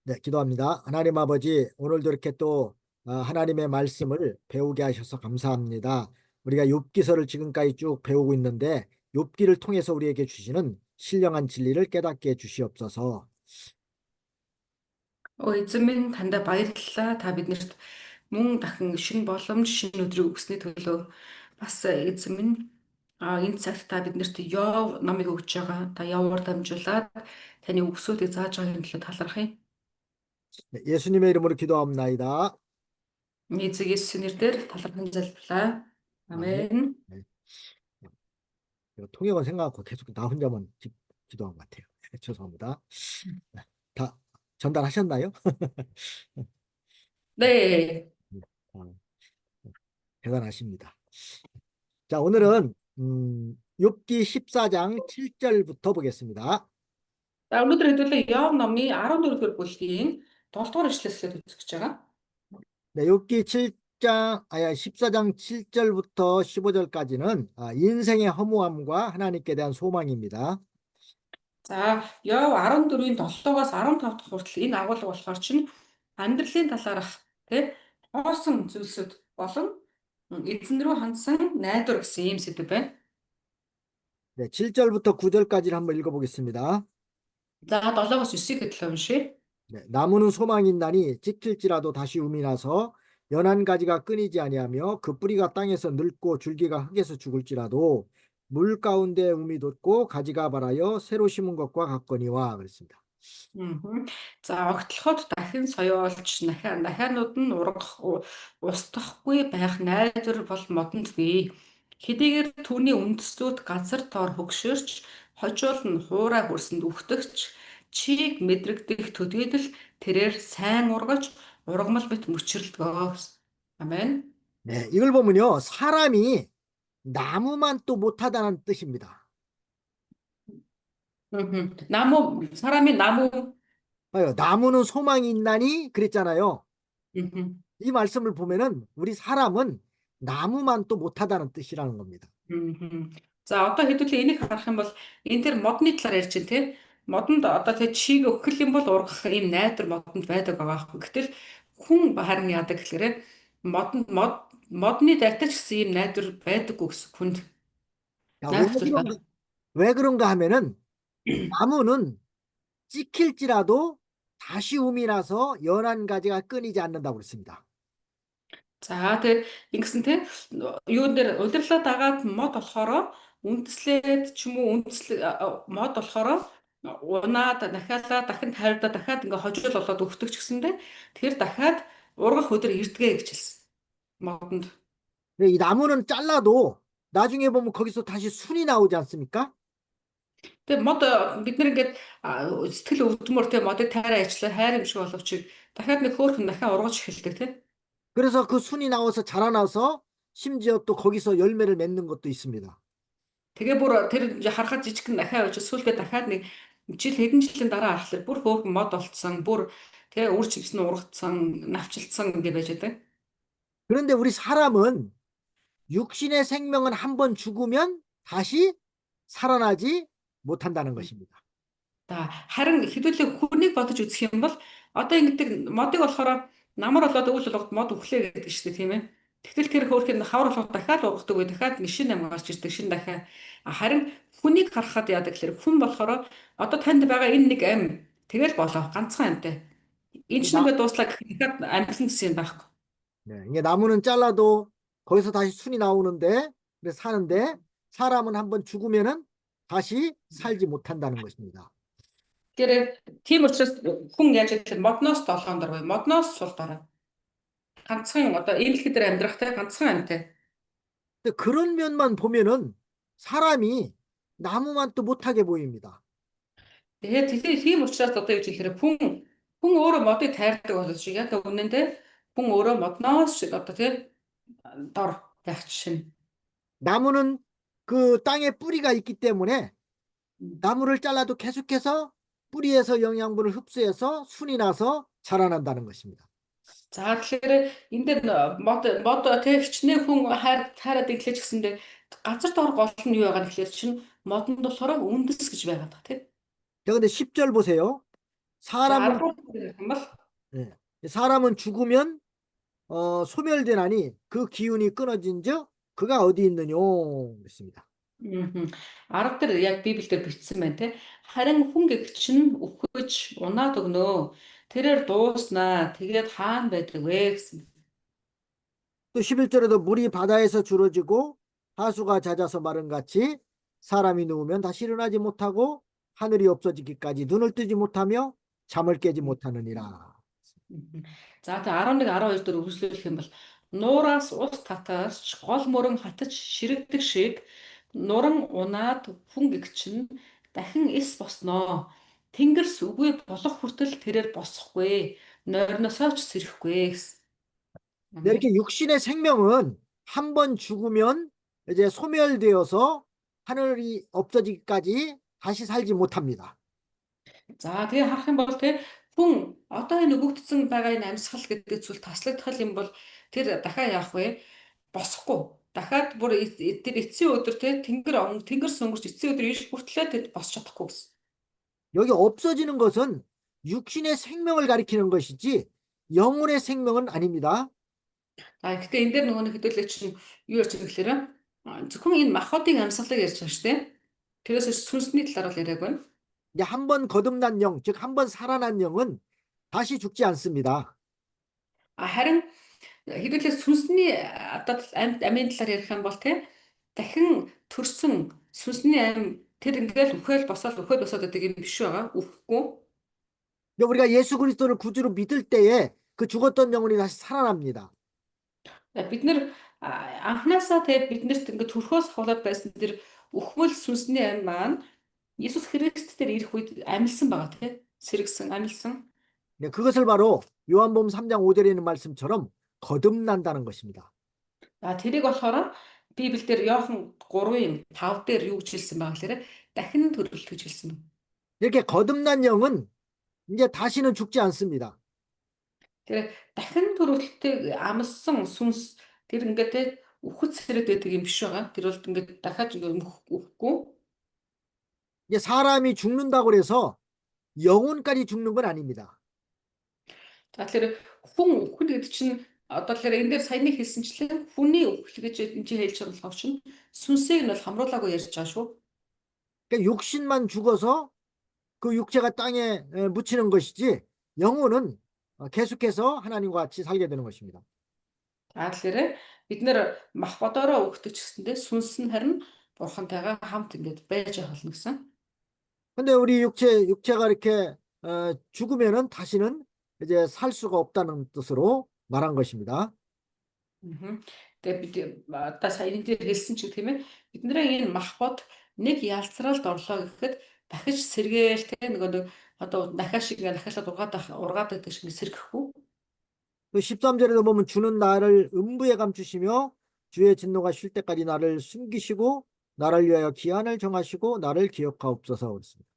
네, 기도합니다. 하나님 아버지, 오늘도 이렇게 또 하나님의 말씀을 배우게 하셔서 감사합니다. 우리가 욥기서를 지금까지 쭉 배우고 있는데 욥기를 통해서 우리에게 주시는 신령한 진리를 깨닫게 해 주시옵소서. Эзэн минь танд баярлалаа. Та биднэрт мөн дахин шинэ боломж, шинэ өдрийг өгсөний төлөө бас эзэн минь энэ цагт та биднэрт Йов номыг өгч байгаа. Та Йовоор дамжуулаад таны үгсүүдийг зааж байгаагийн төлөө талархъя. 네, 예수님의 이름으로 기도합나이다. Эзэн Есүсийн нэрээр талархан залбирлаа. 아멘. 아멘. 네. 통역은 생각하고 계속 나 혼자만 기도한 것 같아요. 죄송합니다. 네, 다 전달하셨나요? 네. 어, 대단하십니다. 자, 오늘은 욥기 14장 7절부터 보겠습니다. За өнөөдөр хэдүүлээ Йов номын 14-р бүлгийн 7-р эшлэлээр үзэж байгаа. 네, 욥기 14장 7절부터 15절까지는 인생의 허무함과 하나님께 대한 소망입니다. За Йов 14-ийн 7-оос 15 дахь хүртэл энэ агуулга болохоор чинь амьдралын талаарх хоосон зүйлсүүд болон эзэн рүү хандсан найдвар гэсэн ийм сэдв байна. 네, 7절부터 9절까지를 한번 읽어보겠습니다. За 7-оос 9-ийг хэдлээ уншия. 네, 나무는 소망이 있나니 찍힐지라도 다시 움이 나서 연한 가지가 끊이지 아니하며 그 뿌리가 땅에서 늙고 줄기가 흙에서 죽을지라도 물 가운데 움이 돋고 가지가 발하여 새로 심은 것과 같거니와 그랬습니다. За огтлоход дахин соёолч нахианууд нь ургах устдахгүй байх найдвар бол модонд бий. Хэдийгээр түүний үндэстүүд газар доор хөгшөөрч хожуул нь хуурай хүрсэнд үхтэгч чийг мэдрэгдэх төдийдл тэрээр сайн ургаж ургамал бит мөчрөлдгөө. 아멘. 네, 이걸 보면요, 사람이 나무만 또 못하다는 뜻입니다. 사람이 나무. 나무는 소망이 있나니 그랬잖아요. 이 말씀을 보면은 우리 사람은 나무만 또 못하다는 뜻이라는 겁니다. За одоо хэдүүлээ энийг харах юм бол энэ тэр модны талаар ярьж байна тий. Модонд одоо тэр чийг өгөх юм бол ургах ийм найдвар модонд байдаг байгаа байхгүй. Гэтэл хүн харин яадаг гэхээр модны дайтаж гэсэн ийм найдвар байдаггүй гэсэн хүнд. 왜 그런가 하면은 나무는 찍힐지라도 다시 움이 나서 연한 가지가 끊이지 않는다고 그랬습니다. За тэр ингэсэн те юун дээр удирлаа дагаад мод болохоро үндэслээд ч юм уу мод болохоро унаад дахиалаа дахин тайрда дахиад ингээ хожуул болоод өгдөг ч гэсэндээ тэр дахиад ургах өдөр ирдгээ гэж хэлсэн модонд. 이 나무는 잘라도 나중에 보면 거기서 다시 순이 나오지 않습니까? Тэгээ мод бид нэр ингээд сэтгэл өвдмөр те модыг тайраа ажиллаа хайр юм шиг боловч дахиад нэг хөөрхөн дахиад ургаж эхэлдэг те. 그래서 그 순이 나와서 자라나서 심지어 또 거기서 열매를 맺는 것도 있습니다. Тэгээ бүр тэр харахад жижигхэн дахиад очиж сүултээ дахиад нэг хэдэн жилийн дараа харахад бүр хөөрхөн мод болцсон, бүр тэгээ үр чивсэн ургацсан, навчилсан ингэ байж байгаа. 그런데 우리 사람은 육신의 생명은 한번 죽으면 다시 살아나지 못한다는 것입니다. харин хэдүүлээ хүнийг бодож үзэх юм бол одоо ингэдэг модыг болохоор намар болоод өвөл болгоод мод өглөө гэдэг шүү дээ тийм ээ. Тэгтэл тэр хөөрхөн хавар болгоод дахиад ургадаг вэ дахиад нэг шинэ ам гарч ирдэг шинэ дахиад харин хүнийг харахад яадаг гэхээр хүн болохоор одоо танд байгаа энэ нэг ам тэгэл болоо ганцхан амтай. Энэ ч нэгэ дууслаа гэхэд амьдлан гэсэн юм байхгүй. 네, 이게 나무는 잘라도 거기서 다시 순이 나오는데 사는데 사람은 한번 죽으면은 다시 살지 못한다는 것입니다. Тэр тийм учраас хүн яаж гэвэл модноос долоон дор буюу модноос сул дараа ганцхан одоо эмэлхэдээр амьдрахтай ганцхан амьтай. 그런 면만 보면은 사람이 나무만 또 못하게 보입니다. Тэгээд тийм учраас одоо юу гэхээр хүн өөрөө модыг тайрдаг боловч яг үнэндээ хүн өөрөө модноос одоо тийм дор байх чинь. 나무는 그 땅에 뿌리가 있기 때문에 나무를 잘라도 계속해서 뿌리에서 영양분을 흡수해서 순이 나서 자라난다는 것입니다. За тэгэхээр энэ дээр мод хичнээн хүн хайраад иглэж гисэндээ газар доор гол нь юу байгаа гэхээр чинь модонд болохоор үндэс гэж байгаад байгаа тийм. 자, 근데 10절 보세요. За 사람은 10 дугаар гэх юм бол 예, 사람은 죽으면 소멸되나니 그 기운이 끊어진즉 그가 어디 있느뇨 그랬습니다. мгм. 10 дээр яг Библиэлд бичсэн байна те. Харин хүн гэгч нь үхэж унаад өгнөө. Тэрээр дууснаа. Тэгээд хаана байдаг вэ гэсэн. 또 11절에도 물이 바다에서 줄어지고 하수가 잦아서 마른 같이 사람이 누우면 다시 일어나지 못하고 하늘이 없어지기까지 눈을 뜨지 못하며 잠을 깨지 못하느니라. Мгм. За тэгээ 11 12 дээр үргэлжлүүлэх юм бол нуураас ус татарч гол мөрөн хатаж ширэгдэг шиг нуран унаад хүн гэгч нь дахин эс босноо. Тэнгэрс үгүй болох хүртэл тэрээр босохгүй. Нойрносоо ч сэрэхгүй гэсэн. 네, Амен. 이렇게 육신의 생명은 한 번 죽으면 이제 소멸되어서 하늘이 없어지기까지 다시 살지 못합니다. За тэгээ харах юм бол те хүн одоо энэ өгөгдсөн байгаа энэ амьсгал гэдэг зүйл таслагдах юм бол тэр дахиад яах вэ? Босохгүй. Дахиад бүр тэр эцсийн өдөр те тэнгэр сүнгэрч эцсийн өдөр ирэх хүртлээр тэр босч чадахгүй гэсэн. 여기 없어지는 것은 육신의 생명을 가리키는 것이지 영혼의 생명은 아닙니다. За гэхдээ энэ дээр нөгөө нэг хөдөлгөөч нь юу ярьж байгаа гэхээр зөвхөн энэ махбодын амьсгалыг ярьж байгаа шүү дээ. Тэрээс сүнсний талаар бол яриаг байна. 이제 한 번 거듭난 영, 즉 한 번 살아난 영은 다시 죽지 않습니다. Харин хэдүүлээ сүнсний одоо амийн талаар ярих юм бол те дахин төрсөн сүнсний ам тэр ингээл үхэл босоод байдаг юм биш байгаа. Үхэхгүй. 이제 우리가 예수 그리스도를 구주로 믿을 때에 그 죽었던 영혼이 다시 살아납니다. Бид нэр анханасаа те биднэрт ингээд төрхөөс хавлаад байсан тэр үхмэл сүнсний ам маань Иесус Христ дээр ирэх үед амилсан байгаа те сэргсэн амилсан. 네, 그것을 바로 요한복음 3장 5절에 있는 말씀처럼 거듭난다는 것입니다. За тэрийг болохоор Библиэлд Иохан 3-ын 5 дээр юу гэж хэлсэн байгаа гэхээр дахин төрөлт гэж хэлсэн байна. 이렇게 거듭난 영은 이제 다시는 죽지 않습니다. Тэр дахин төрөлттэй амлсан сүнс тэр ингээд те үхэж сэрээд байдаг юм биш байгаа. Тэр бол ингээд дахиад ингээд үхэхгүй. 이제 사람이 죽는다고 해서 영혼까지 죽는 건 아닙니다. За тэгэхээр хүн үхэл гэдэг чинь одоо тэгэхээр энэ дээр саяны хэлсэнчлэн хүний үхэл гэж энэ чинь хэлж байгаа болохоор чинь сүнсийг нь бол хамруулаагүй ярьж байгаа шүү. 그러니까 육신만 죽어서 그 육체가 땅에 묻히는 것이지 영혼은 계속해서 하나님과 같이 살게 되는 것입니다. За тэгэхээр бид нэр мах бодороо үхдэг ч гэсэндээ сүнс нь харин бурхантайгаа хамт ингээд байж болно гэсэн. 근데 우리 육체가 이렇게 죽으면은 다시는 이제 살 수가 없다는 뜻으로 말한 것입니다. Тэгээ бид одоо саяны дээр хэлсэн ч тийм ээ бидний энэ мах бод нэг ялцралд орлоо гэхэд дахиж сэргээл те нөгөө нэг одоо дахиад шиг дахиад ургаад байдаг шиг сэргэхгүй. 그 13절에도 보면 주는 나를 음부에 감추시며 주의 진노가 쉴 때까지 나를 숨기시고 나를 위하여 기한을 정하시고 나를 기억하옵소서 그랬습니다.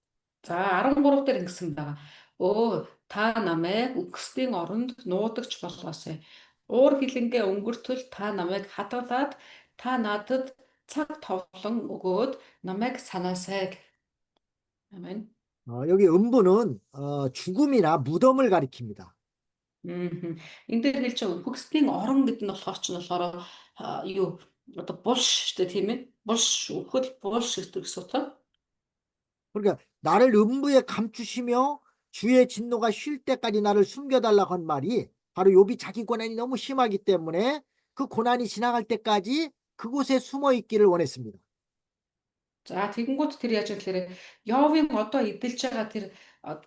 За 13 дээр ингэсэн байгаа. Өө та намайг үхсдийн оронд нуудагч болгоосэй. Уур хилэнгээ өнгөртөл та намайг хадгалаад та надад цаг товлон өгөөд намайг санаасай. 아멘. 여기 음부는 죽음이나 무덤을 가리킵니다. Энд дээр хэлж байгаа үхсдийн орон гэдэг нь болохоор ч нь болохоор юу одоо булш шүү дээ тийм ээ. булш үхэл булш гэдэг гэсэн утга. 그러니까 나를 음부에 감추시며 주의 진노가 쉴 때까지 나를 숨겨달라고 한 말이 바로 욥이 자기 고난이 너무 심하기 때문에 그 고난이 지나갈 때까지 그곳에 숨어 있기를 원했습니다. За тэгэнгүүт тэр яаж гэхээр Йовын одоо эдэлж байгаа тэр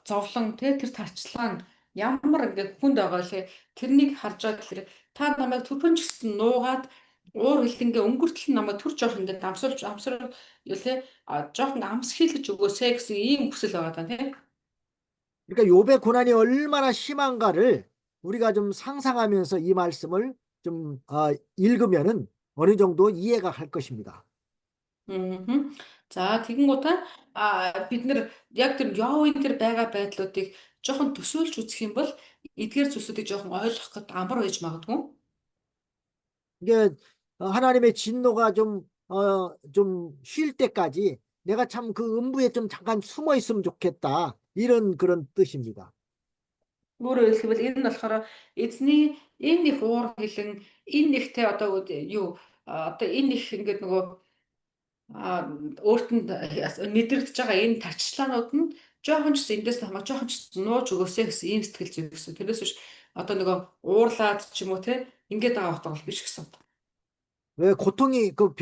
зовлон тэр тарчлаа нь ямар ингээд хүнд байгаа лээ. Тэрнийг харж байгаа гэхээр та намайг түрхэн ч гэсэн нуугаад уур хилэнгээ өнгөртөл намайг түр жоох ингээд амсар юу лээ жоохон амс хийлгэж өгөөсэй гэсэн ийм хүсэл байгаа даа тийм. 그러니까 욥의 고난이 얼마나 심한가를 우리가 좀 상상하면서 이 말씀을 좀 읽으면은 어느 정도 이해가 갈 것입니다. За тэгэнгүүтээ бид нэр яг тэр Йовын тэр байгаа байдлуудыг жоохон төсөөлж үзэх юм бол эдгээр зүйлсүүдийг жоохон ойлгох гээд амар байж магадгүй. 이게 하나님의 진노가 좀 쉴 때까지 내가 참 그 음부에 좀 잠깐 숨어 있으면 좋겠다. 이런 그런 뜻입니다. Өөрөөр хэлбэл энэ нь болохоор эзний энэ их уур хилэн энэ ихтэй одоо юу одоо энэ их ингээд нөгөө а өөрт нь мэдрэгдэж байгаа энэ тарчлаанууд нь жоохон ч эндээс хамаа жоохон ч нууж өгөөсэй гэсэн ийм сэтгэл зүй гэсэн. Тэрнээс биш одоо нөгөө уурлаад ч юм уу те ингээд байгаа утга бол биш гэсэн. 왜 고통이 그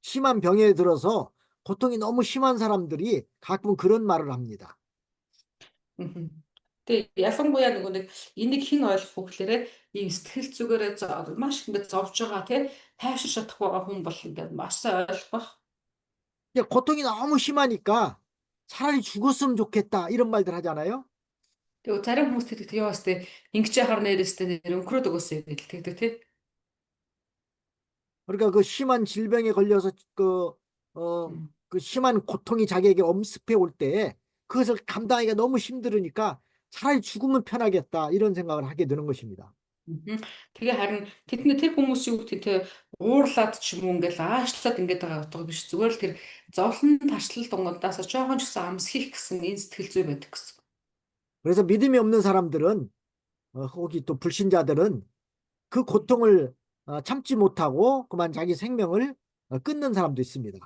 심한 병에 들어서 고통이 너무 심한 사람들이 가끔 그런 말을 합니다. Мгм. Тэгээ ялангуяа нөгөө нэг энийг хэн ойлгох вэ гэхээр ийм сэтгэл зүгээрээ маш ингээд зовж байгаа тий тайвшир чадах байгаа хүн бол ингээд маш сайн ойлгох. 근데 고통이 너무 심하니까 차라리 죽었으면 좋겠다 이런 말들 하잖아요. Тэгээ зарим хүмүүс тэгдэг яа өстэй ингэж яхаар нэрээстэй нэр өнгөрөөд өгөөсэй гэж тэгдэг тий. 그러니까 그 심한 질병에 걸려서 음. 그 심한 고통이 자기에게 엄습해 올 때 그것을 감당하기가 너무 힘들으니까 차라리 죽으면 편하겠다 이런 생각을 하게 되는 것입니다. Мгм. Тэгээ харин тэдний тэр хүмүүс юу гэдэг те уурлаад ч юм уу ингээл аашлаад ингээд байгаа утга биш зүгээр л тэр зовлон тарчлал дундаас жоохон ч гэсэн амсхийх гэсэн энэ сэтгэл зүй байдаг гэсэн. 그래서 믿음이 없는 사람들은 혹이 또 불신자들은 그 고통을 참지 못하고 그만 자기 생명을 끊는 사람도 있습니다.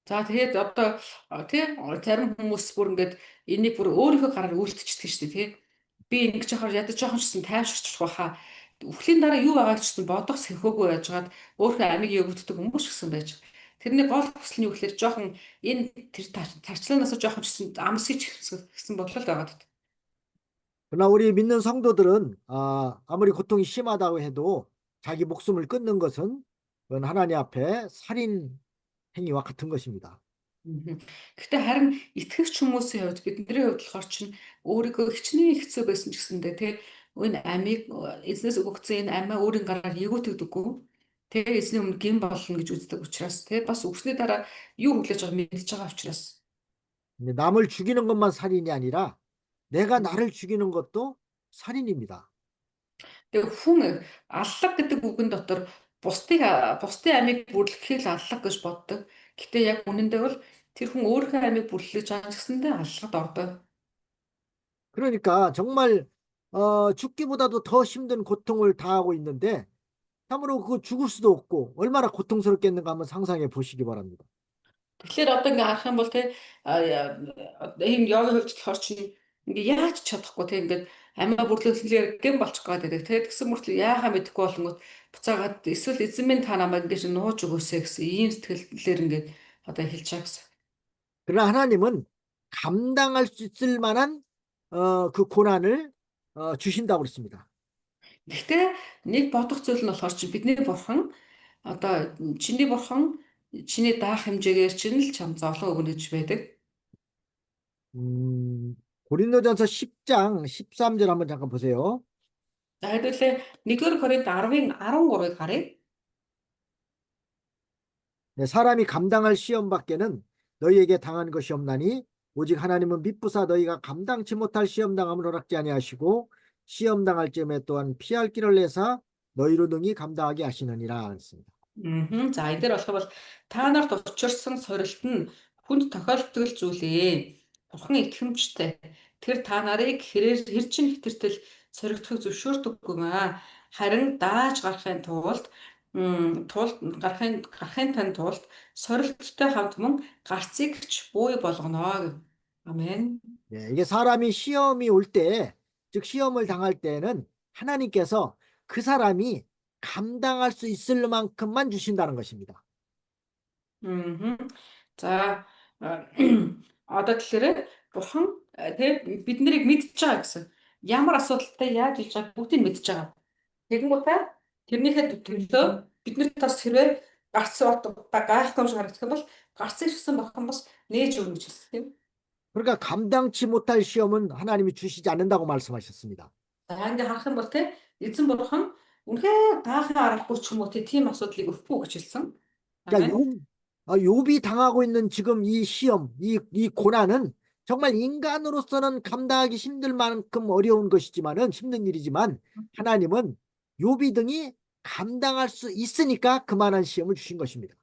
За тэгээд одоо тий зарим хүмүүс бүр ингээд энийг бүр өөрийнхөө гараар үйлдчихдэг шүү дээ тий. Би ингэж яхаар ядаж жоохон ч гэсэн тайвширчих байхаа. Үхлийн дараа юу байгаа ч гэсэн бодох сэнхөөгүй яжгаад өөрийнхөө амийг өвддөг хүмүүс гэсэн байж. Тэрний гол хүсэл нь юу гэхээр жоохон энэ тэр тарчлаанаас жоохон ч гэсэн амсгийч гэсэн бодлол байгаа. 그러나 우리 믿는 성도들은 아무리 고통이 심하다고 해도 자기 목숨을 끊는 것은 그건 하나님 앞에 살인 행위와 같은 것입니다. Мгм. Гэхдээ харин итгэгч хүмүүсийн хувьд бидний хувьд болохоор чинь өөрийгөө хичнээн хэцүү байсан ч гэсэндээ тий энэ амийг эзнээс өгөгдсөн энэ амиа өөрийн гараар ээгүүтэгдэггүй. Тэгээ эзний өмнө гин болно гэж үздэг учраас тий бас өгсөний дараа юу хүлээж байгааг мэдж байгаа учраас. 근데 남을 죽이는 것만 살인이 아니라 내가 나를 죽이는 것도 살인입니다. Тэгээ хүн аллах гэдэг үгэн дотор бусдын амийг бүрлэхийг л аллах гэж боддог. Гэхдээ яг үнэндээ бол тэр хүн өөрийнхөө амийг бүрлэж байгаа ч гэсэндээ аллагад ордог. 그러니까 정말 죽기보다도 더 힘든 고통을 당하고 있는데 참으로 그 죽을 수도 없고 얼마나 고통스럽겠는가 한번 상상해 보시기 바랍니다. Тэгэхээр одоо ингээ харах юм бол те ийм йогийн хувьд болохоор чи ингээ яаж ч чадахгүй те ингээд амиа бүрлэхлээр гэм болчих гээд байдаг те тэгсэн мөртлөө яахаа мэдэхгүй болонгууд буцаагаад эсвэл эзэн минь та намайг ингээ нууж өгөөсэй гэсэн ийм сэтгэлээр ингээд одоо хэлж байгаа гэсэн. 그러나 하나님은 감당할 수 있을 만한 그 고난을 주신다고 그랬습니다. Гэхдээ нэг бодох зүйл нь болохоор чи бидний бурхан одоо чиний бурхан чиний даах хэмжээгээр чинь л чам зовлон өгнө гэж байдаг. 고린도전서 10장 13절 한번 잠깐 보세요. За хэдүүлээ 1-р Коринт 10-ын 13-ыг харъя. 네, 사람이 감당할 시험 밖에는 너희에게 당한 것이 없나니 오직 하나님은 미쁘사 너희가 감당치 못할 시험 당함을 허락지 아니하시고 시험 당할 쯤에 또한 피할 길을 내사 너희로 능히 감당하게 하시느니라 했습니다. За энэ дээр болох бол та нарт учирсан сорилт нь хүнд тохиолддог зүйлээ. Бурхан итгэмжтэй. Тэр та нарыг хэр чин хэтэртэл соригдохыг зөвшөөрдөггүй маа. Харин дааж гарахын тулд сорилттой хамтман гарцыг ч бүй болгоно. Амен. 네, 이게 사람이 시험이 올 때, 즉 시험을 당할 때는 하나님께서 그 사람이 감당할 수 있을 만큼만 주신다는 것입니다. Мгм. За одоо тэгэхээр бурхан тэг бид нарыг мэдж байгаа гэсэн. Ямар асуудалтай яаж хийж байгааг бүгдийг нь мэдж байгаа. Тэгэнгүүтээ тэрнийхээ төлөө бид нарт бас хэрвээ гарц гайхах юм шиг харагдах юм бол гарцыг шигсэн бурхан бас нээж өгнө гэж хэлсэн тийм. 그러니까 감당치 못할 시험은 하나님이 주시지 않는다고 말씀하셨습니다. За ингээ харах юм бол те эзэн бурхан үнэхээр даахын аргагүй ч юм уу тийм асуудлыг өгөхгүй гэж хэлсэн. 그러니까 Амен. 욥이 당하고 있는 지금 이 시험, 이 고난은 정말 인간으로서는 감당하기 힘들 만큼 어려운 것이지만은 힘든 일이지만 하나님은 욥이 등이 감당할 수 있으니까 그만한 시험을 주신 것입니다.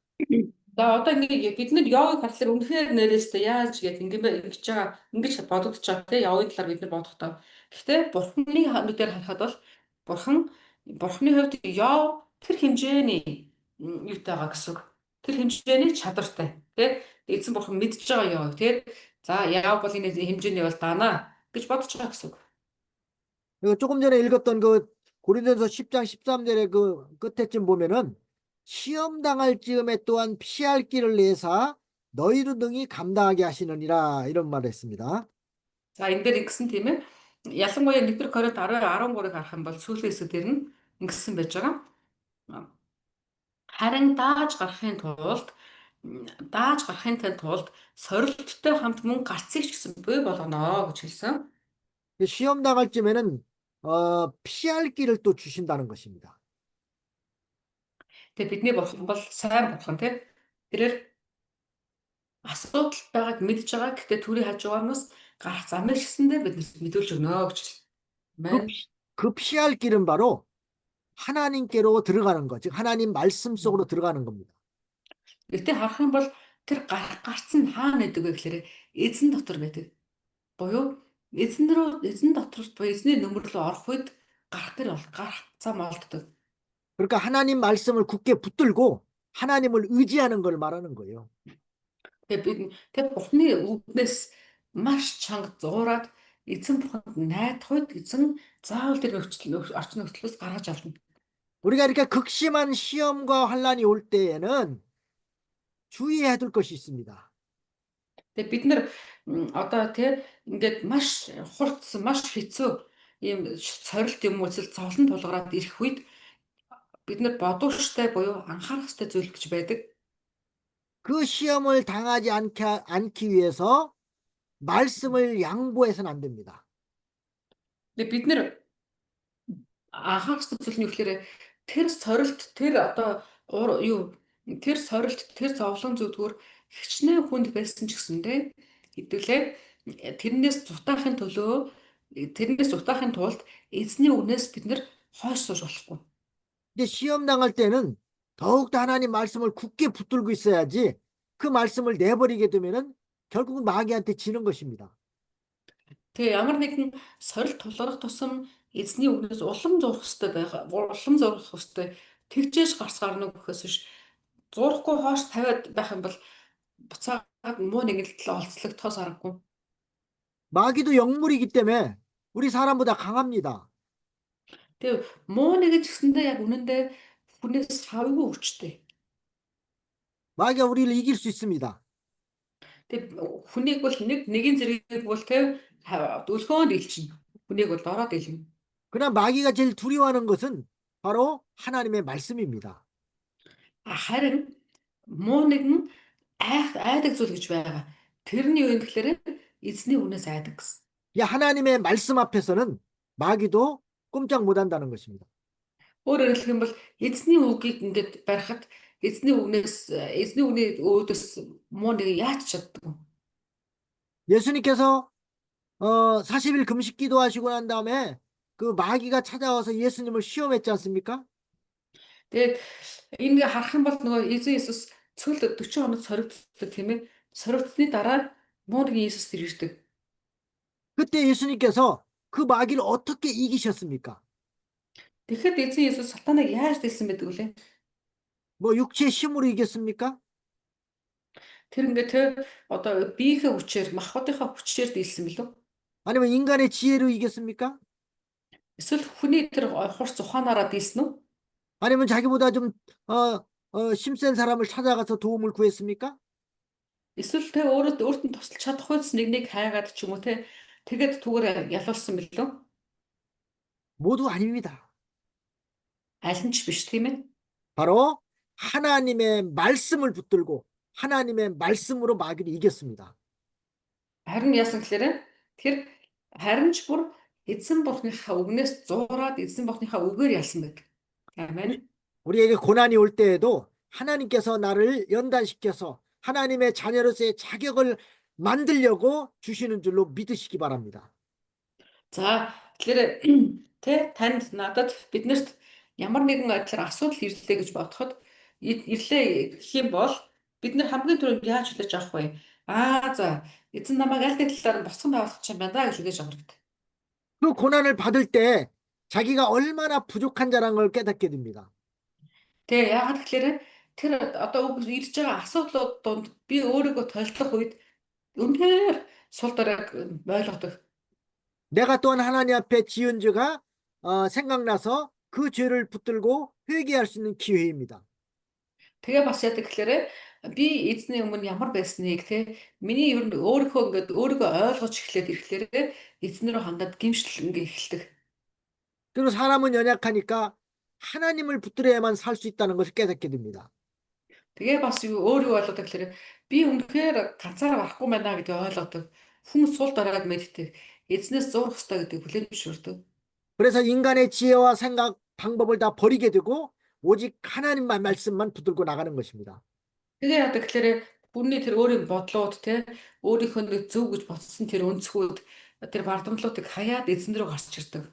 За одоо ингээ бид нар йогыг харахаар үнэхээр нэрээстэй яаж гээд ингэж байгаа ингэж бодогдож байгаа тийм йогийн талаар бид нар бодохдоо. Гэхдээ бурхны нүдээр харахад бол бурхан бурхны хувьд йог тэр хэмжээний юутай байгаа гэсэн үг. Тэр хэмжээний чадвартай тийм эзэн бурхан мэдж байгаа йог тийм за йог бол энэ хэмжээний бол даана гэж бодож байгаа гэсэн үг. 이거 조금 전에 읽었던 그 고린도서 10장 13절의 그 끝에쯤 보면은 시험 당할 즈음에 또한 피할 길을 내사 너희로 능히 감당하게 하시느니라 이런 말을 했습니다. За энэ дээр ингэсэн тийм ээ. Ялангуяа 1 Коринт 10:13-ыг харах юм бол сүүлийн хэсэг дээр нь ингэсэн байж байгаа. Харин дааж гарахын тулд сорилттой хамт мөн гарцыг ч гэсэн буй болгоно гэж хэлсэн. 시험 당할 즈음에는 피할 길을 또 주신다는 것입니다. Тэгээ бидний бурхан бол сайн бурхан тийм. Тэрээр асуудал байгааг мэдж байгаа. Гэхдээ түрий хажуугаас гарах замыг шигсэндээ биднэрт мэдүүлж өгнө гэж хэлсэн. 그, Амен. 그 피할 길은 바로 하나님께로 들어가는 것, 즉 하나님 말씀 속으로 들어가는 겁니다. Гэтэ харах юм бол тэр гарах гарц нь хаана байдаг вэ гэхээр эзэн дотор байдаг. Буюу эзэн дотор буюу эзний нөмөр рүү орох үед гарах зам олддог. 그러니까 하나님 말씀을 굳게 붙들고 하나님을 의지하는 걸 말하는 거예요. Тэгээ бурхны үгнээс маш чанга зуураад эзэн бурханд найдах үед эзэн заавал тэр орчин нөхцлөөс гаргаж авна. 우리가 이렇게 극심한 시험과 환란이 올 때에는 주의해야 될 것이 있습니다. Тэгээ бид нар одоо тий ингээд маш хурц маш хэцүү ийм сорилт юм уу эсвэл зовлон тулгараад ирэх үед бид нар бодууштай буюу анхаарах ёстой зүйл гэж байдаг. 그 시험을 당하지 않기 위해서 말씀을 양보해서는 안 됩니다. Тэгээ бид нар анхаарах ёстой зүйл нь юу гэхээр тэр сорилт тэр одоо тэр сорилт тэр зовлон зүдгүүр хичнээн хүнд байсан ч гэсэндээ хэдүүлээ тэрнээс зутаахын тулд эзний үгнээс бид нар хойш сууж болохгүй. 근데 시험 당할 때는 더욱더 하나님 말씀을 굳게 붙들고 있어야지 그 말씀을 내버리게 되면은 결국은 마귀한테 지는 것입니다. Тэгээ ямар нэгэн сорилт тулгарх тусам эзний үгнээс улам зурх хөстэй тэгжээж гарц гарна гэхээс биш зурхгүй хоош тавиад байх юм бол буцаад муу нэгэн талаа олцлогдохоос аргагүй. 마귀도 영물이기 때문에 우리 사람보다 강합니다. Тэгээ муу нэгэн ч гэсэндээ яг үнэндээ хүнээс хавьгүй хүчтэй. 마귀가 우리를 이길 수 있습니다. Тэгээ хүнийг бол нэгэн зэргийг бол тэг дөлхөөнд илчнэ. Хүнийг бол дороод илнэ. 그러나 마귀가 제일 두려워하는 것은 바로 하나님의 말씀입니다. Харин муу нэгэн айдаг зүйл гэж байгаа. Тэрний юу юм гэхээр эзний үнээс айдаг гэсэн. 이 하나님의 말씀 앞에서는 마귀도 꼼짝 못한다는 것입니다. Өөрөөр хэлэх юм бол эзний үгийг ингээд барихад эзний үгний өөдөөс муу нэг яаж чаддаг. 예수님께서 40일 금식 기도하시고 난 다음에 그 마귀가 찾아와서 예수님을 시험했지 않습니까? Тэгээд энэ харах юм бол нөгөө Эзэн Иесус цөлд 40 хоног соригддаг тийм ээ. Соригдсны дараа муу нэгэн Иесус ирдэг. 그때 예수님께서 그 마귀를 어떻게 이기셨습니까? Тэгэхэд эзэн Иесус сатаныг яаж дэсэн байдаг вүлээ? 뭐 육체의 힘으로 이겼습니까? Тэр ингээд тэ одоо биеийнхээ хүчээр, махбодынхаа хүчээр дийлсэн билүү? 아니면 인간의 지혜로 이겼습니까? Эсвэл хүний тэр хурц ухаанаараа дийлсэн үү? 아니면 자기보다 좀 힘센 사람을 찾아가서 도움을 구했습니까? Эсвэл тэ өөрт нь тусалж чадах үйлс нэгнийг хайгаад ч юм уу тэ тэгээд түүгээр ялуулсан билүү? 모두 아닙니다. Аль нь ч биш тийм ээ. 바로 하나님의 말씀을 붙들고 하나님의 말씀으로 마귀를 이겼습니다. Харин яасан гэхээр тэр харин ч бүр эзэн бурхныхаа үгнээс зуураад эзэн бурхныхаа үгээр ялсан байдаг. Амен. 우리에게 고난이 올 때에도 하나님께서 나를 연단시켜서 하나님의 자녀로서의 자격을 만들려고 주시는 줄로 믿으시기 바랍니다. За тэгэхээр тэ танд надад биднэрт ямар нэгэн байдлаар асуудал ирлээ гэж бодоход ирлээ гэх юм бол бид нэр хамгийн түрүүнд яаж хүлээж авах вэ? За эзэн намайг аль нэг талаар нь босгон байгуулах юм байна гэж хүлээж авах хэрэгтэй. 그 고난을 받을 때 자기가 얼마나 부족한 자라는 걸 깨닫게 됩니다. Тэгээ яагаад тэгэхээр тэр одоо ирж байгаа асуудлууд донд би өөрийгөө толдох үед үнээр сул доройг ойлгодог. 내가 또한 하나님 앞에 지은 죄가 생각나서 그 죄를 붙들고 회개할 수 있는 기회입니다. Тэгээ бас яадаг гэхээр би эзний өмнө ямар байсныг миний ер нь өөрийнхөө ингээд өөрийгөө ойлгож эхлээд ирэхлээр эзнэрөө хандаад гимшил ингээ эхэлдэг. 그리고 사람은 연약하니까 하나님을 붙들어야만 살 수 있다는 것을 깨닫게 됩니다. Тэгээ бас өөрөө ойлгодог гэхээр би үнэхээр ганцаараа барахгүй байна гэдгийг ойлгодог. Хүн сул доройг мэддэг. Эзнээс зурх ёстой гэдгийг бүлээн зөвшөөрдөг. 그래서 인간의 지혜와 생각, 방법을 다 버리게 되고 오직 하나님만 말씀만 붙들고 나가는 것입니다. Тэгээ яадаг гэхээр хүний тэр өөрийн бодлууд өөрийнхөө нэг зөв гэж бодсон тэр өнцгүүд тэр бардамлуудыг хаяад эзэн рүү гарч ирдэг.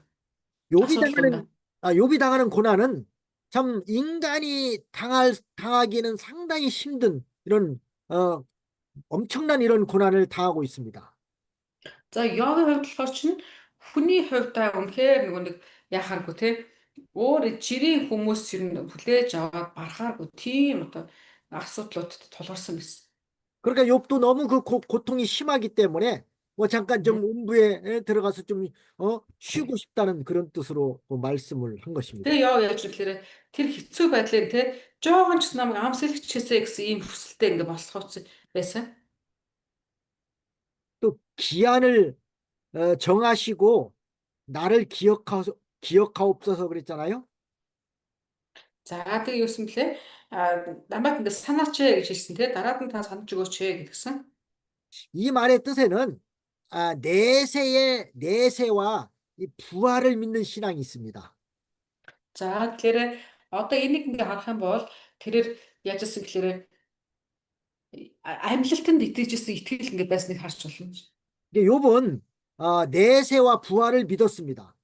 욥이 асуудал 당하는 унаа. 욥이 당하는 고난은 참 인간이 당하기는 상당히 힘든 이런 엄청난 이런 고난을 당하고 있습니다. За йогийн хувьд болохоор чинь хүний хувьдаа үнэхээр нэг яхааргүй өөр жирийн хүмүүс ер нь хүлээж аваад барахааргүй тийм одоо асуудлуудад тулгарсан байсан. 그러니까 욥도 너무 그 고통이 심하기 때문에 뭐 잠깐 좀 음부에 들어가서 좀 쉬고 싶다는 그런 뜻으로 말씀을 한 것입니다. Тэгээ яв яаж гэхээр тэр хэцүү байдлын жоохон ч намайг амсэлчихээсэ гэсэн ийм хүсэлтэй ингээ болох байсан. 또 기한을 정하시고 나를 기억하옵소서 그랬잖아요. За тэгээ юусэн блэ? Намайг ингээ санаач гэж хэлсэн дараад нь та санаж өгөөч гэсэн. 이 말의 뜻에는 내세와 이 부활을 믿는 신앙이 있습니다. За тэгэхээр одоо энийг ингээ харах юм бол тэрээр яаж гэсэн гэхээр амлалтанд итгэжсэн итгэл ингээ байсныг харж болно. 근데 욥은 내세와 부활을 믿었습니다.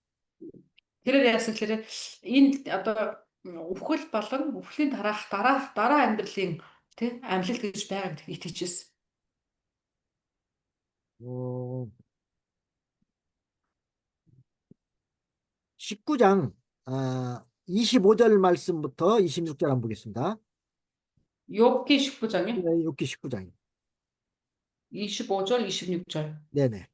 тэрээр яасан гэхээр энэ одоо үхэл болон үхлийн дараа амьдралын амлалт гэж байгааг итгэжсэн. 19장 25절 말씀부터 26절 한번 보겠습니다. 욥기 19장이요? 네, 욥기 19장. 25절, 26절. 네네.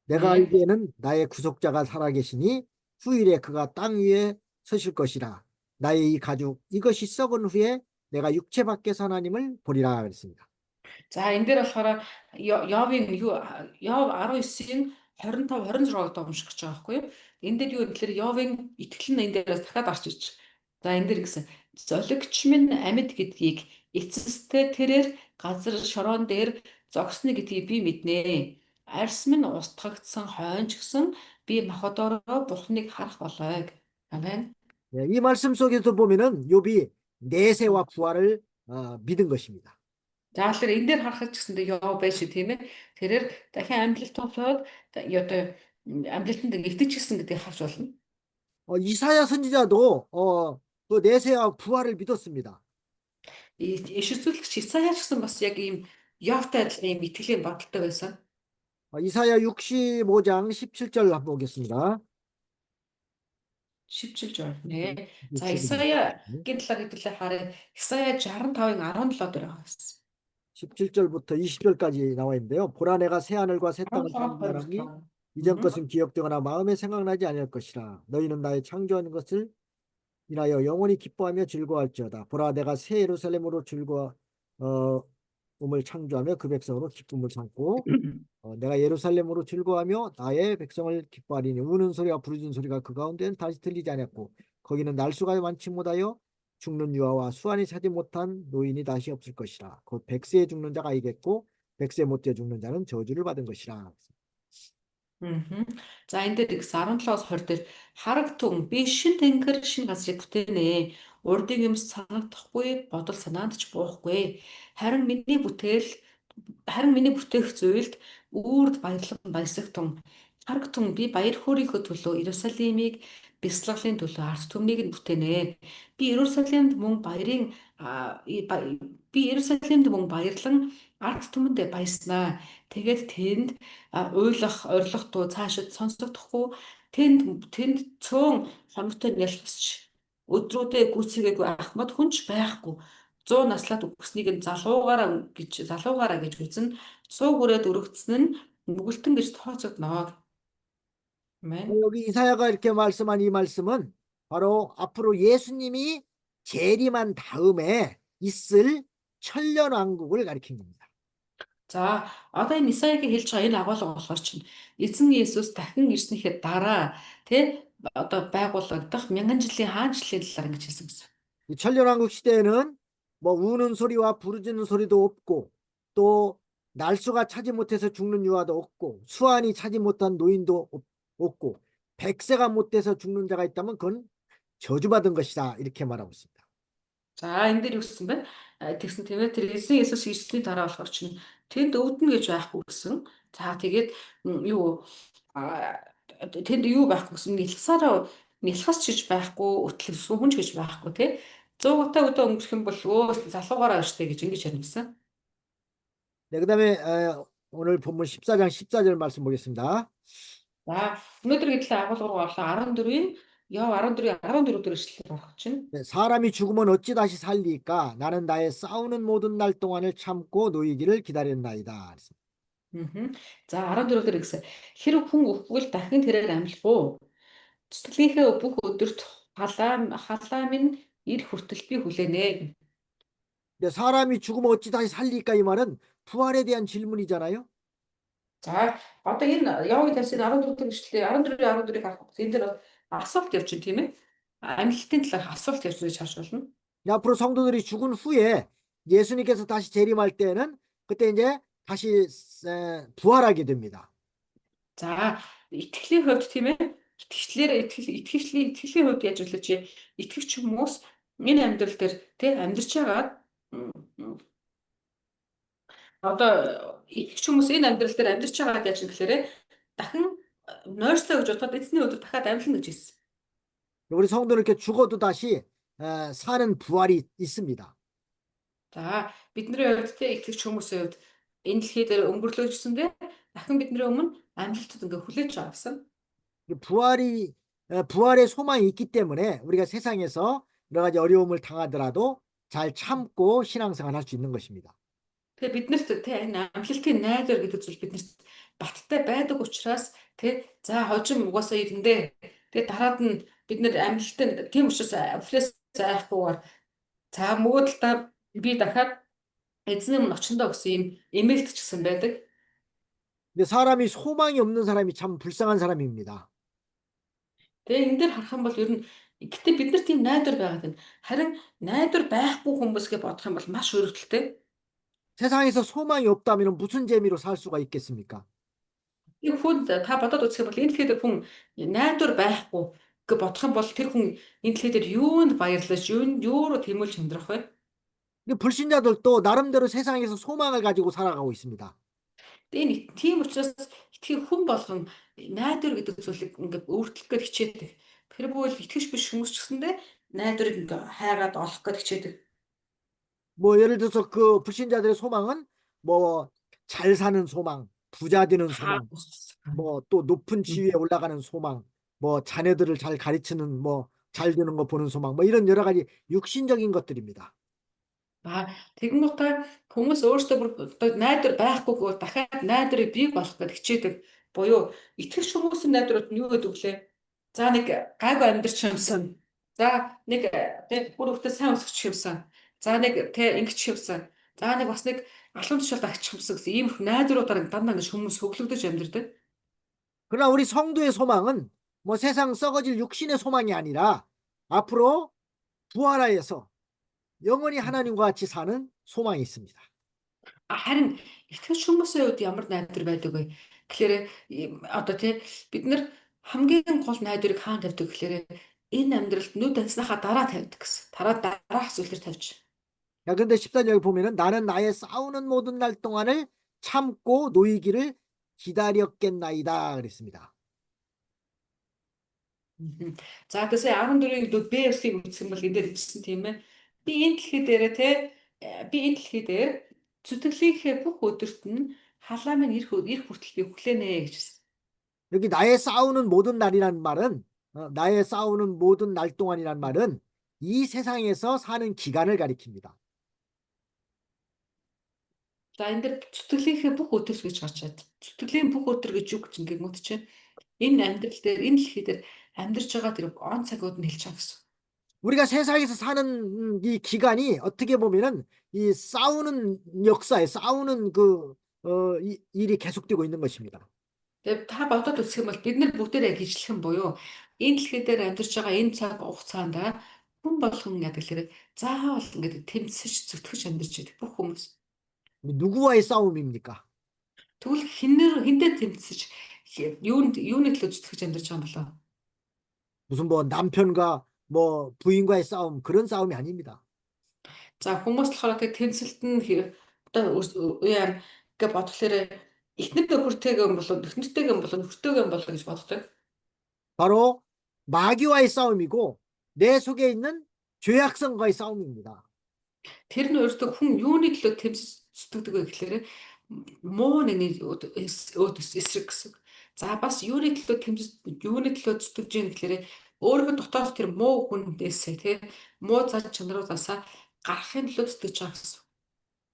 내가 네. 알기에는 나의 구속자가 살아계시니 후일에 그가 땅 위에 서실 것이라. 나의 이 가죽 이것이 썩은 후에 내가 육체 밖에서 하나님을 보리라 그랬습니다. За энэ дээр болохоор Йовын Йов 19-ийн 25 26-д унших гэж байгаа байхгүй юу? Энэ дээр юу гэхээр Йовын итгэл нь энэ дээрээс дахиад гарч иж. За энэ дээр гэсэн золигч минь амьд гэдгийг эцэстээ тэрээр газар шорон дээр зогсны гэдгийг би мэднэ. Арьс минь устгагдсан хойно ч гэсэн би махбодороо Бурхныг харах болоо. 아멘. 네, 이 말씀 속에서 보면은 욥이 내세와 부활을 믿은 것입니다. За тэгэхээр энэ дээр харахад ч гэсэндээ Йов байж тийм ээ. Тэрээр дахин амлалт товлоод одоо амлалтанд итгэжсэн гэдгийг харж болно. 이사야 선지자도 그 내세와 부활을 믿었습니다. Иш үзүүлэгч Исая ч гэсэн бас яг ийм Йовтай адилхан ийм итгэлийн бодолтой байсан. 이사야 65장 17절 한번 보겠습니다. 17절. 네. За 67. Исаягийн талаар хэдүүлээ харъя. Исая 65-ын 17 дээр байгаа байсан. 17절부터 20절까지 나와 있는데요. 보라 내가 새 하늘과 새 땅을 창조하니 이전 것은 기억되거나 마음에 생각나지 아니할 것이라. 너희는 나의 창조하는 것을 인하여 영원히 기뻐하며 즐거워할지어다. 보라 내가 새 예루살렘으로 즐거움을 창조하며 그 백성으로 기쁨을 삼고 내가 예루살렘으로 즐거워하며 나의 백성을 기뻐하리니 우는 소리와 부르짖는 소리가 그 가운데는 다시 들리지 않았고 거기는 날수가 많지 못하여 죽는 유아와 수완이 차지 못한 노인이 다시 없을 것이라. 곧 백세에 죽는 자가 이겠고 백세 못되어 죽는 자는 저주를 받은 것이라. За энэ дээр 17-ос 20 дээр харагтун би шин тэнгэр шин газрыг бүтээнэ. Урдын юмс санагдахгүй, бодол санаанд ч буухгүй. Харин миний бүтээх зүйлд үрд баярлан баясагтун. Харагтун би баяр хөөрийнхөө төлөө Иерусалимыг бясалгалын төлөө ард түмнийг нь бүтээнэ. Би Иерусалимд мөн баярын би Иерусалимд мөн баярлан ард түмэнд баяснаа. Тэгээд тэнд уйлах, орилох дуу цаашид сонсогдохгүй. Тэнд цөөн хоногтой нялхсч өдрүүдээ гүйцээгээгүй ахмад хүнч байхгүй. 100 наслаад үгснийг нь залуугаараа гэж үзнэ. 100 хүрээд өргөцсөн нь мүгэлтэн гэж тооцогдноо. 아멘. 여기 이사야가 이렇게 말씀한 이 말씀은 바로 앞으로 예수님이 재림한 다음에 있을 천년왕국을 가리킨 겁니다. За одоо энэ Исаягийн хэлж байгаа энэ агуулга болохоор чинь эзэн Есүс дахин ирснийхээ дараа одоо байгуулагдах мянган жилийн хаанчлалын талаар ингэж хэлсэн гэсэн. 이 천년왕국 시대에는 뭐 우는 소리와 부르짖는 소리도 없고 또 날수가 차지 못해서 죽는 유아도 없고 수완이 차지 못한 노인도 없고 백세가 못 돼서 죽는 자가 있다면 그건 저주받은 것이다 이렇게 말하고 있습니다. За энэ дээр юу гэсэн бэ? Тэгсэн тийм ээ тэр эзэн Есүс ирсний дараа болохоор чинь тэнд өвдөн гэж байхгүй гэсэн. За тэгээд юу тэнд юу байхгүй гэсэн нэлхас чиж байхгүй өтлөсөн хүнч гэж байхгүй тий. 100 гутаа өдөө өнгөрөх юм бол өө залуугаараа штэ гэж ингэж яригдсан. 네, 그다음에 오늘 본문 14장 14절 말씀 보겠습니다. За өнөөдөр гэдлээ агуулга болоо 14-ийн Яв 14-ийн 14 дээр ишлэл болох чинь. 네, 사람이 죽으면 어찌 다시 살리까? 나는 나의 싸우는 모든 날 동안을 참고 놓이기를 기다렸나이다. За 14 дээр гэсэн хэрэг хүн өвгөл дахин тэрээр амьлах уу? Цэцлийнхээ бүх өдөрт халаа минь ир хүртэл би хүлээнэ. 네, 사람이 죽으면 어찌 다시 살릴까? 이 말은 부활에 대한 질문이잖아요. За одоо энэ Явын тарсын 14 гэжлээ 14-ийг харах. Энэ дээр асуулт явж байна тийм ээ. Амьлалтын талаар асуулт явж байж харж болно. 네, 앞으로 성도들이 죽은 후에 예수님께서 다시 재림할 때는 그때 이제 다시 부활하게 됩니다. За итгэлийн хувьд тийм ээ. Итгэлийн хувьд яаж вэ чи итгэвч хүмүүс энэ амьдрал дээр тий амьдарч байгаад одоо итгэвч хүмүүс энэ амьдрал дээр амьдарч байгаад яаж гэхээр дахин нойрсоо гэж бодоход эцний өдөр дахиад амьлна гэж хэлсэн. 우리 성도는 이렇게 죽어도 다시 사는 부활이 있습니다. За бидний хувьд тий итгэвч хүмүүсийн хувьд энэ дэлхий дээр өнгөрлөөжсөндөө дахин бидний өмнө амьлалтад ингээ хүлээж байгаа гэсэн. 부활의 소망이 있기 때문에 우리가 세상에서 여러 가지 어려움을 당하더라도 잘 참고 신앙생활 할 수 있는 것입니다. Тэгээ биднэрт тий энэ амлалтын найдвар гэдэг зүйл биднэрт баттай байдаг учраас тий за хожим угаасаа ирэндээ тэгээ дараад нь бид нэр амлалтын тийм учраас авлаас айхгүйгээр за мөгөөдөлтөд би дахиад эзний өмнө очиндоо гэсэн юм эмээлт ч гэсэн байдаг. 근데 사람이 소망이 없는 사람이 참 불쌍한 사람입니다. Тэгээ энэ дээр харах юм бол ер нь гэтээ бид нар тийм найдвар байгаад байна. Харин найдвар байхгүй хүмүүсгээ бодох юм бол маш өрөвдөлтэй. 세상에서 소망이 없다면 무슨 재미로 살 수가 있겠습니까? И хүн та бодоод үзэх юм бол энэ дэлхий дээр хүн найдвар байхгүй гэж бодох юм бол тэр хүн энэ дэлхий дээр юунд баярлаж юуруу тэмүүлж амьдрах вэ? 불신자들도 나름대로 세상에서 소망을 가지고 살아가고 있습니다. Тэгээ тийм учраас итгэх хүн болгон найдвар гэдэг зүйлийг ингээд өөрчлөх гэж хичээдэг. Тэр бүвэл итгэж биш хүмүүс ч гэсэндээ найдварыг ингээд хайгаад олох гэж хичээдэг. 뭐 예를 들어서 그 불신자들의 소망은 뭐 잘 사는 소망, 부자 되는 소망, 뭐 또 높은 지위에 올라가는 소망, 뭐 자녀들을 잘 가르치는 뭐 잘 되는 거 보는 소망, 뭐 이런 여러 가지 육신적인 것들입니다. Тэгэнгүүтээ хүмүүс өөрсдөө бүр найдвар байхгүйгээр дахиад найдварыг бий болгох гэж хичээдэг. Буюу итгэвч хүмүүсийн найдварууд нь юу гэдэг вүлээ? За нэг гайгүй амьдрч юмсан. За нэг тэг бүр өвтө сайн өсгч юмсан. За нэг тэг ингэч юмсан. За нэг бас нэг алуун тушаалд агчих юмсан гэсэн ийм их найдваруудаар дандаа ингэж хүмүүс хөглөгдөж амьдрдаг. 그러나 우리 성도의 소망은 뭐 세상 썩어질 육신의 소망이 아니라 앞으로 부활하여서 영원히 하나님과 같이 사는 소망이 있습니다. Харин итгэж хүмүүсийн хувьд ямар найдвар байдаг вэ? Тэгэхээр одоо тий бид нар хамгийн гол найдварыг хаана тавьдаг гэхээр энэ амьдралд нүд амьсныхаа дараа тавьдаг гэсэн. Дараах зүйлээр тавьж. 야, 근데 14절 보면은 나는 나의 싸우는 모든 날 동안을 참고 놓이기를 기다렸겠나이다 그랬습니다. Мгм. За тэгсээ 14-ийн дүүд Б ёслыг үзэх юм бол энэ дээр хэлсэн тийм ээ. Би энэ дэлхий дээр те би энэ дэлхий дээр зүтгэлийнхээ бүх өдөрт нь халаамын ирэх хүртэл би хүлээнэ гэж хэлсэн. 여기 나의 싸우는 모든 날이란 말은, 나의 싸우는 모든 날 동안이란 말은 이 세상에서 사는 기간을 가리킵니다. За энэ дээр зүтгэлийнхээ бүх өдөр гэж гарч чад. Зүтгэлийн бүх өдөр гэж юу гэж ингэнгүүт чинь энэ амьдрал дээр энэ дэлхий дээр амьдарч байгаа тэр он цагууд нь хэлж байгаа гэсэн. 우리가 세상에서 사는 이 기간이 어떻게 보면은 이 싸우는 역사에 싸우는 일이 계속되고 있는 것입니다. Тэгээ та бодоод үзэх юм бол бид нар бүгдээрээ яг ижилхэн буюу энэ дэлхий дээр амьдарч байгаа энэ цаг хугацаанд хүн болгон яг л заавал ингээд тэмцэж зүтгэж амьдарч байдаг бүх хүмүүс. 누구와의 싸움입니까? Тэгвэл хиндээ тэмцэж юуны төлөө зүтгэж амьдарч байгаа юм болоо? 무슨 뭐 남편과 뭐 부인과의 싸움 그런 싸움이 아닙니다. За хүмүүс болохоор тэг тэмцэлт нь одоо яа гэж бодглохоор эхнэр нөхөртэйгээ юм болоо эхнэртэйгээ юм болоо нөхөртэйгээ юм болоо гэж боддог. 바로 마귀와의 싸움이고 내 속에 있는 죄악성과의 싸움입니다. Тэр нь өөртөө хүн юуны төлөө тэмцэж зүтгэдэг вэ гэхээр муу нэгний эсрэг гэсэн. За бас юуны төлөө зүтгэж юм гэхээр өөрийнхөө дотоод тэр муу хүнээсээ тий муу зан чанаруудаасаа гарахын төлөө зүтгэж байгаа гэсэн.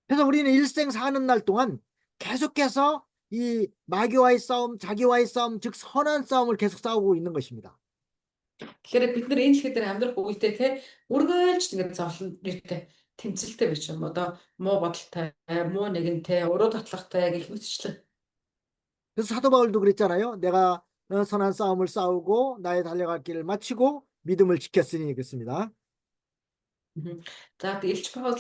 그래서 우리는 일생 사는 날 동안 계속해서 이 마귀와의 싸움, 자기와의 싸움, 즉 선한 싸움을 계속 싸우고 있는 것입니다. Тэгэхээр бид нар энэ дэлхий дээр амьдрах үедээ тий үргэлж ингэ зовлон нэртэй тэмцэлтэй байж юм. Одоо муу бодолтой, муу нэгэнтэй, уруу татлагтай гэх мэтчлэн. 그래서 사도 바울도 그랬잖아요. 내가 선한 싸움을 싸우고 나의 달려갈 길을 마치고 믿음을 지켰으니 그렇습니다. За Илч Паул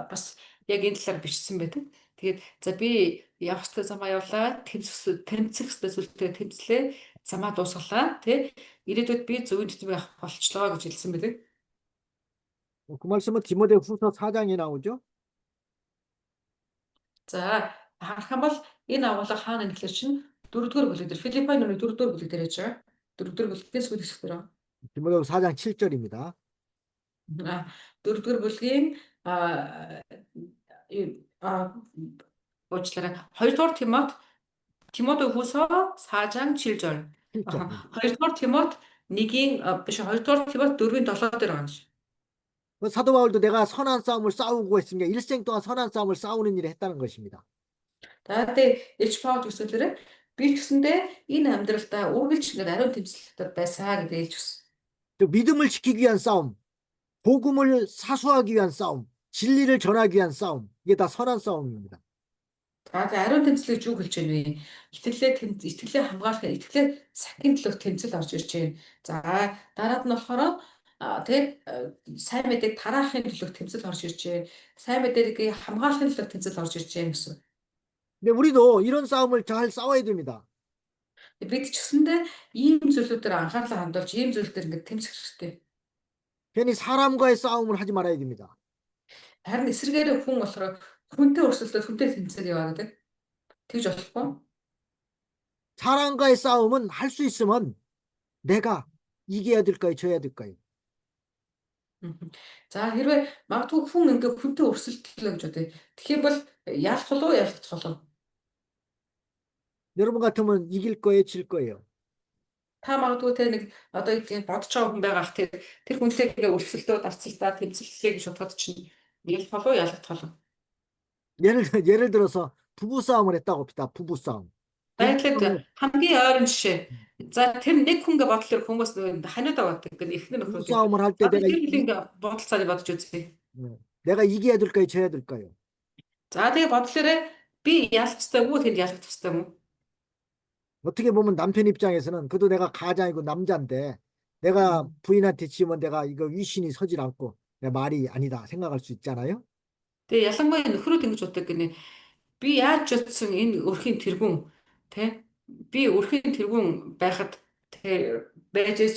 бас яг энэ талаар бичсэн байдаг. Тэгээд за би явах ёстой замаа явлаа, тэмцэх ёстой зүйлтэй тэмцлээ, замаа дуусгалаа, тий. Ирээдүйд би зөвийн тутмыг авах болчлоо гэж хэлсэн байдаг. 그 말씀은 디모데후서 4장에 나오죠. За харах юм бол энэ агуулга хаана нэхлэр чинь 4-р бүлэг дээр Филиппийн номын 4-р бүлэг дээр яж байгаа. 4-р бүлэгтээс сүүл хэсэг дээр. 디모데후서 4장 7절입니다. 4-р бүлгийн уучлаарай 2-р Тимоте후서 4장 7절. 7절. 2-р Тимот 1-ийн биш 2-р Тимот 4-ийн 7 дээр байгаа юм шиг. 사도 바울도 내가 선한 싸움을 싸우고 했으니까 일생 동안 선한 싸움을 싸우는 일을 했다는 것입니다. Тэгээд Илч Паул төсөөлөрөө би ч гэсэндээ энэ амьдралдаа үргэлж ингэ ариун тэмцэлтэй байсаа гэдэг хэлж өгсөн. 즉 믿음을 지키기 위한 싸움, 복음을 사수하기 위한 싸움, 진리를 전하기 위한 싸움, 이게 다 선한 싸움입니다. За тэгээд ариун тэмцэлийг юу хэлж байна вэ? Итгэлээ хамгаалах, итгэлээ сахин төлөөх тэмцэл орж ирж байна. За дараад нь болохоор сайн мэдээг тараахын төлөөх тэмцэл орж ирж байна. Сайн мэдээгийг хамгаалахын төлөөх тэмцэл орж ирж байна гэсэн. 근데 우리도 이런 싸움을 잘 싸워야 됩니다. Бид ч гэсэндээ ийм зүйлүүдээр анхаарлаа хандуулж ийм зүйлүүдээр ингэ тэмцэх хэрэгтэй. 괜히 사람과의 싸움을 하지 말아야 됩니다. Харин эсэргээрээ хүн болохоор хүнтэй өрсөлдөд хүнтэй тэмцэл яваа гэдэг. Тэгж болохгүй. 사람과의 싸움은 할 수 있으면 내가 이겨야 될까요? 져야 될까요? За хэрвээ магадгүй хүн ингээ хүнтэй өрсөлдлөө гэж бодъё. Тэгэх юм бол яах болов ялах болов. 여러분 같으면 이길 거예요, 질 거예요? Та магадгүй те нэг одоо ийм бодож байгаа хүн байгаах тэр хүнтэй ингээ өрсөлдөө дарцалтаа тэмцэллээ гэж бодоход чинь ялах болов ялах болов. 예를 들어서 부부 싸움을 했다고 합시다. 부부 싸움. Байдлаар хамгийн ойрын жишээ. За тэр нэг хүн ингээ бодлоор хүмүүс ханиудаа боддог. Эхнэр 부부 нөхрөө. 싸움을 할 때 Тэр ингээ бодол цааны бодож үзье. 내가 이겨야 될까요? 져야 될까요? За тэгээ бодлоороо би ялах ёстой уу тэнд ялах ёстой юм уу? 어떻게 보면 남편 입장에서는 그래도 내가 가장이고 남자인데 내가 부인한테 지으면 내가 이거 위신이 서질 않고 내 말이 아니다 생각할 수 있잖아요. Тэгээ ялангуяа нөхрөө ингэж боддог гинэ. Би яаж ч утсан энэ өрхийн тэргүүн тий би өрхийн тэргүүн байхад тий байж ич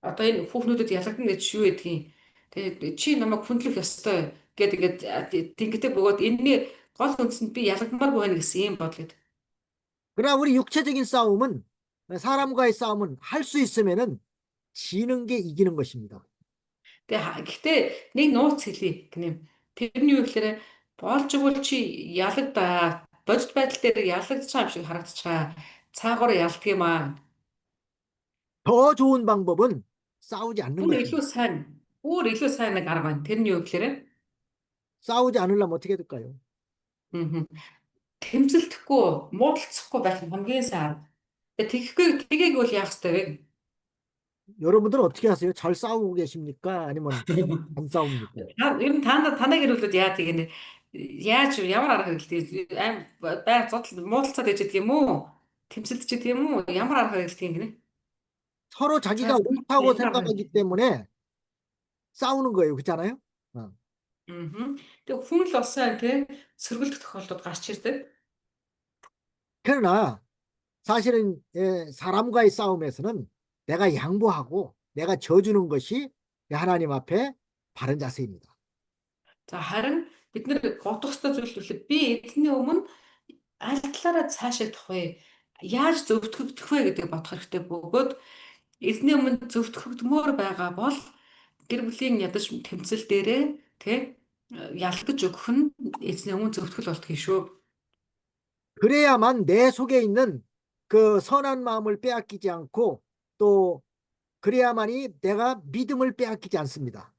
одоо энэ хүүхнүүдэд ялагдана гэж юу гэдгийг тий чи намайг хүндлэх ёстой гэдэг тэгдэг бөгөөд энэний гол үндсэнд би ялгамааргүй байна гэсэн юм бодлоо. 그러나 우리 육체적인 싸움은 사람과의 싸움은 할 수 있으면은 지는 게 이기는 것입니다. Гэхдээ нэг нууц хэлье гинэ. Тэрний юу гэхээр болж игэл чи ялагдаа бодит байдал дээр ялагдаж байгаа юм шиг харагдаж байгаа. Цаагаараа ялдаг юм аа. 더 좋은 방법은 싸우지 않는 Бүр 것입니다. илүү сайн, бүр илүү сайн нэг арга байна. Тэрний юу гэхээр 싸우지 않으려면 어떻게 될까요? мгм. Тэмцэлдэхгүй, муудалцахгүй байх нь хамгийн сайн арга. Тэгэхгүй тгийг бол яах ёстой вэ? 여러분들은 어떻게 하세요? 잘 싸우고 계십니까? 아니면 안 싸웁니까? Ер нь танай гэр бүлүүд яа тийм яаж ямар арга хэрэглэдэг аим бай зодтол муудалцаад ижид юм уу? Тэмцэлдэж идэг юм уу? Ямар арга хэрэглэдэг юм гинэ? 서로 За 자기가 옳다고 ямар арга 생각하기 때문에 싸우는 거예요. 그렇잖아요? 어. тэг хүн л бас сайн тийм сөргөлдөх тохиолдод гарч ирдэг. 그러나 사실은 사람과의 싸움에서는 내가 양보하고 내가 져주는 것이 하나님 앞에 바른 자세입니다. За харин бид нэр бодох ёстой зүйл үлээ би эзний өмнө аль талаараа цаашаа явах вэ? Яаж зөвтгөгдөх вэ гэдэг бодох хэрэгтэй бөгөөд эзний өмнө зөвтгөгдмөр байгаа бол гэр бүлийн ядаж тэмцэл дээрээ тий ялгаж өгөх нь эзний өмнө зөвтгөл болтгий шүү. 그래야만 내 속에 있는 그 선한 마음을 빼앗기지 않고 또 그래야만이 내가 믿음을 빼앗기지 않습니다.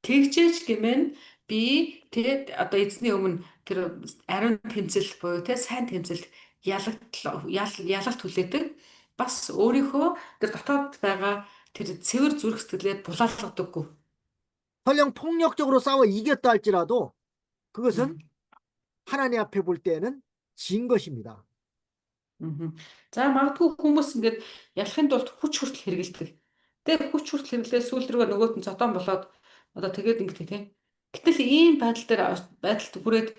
Тэгжээч гэмээр би тэгээд одоо эзний өмнө тэр ариун тэмцэл буюу тэ сайн тэмцэлд ялалт хүлээдэг. Бас өөрийнхөө тэр дотоод байгаа тэр цэвэр зүрх сэтгэлээ булаалгадаггүй. 설령 폭력적으로 싸워 이겼다 할지라도 그것은 음. 하나님 앞에 볼 때에는 진 것입니다. За магадгүй хүмүүс ингээд ялахын тулд хүч хүртэл хэрэгэлдэг. Тэгээ хүч хүртэл хэрэглээ сүүл рүүгээ нөгөөт нь зодон болоод одоо тэгээд ингээд тийм. Гэтэл ийм байдалд хүрээд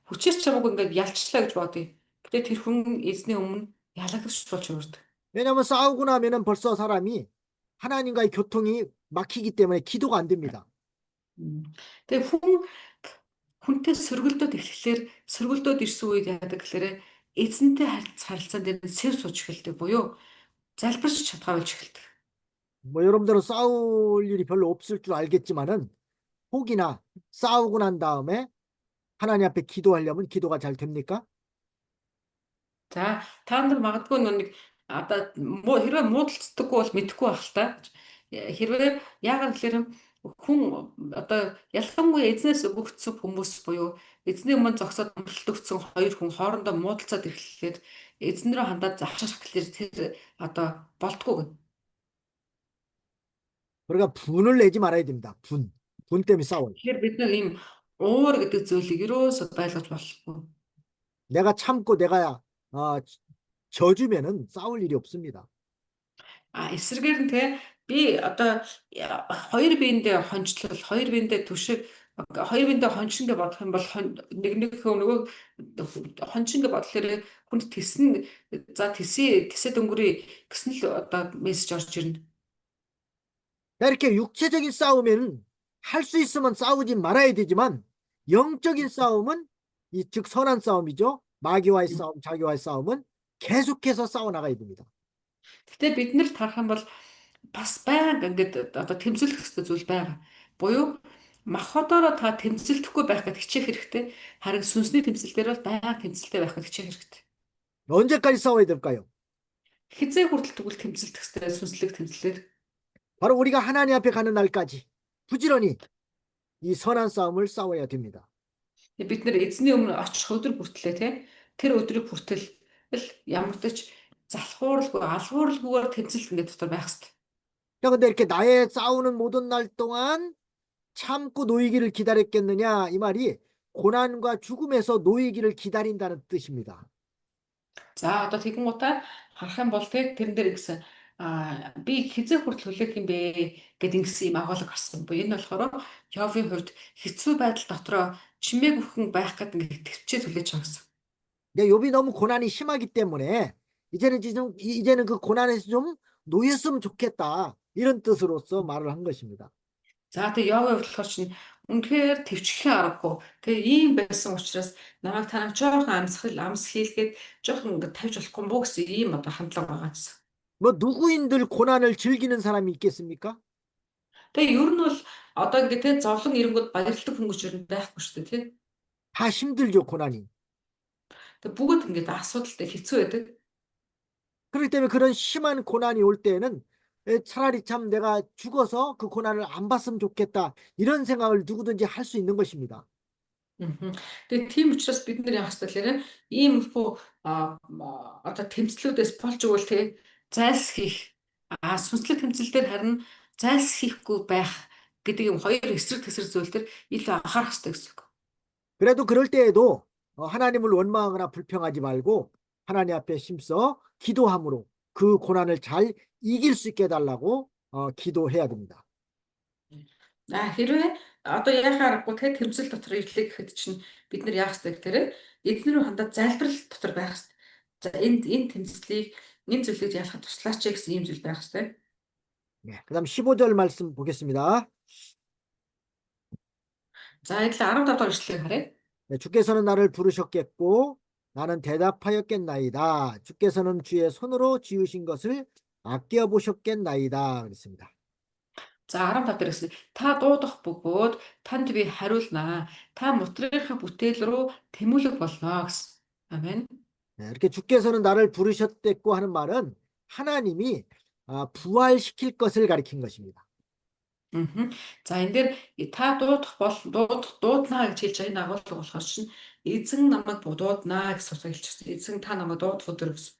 хүчээр ч хамаагүй ингээд ялчлаа гэж бодъё. Гэтэ тэр хүн эзний өмнө ялагдаж болж өрдөг. 왜냐하면 싸우고 나면은 벌써 사람이 하나님과의 교통이 막히기 때문에 기도가 안 됩니다. Тэгээ хүнтэй сөргөлдөөд эхлэхээр сөргөлдөөд ирсэн үед яадаг гэхээр эзэнтэй харилцаан дээр сэв сууж эхэлдэг буюу залбирч чадхаа болж эхэлдэг. 뭐 여러분들은 싸울 일이 별로 없을 줄 알겠지만은 혹이나 싸우고 난 다음에 하나님 앞에 기도하려면 기도가 잘 됩니까? За та нар магадгүй нэг одоо хэрвээ муудалцдаггүй бол мэдэхгүй байх л та. Хэрвээ яагаад гэхээр хүн одоо ялангуяа эзнээс өгөгдсөн хүмүүс буюу эзний өмнө зогсоод амралт өгсөн хоёр хүн хоорондоо муудалцаад ирэхлээр эзэн рүү хандаад завшаах гэхээр тэр одоо болтгоо гэнэ. 그러니까 분을 내지 말아야 됩니다. 분. 분 때문에 싸워요. Тэгэхээр бид нэг ийм уур гэдэг зүйлийг ерөөсөө байлгаж болохгүй. 내가 참고 내가 져주면은 싸울 일이 없습니다. Эсрэгээр нь те би одоо хоёр биендээ хончлол, хоёр биендээ түшиг, хоёр биендээ хоншингээ бодох юм бол нөгөө хоншингээ бодлоор хүнд тэсэн за тэсээ дөнгөрий гэсэн л одоо мессеж орж ирнэ. 이렇게 육체적인 싸움에는 할 수 있으면 싸우지 말아야 되지만 영적인 싸움은 즉 선한 싸움이죠. 마귀와의 싸움, 자기와의 싸움은 계속해서 싸워나가야 됩니다. Гэтэ бид нар тарах юм бол бас байнга ингээд одоо тэмцэлэх хэрэгтэй зүйл байгаа. Буюу махбодороо та тэмцэлдэхгүй байх гэж хичээх хэрэгтэй. Харин сүнсний тэмцэлдээр бол байнга тэмцэлтэй байх гэж хичээх хэрэгтэй. 언제까지 싸워야 될까요? Хизээ хүртэл тэгвэл тэмцэлдэх хэрэгтэй сүнслэг тэмцэлээр. 바로 우리가 하나님 앞에 가는 날까지 부지런히 이 선한 싸움을 싸워야 됩니다. Бид нэр эзний өмнө очих өдөр бүртлээ тэр өдрийг хүртэл ямар ч залхууралгүй алхууралгүйгээр тэмцэлт ингээд дотор байх хэрэгтэй. 그런데 이렇게 나의 싸우는 모든 날 동안 참고 놓이기를 기다렸겠느냐 이 말이 고난과 죽음에서 놓이기를 기다린다는 뜻입니다. За одоо тэгэн гутаа харах юм бол тэрэн дээр гэсэн би хизээ хүртэл хүлээх юм бэ гэд ингэсэн юм агуулга гарсан. Энэ болохоор Йовын хувьд хэцүү байдал дотроо чимээ бүхэн байх гэдэг ингээд төвчээ хүлээж байгаа гэсэн. 근데 욥이 너무 고난이 심하기 때문에 이제는 그 고난에서 좀 놓였으면 좋겠다 이런 뜻으로서 말을 한 것입니다. За тэгээ Йовын хувьд болохоор чинь үнэхээр төвчлэн аргагүй. Тэгээ ийм байсан учраас намайг танаа жоохон амс хийлгээд жоохон ингээд тавьж болохгүй мó гэсэн ийм одоо хандлага байгаа гэсэн. 뭐 누구인들 고난을 즐기는 사람이 있겠습니까? Тэгээ ер нь бол одоо ингээд те зовлон ирэнгүүт баярлдаг хүн гэж ер нь байхгүй шүү дээ тий. 다 힘들죠, 고난이. Тэгээ бүгд ингээд асуудалтай хэцүү байдаг. 그렇기 때문에 그런 심한 고난이 올 때에는 차라리 참 내가 죽어서 그 고난을 안 봤으면 좋겠다. 이런 생각을 누구든지 할 수 있는 것입니다. Мгм. Тэгээ тийм учраас бид нар яах ёстой гэхээр ийм хөө одоо тэмцлүүдээс болж өгвөл тэгээ зайлсхийх сүнслэг тэмцэлдэр харин зайлсхийхгүй байх гэдэг юм хоёр эсрэг тэсрэг зүйл төр илүү анхаарах ёстой гэсэн үг. 그래도 그럴 때에도 하나님을 원망하거나 불평하지 말고 하나님 앞에 힘써 기도함으로 그 고난을 잘 이길 수 있게 해달라고 기도해야 됩니다. Хэрвээ одоо яхаа аргагүй те тэмцэл дотор ирлээ гэхэд чинь бид нар яах ёстой гэхээр эзэн рүү хандаад залбирал дотор байх ёстой. За энэ тэмцлийг энэ зүйлийг ялахад туслаач гэсэн ийм зүйл байх ёстой. 네, 그다음 15절 말씀 보겠습니다. За эдлээ 15 дахь ишлэгийг харъя. 네, 주께서는 나를 부르셨겠고 나는 대답하였겠나이다. 주께서는 주의 손으로 지으신 것을 아껴 보셨겠나이다. 그랬습니다. За 15 дээрээс та дуудах бөгөөд танд би хариулнаа. Та мутрынхаа бүтээл рүү тэмүүлэг болно гэсэн. Амен. 네, 이렇게 주께서는 나를 부르셨댔고 하는 말은 하나님이 부활시킬 것을 가리킨 것입니다. Мгм. За энэ дээр та дуудах бол дууднаа гэж хэлж байгаа энэ агуулга болохоор чинь эзэн намайг дууднаа гэсэн утгыг хэлчихсэн. Эзэн та намайг дуудах өдөр гэсэн.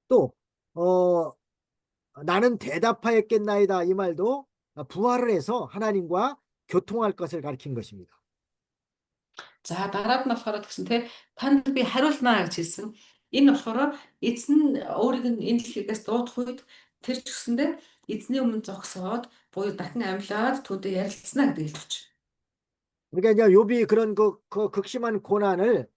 또 나는 대답하였겠나이다 이 말도 부활을 해서 하나님과 교통할 것을 가리킨 것입니다. За дараад нь болохоор гэсэн те танд би хариулнаа гэж хэлсэн. Энэ болохоор эзэн өөрийг нь энэ дэлхийгээс дуудах үед тэр ч гэсэндээ эзний өмнө зогсоод буюу дахин амьлаад түүнтэй ярилцсна гэдэг хэлж байна. 그러니까 이제 욥이 그런 그 극심한 고난을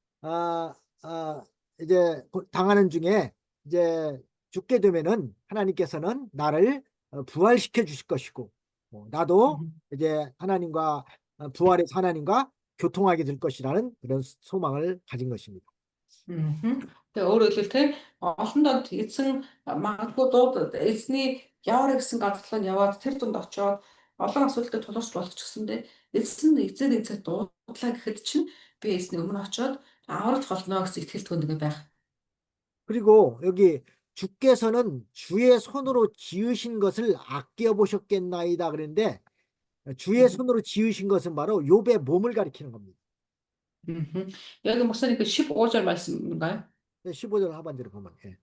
이제 당하는 중에 이제 죽게 되면은 하나님께서는 나를 부활시켜 주실 것이고 나도 이제 하나님과 부활해서 하나님과 교통하게 될 것이라는 그런 소망을 가진 것입니다. Тэгээ өөрөөр хэлбэл те олон донд эзэн магадгүй эзний яваарэ гэсэн газарлаа нь яваад тэр дунд очоод олон асуудалтай тулгарч болох ч гэсэндээ эзэн эзэн дуудлаа гэхэд чинь би эзний өмнө очоод авралт болно гэсэн итгэл түндгээ байх. 그리고 여기 주께서는 주의 손으로 지으신 것을 아껴 보셨겠나이다 그랬는데 주의 손으로 지으신 것은 바로 욥의 몸을 가리키는 겁니다. Яг мөсөний 15-р 말씀인가요? 15절 하반절을 보면. 예.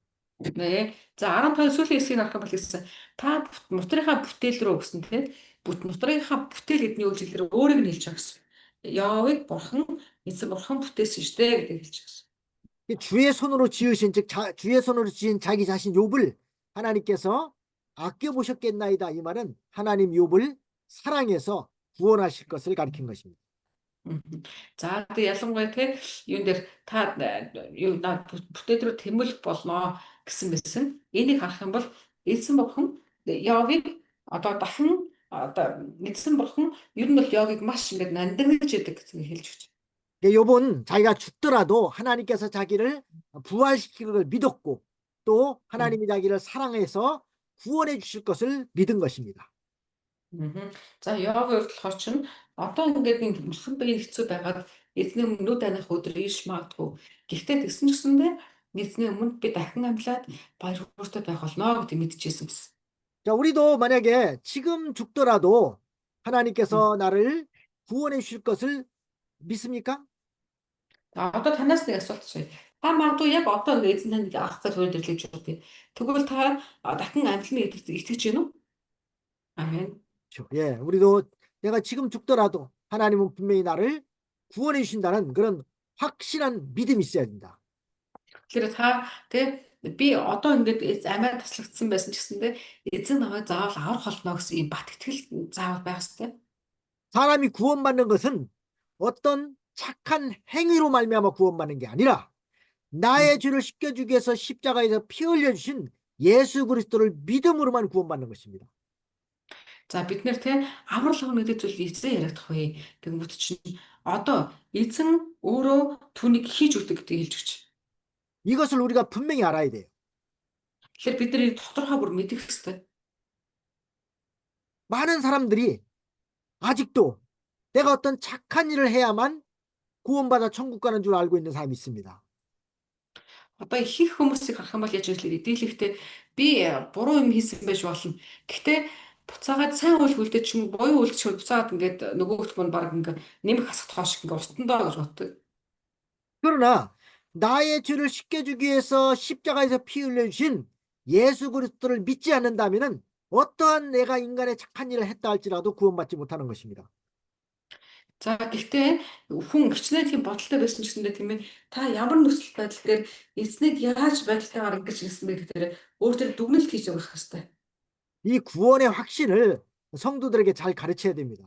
네. За 15-ийн сүүлийн хэсгийг харах юм бол хэлсэн. Та мутрынхаа бүтээл рүү гэсэн тийм мутрынхаа бүтээл эдний үйлчлэлээр өөрийг нь хэлж байгаа гэсэн. Яавыг бурхан эзэн бурхан бүтээсэн шүү дээ гэдэг хэлж байгаа гэсэн. 주의 손으로 지으신 즉 주의 손으로 지은 자기 자신 욥을 하나님께서 아껴 보셨겠나이다 이 말은 하나님 욥을 사랑해서 구원하실 것을 가리킨 것입니다. За тэгээ ялангуяа те юун дээр та юу бүтээл рүү тэмүүлэх болно гэсэн мэсэн. Энийг харах юм бол эзэн бурхан Явыг одоо дахин одоо эзэн бурхан ер нь бол Явыг маш ингээд нандинж яадаг гэсэн хэлж өгч. 욥은 자기가 죽더라도 하나님께서 자기를 부활시키는 걸 믿었고 또 하나님이 자기를 사랑해서 구원해 주실 것을 믿은 것입니다. За Явыг болохоор чинь одоо ингээд нэг бурхан биеийн хэцүү байгаад эзний өмнө нүд аних өдөр ирж магадгүй. Гэхдээ тэгсэн ч гэсэндээ эзний өмнө би дахин амьлаад баяр хөөртэй байх болно гэдэг мэдчихсэн гэсэн. 자, 우리도 만약에 지금 죽더라도 하나님께서 나를 구원해 주실 것을 믿습니까? Одоо танаас нэг асуулт асууя. Та магадгүй яг одоо ингээд эзэн танд авах гэж хөөдөрлөж байгаа. Тэгвэл та дахин амьлна гэдэгт итгэж байна уу? 아멘. 그렇죠. 예, 우리도 내가 지금 죽더라도 하나님은 분명히 나를 구원해 주신다는 그런 확실한 믿음이 있어야 된다. Тэгэхээр та тэгээ би одоо ингээд амиа таслагдсан байсан ч гэсэндээ эзэн намайг заавал аврах болно гэсэн ийм бат итгэл заавал байх хэрэгтэй. 사람이 구원받는 것은 어떤 착한 행위로 말미암아 구원받는 게 아니라 나의 죄를 씻겨주기 위해서 십자가에서 피 흘려주신 예수 그리스도를 믿음으로만 구원받는 것입니다. За бид нэр те аврал авах гэдэг зүйл эзэн яриадах вэ. Тэгмэд чинь одоо эзэн өөрөө түүнийг хийж өгдөг гэдгийг хэлж өгч. 이것을 우리가 분명히 알아야 돼요. Тэгэхээр бид нар тодорхой бүр мэдэх хэрэгтэй. 많은 사람들이 아직도 내가 어떤 착한 일을 해야만 구원받아 천국 가는 줄 알고 있는 사람이 있습니다. Одоо ихэнх хүмүүсийг харах юм бол яаж ирлээ дийлэхдээ би буруу юм хийсэн байж болно. Гэхдээ буцаагаад сайн үйл үлдээч юм буюу үлдчихвэл буцаагаад ингээд нөгөөх нь баг ингээд нэмэх асах хойш ингээд устдаа гэж боддог. 그러나 나의 죄를 씻겨주기 위해서 십자가에서 피 흘려주신 예수 그리스도를 믿지 않는다면은 어떠한 내가 인간의 착한 일을 했다 할지라도 구원받지 못하는 것입니다. За гэхдээ хүн хичнээн тийм бодолтой байсан ч гэсэндээ тийм ээ та ямар нөхцөл байдал дээр эзнийг яаж байдалтайгаар ингэж хэлсэн бэ гэхээр өөртөө дүгнэлт хийж өгөх хэрэгтэй. 이 구원의 확신을 성도들에게 잘 가르쳐야 됩니다.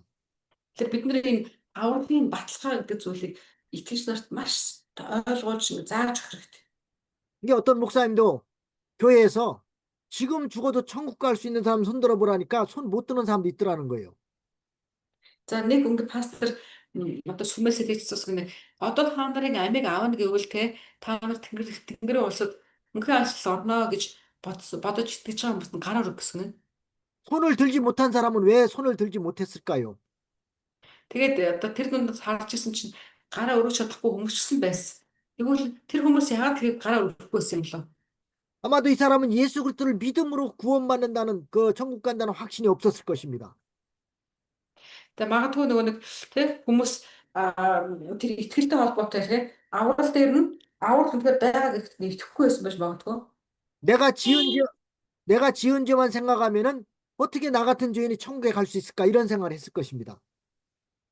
Тэгэхээр бид нэр энэ авралын баталгаа гэдэг зүйлийг итгэж нарт маш ойлгуулж зааж өгөх хэрэгтэй. 이게 어떤 목사님도 교회에서 지금 죽어도 천국 갈 수 있는 사람 손 들어보라니까 손 못 드는 사람도 있더라는 거예요. За нэг өнгө пастор одоо сүмээсээ тэгчихсэн гэнэ. Одоо та нарын амийг аавна гэвэл те та нар тэнгэрийн улсад мөнхийн ажил орно гэж бодож итгэж байгаа хүмүүс нь гараар өг гэсэн. 손을 들지 못한 사람은 왜 손을 들지 못했을까요? Тэгээд одоо тэр дунд харж исэн чинь гараа өргөж чадахгүй хүмүүс ч гэсэн байсан. Тэгвэл тэр хүмүүс яагаад тэгээд гараа өргөхгүй байсан юм болов? 아마도 이 사람은 예수 그리스도를 믿음으로 구원받는다는 그 천국 간다는 확신이 없었을 것입니다. Тэгээд магадгүй нөгөө нэг тэг хүмүүс тэр итгэлтэй холбоотой те аврал дээр нь аврал үнээр байгаа гэдэгт итгэхгүй байсан байж магадгүй. 내가 지은 죄, 내가 지은 죄만 생각하면은 어떻게 나 같은 죄인이 천국에 갈 수 있을까 이런 생각을 했을 것입니다.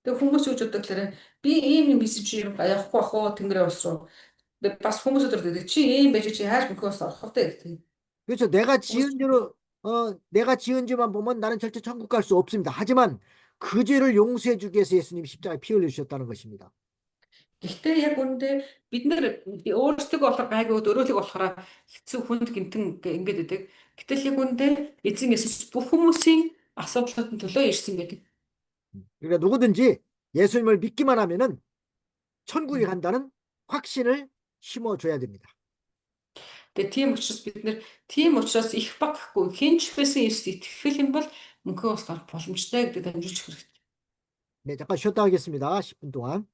Тэг хүмүүс юу ч боддог лээ. Би ийм юм хийсэн чи явахгүй ах уу тэнгэрийн улс руу. Бас хүмүүс өдөрдөг чи ийм байж чи яаж мөхөөс орох вэ гэх. 그렇죠. 내가 지은 죄만 보면 나는 절대 천국 갈 수 없습니다. 하지만 그 죄를 용서해 주기 위해서 예수님이 십자가에 피 흘려 주셨다는 것입니다. Гэхдээ яг үүндээ бид нэр өөрсдөө болохоор гайгүй өрөөлөг болохоор хэцүү хүнд гинтэн ингээд өгдөг. Гэтэл яг үүндээ эзэн Есүс бүх хүмүүсийн асуудлын төлөө ирсэн гэдэг. 그러니까 누구든지 예수님을 믿기만 하면은 천국에 간다는 확신을 심어줘야 됩니다. Тэгээ тийм учраас бид нэр тийм учраас их багхгүй хинч байсан Есүс итгэх юм бол мөнхөө ус орох боломжтой гэдэг дамжуулж хэрэгтэй. 네, 잠깐 쉬었다 하겠습니다. 10분 동안.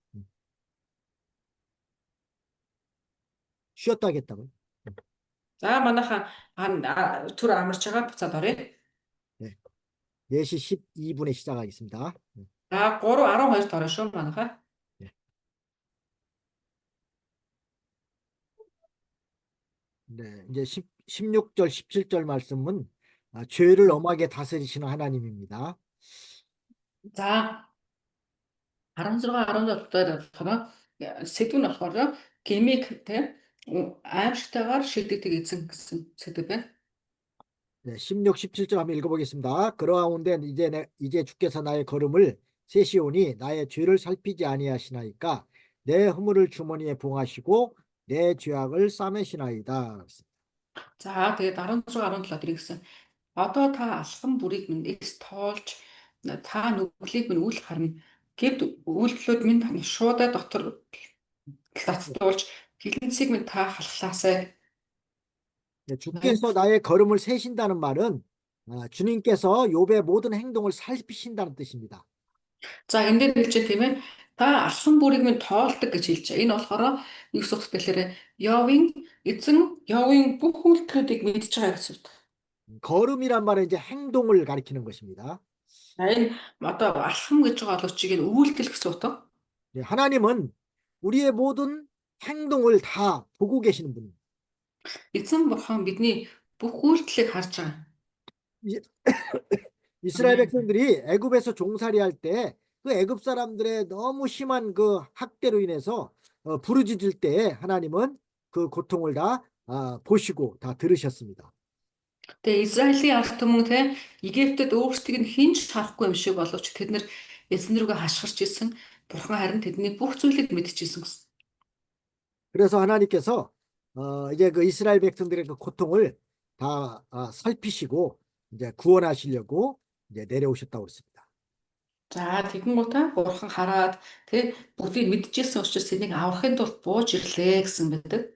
쉬었다 하겠다고요. За манайхан түр амарч байгаа буцаад оръё. 네. 4시 12분에 시작하겠습니다. За 3:12-д орно шүү манайхаа. 네, 이제 16절, 17절 말씀은 죄를 엄하게 다스리시는 하나님입니다. За 16 17 дээр болохоор сэдв нь болохоор гмиг те аимшигтайгаар шилдэгдэг эзэн гэсэн сэдв байна. 네, 16, 17절 한번 읽어보겠습니다. 그러하온데 이제 주께서 나의 걸음을 세시오니 나의 죄를 살피지 아니하시나이까 내 허물을 주머니에 봉하시고 내 죄악을 싸매시나이다. За тэгээд 16 17 дээр гэсэн. Одоо та алхам бүрийг минь эс тоолж та нүглийг минь үл харна. Гэвд үйлдэлүүд минь таны шуудаа дотор лацдуулж хилэнцгийг минь та халахлаасай. 네, 주께서 나의 걸음을 세신다는 말은 주님께서 욥의 모든 행동을 살피신다는 뜻입니다. За энэ дээр хэлж байгаа тийм ээ. Та алхам бүрийг минь тоолдог гэж хэлж байгаа. Энэ болохоор юу гэсэн үг гэхээр эзэн Йовын бүх үйлдэлүүдийг мэдж байгаа гэсэн үг. 걸음이란 말은 이제 행동을 가리키는 것입니다. Энэ одоо алхам гэж байгаа олончийг нь үйлдэл гэсэн үг. 네, 하나님은 우리의 모든 행동을 다 보고 계시는 분입니다. Эзэн бурхан бидний бүх үйлдэлийг харж байгаа. 이스라엘 백성들이 애굽에서 종살이할 때 그 애굽 사람들의 너무 심한 그 학대로 인해서 부르짖을 때 하나님은 그 고통을 다 보시고 다 들으셨습니다. Тэгээ Израилийн ард түмэн те Египтэд өөрсдийг нь хинж харахгүй юм шиг боловч тэд нэр эзэн рүүгээ хашгирч исэн. Бурхан харин тэдний бүх зүйлийг мэдчихсэн гэсэн. 그래서 하나님께서 이제 그 이스라엘 백성들의 그 고통을 다 살피시고 이제 구원하시려고 이제 내려오셨다고 그랬습니다. За тэгэн гутаа бурхан хараад тэг бүгдийг мэдчихсэн учраас тэнийг аврахын тулд бууж ирлээ гэсэн байдаг.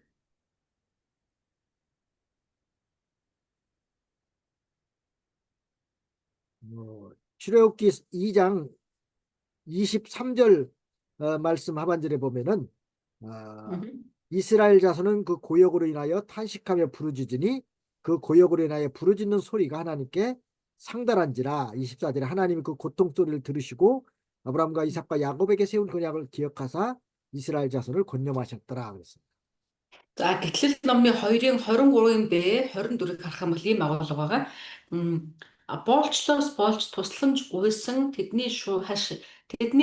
출애굽기 2장 23절 말씀 하반절에 보면은 음. 이스라엘 자손은 그 고역으로 인하여 탄식하며 부르짖으니 그 고역으로 인하여 부르짖는 소리가 하나님께 상달한지라. 24절에 하나님이 그 고통 소리를 들으시고 아브라함과 이삭과 야곱에게 세운 언약을 기억하사 이스라엘 자손을 권념하셨더라 그랬습니다. За гэтэл номын 2-ын 23-ын Б 24-ыг харах юм бол ийм агуулга байгаа. Боолчлоос болж тусламж гуйсан тэдний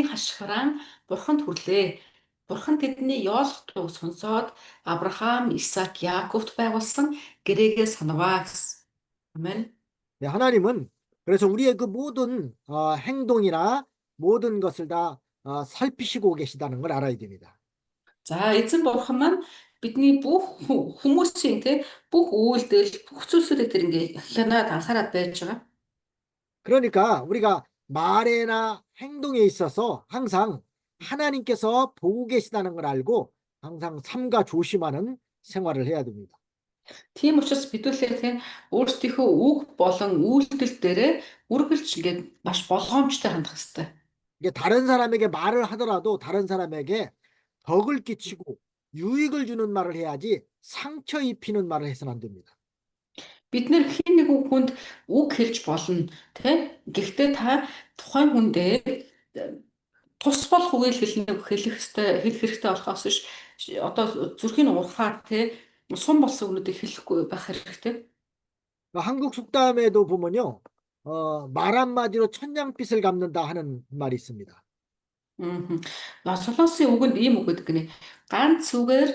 хашгираа бурханд хүрлээ. Бурхан тэдний yoолхтыг сонсоод Авраам, Исаак, Яаковт байгуулсан гэрээгээ санаваа гэсэн. Амен. 네, 하나님은 그래서 우리의 그 모든 행동이나 모든 것을 다 살피시고 계시다는 걸 알아야 됩니다. За эзэн бурхан маань бидний бүх хүмүүсийн бүх үйлдэл, бүх зүйлсүүдийг тэр ингээ хянаад анхаарал байж байгаа. 그러니까 우리가 말에나 행동에 있어서 항상 하나님께서 보고 계시다는 걸 알고 항상 삼가 조심하는 생활을 해야 됩니다. Тийм учраас бидүүлээ өөрсдийнхөө үг болон үйлдэл дээрээ үргэлж ингээд маш болгоомжтой хандах хэрэгтэй. 이게 다른 사람에게 말을 하더라도 다른 사람에게 덕을 끼치고 유익을 주는 말을 해야지 상처 입히는 말을 해서는 안 됩니다. Бид нэр хин нэг хүнд үг хэлж болно тий. Гэхдээ та тухайн хүндээ тус болох үгийг хэлэх хэрэгтэй болохоос биш одоо зүрхийн урахаар тий сум болсон өгнүүдийг хэлэхгүй байх хэрэгтэй. 한국 속담에도 보면요, 말 한마디로 천냥빚을 갚는다 하는 말이 있습니다. Солонгосын үгэнд ийм үг гэдэг гинэ. Ганц үгээр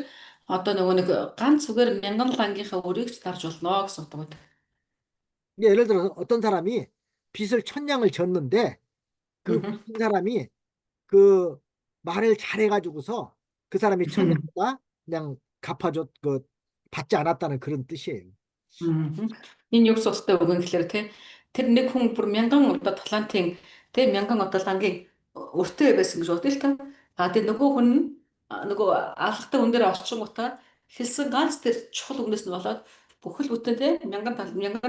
одоо нөгөө нэг ганц үгээр мянган лангийнхаа өрийг ч дарж болно гэсэн утга байдаг. 이게 예를 들어서 어떤 사람이 빚을 천냥을 졌는데 그 음. 빚진 사람이 그 말을 잘해가지고서 그 사람이 천냥보다 그냥 갚아줬 그 받지 않았다는 그런 뜻이에요. Энэ юу сонстой үг юм гэхээр тэр нэг хүн бүр мянган удаа талантын мянган удаа лангийн өртөө байсан гэж бодъё л та. Тэгээ нөгөө хүн нь нөгөө алхахтай хүн дээр орчингуудаа хэлсэн ганц тэр чухал үгнээс нь болоод бүхэл бүтэн мянган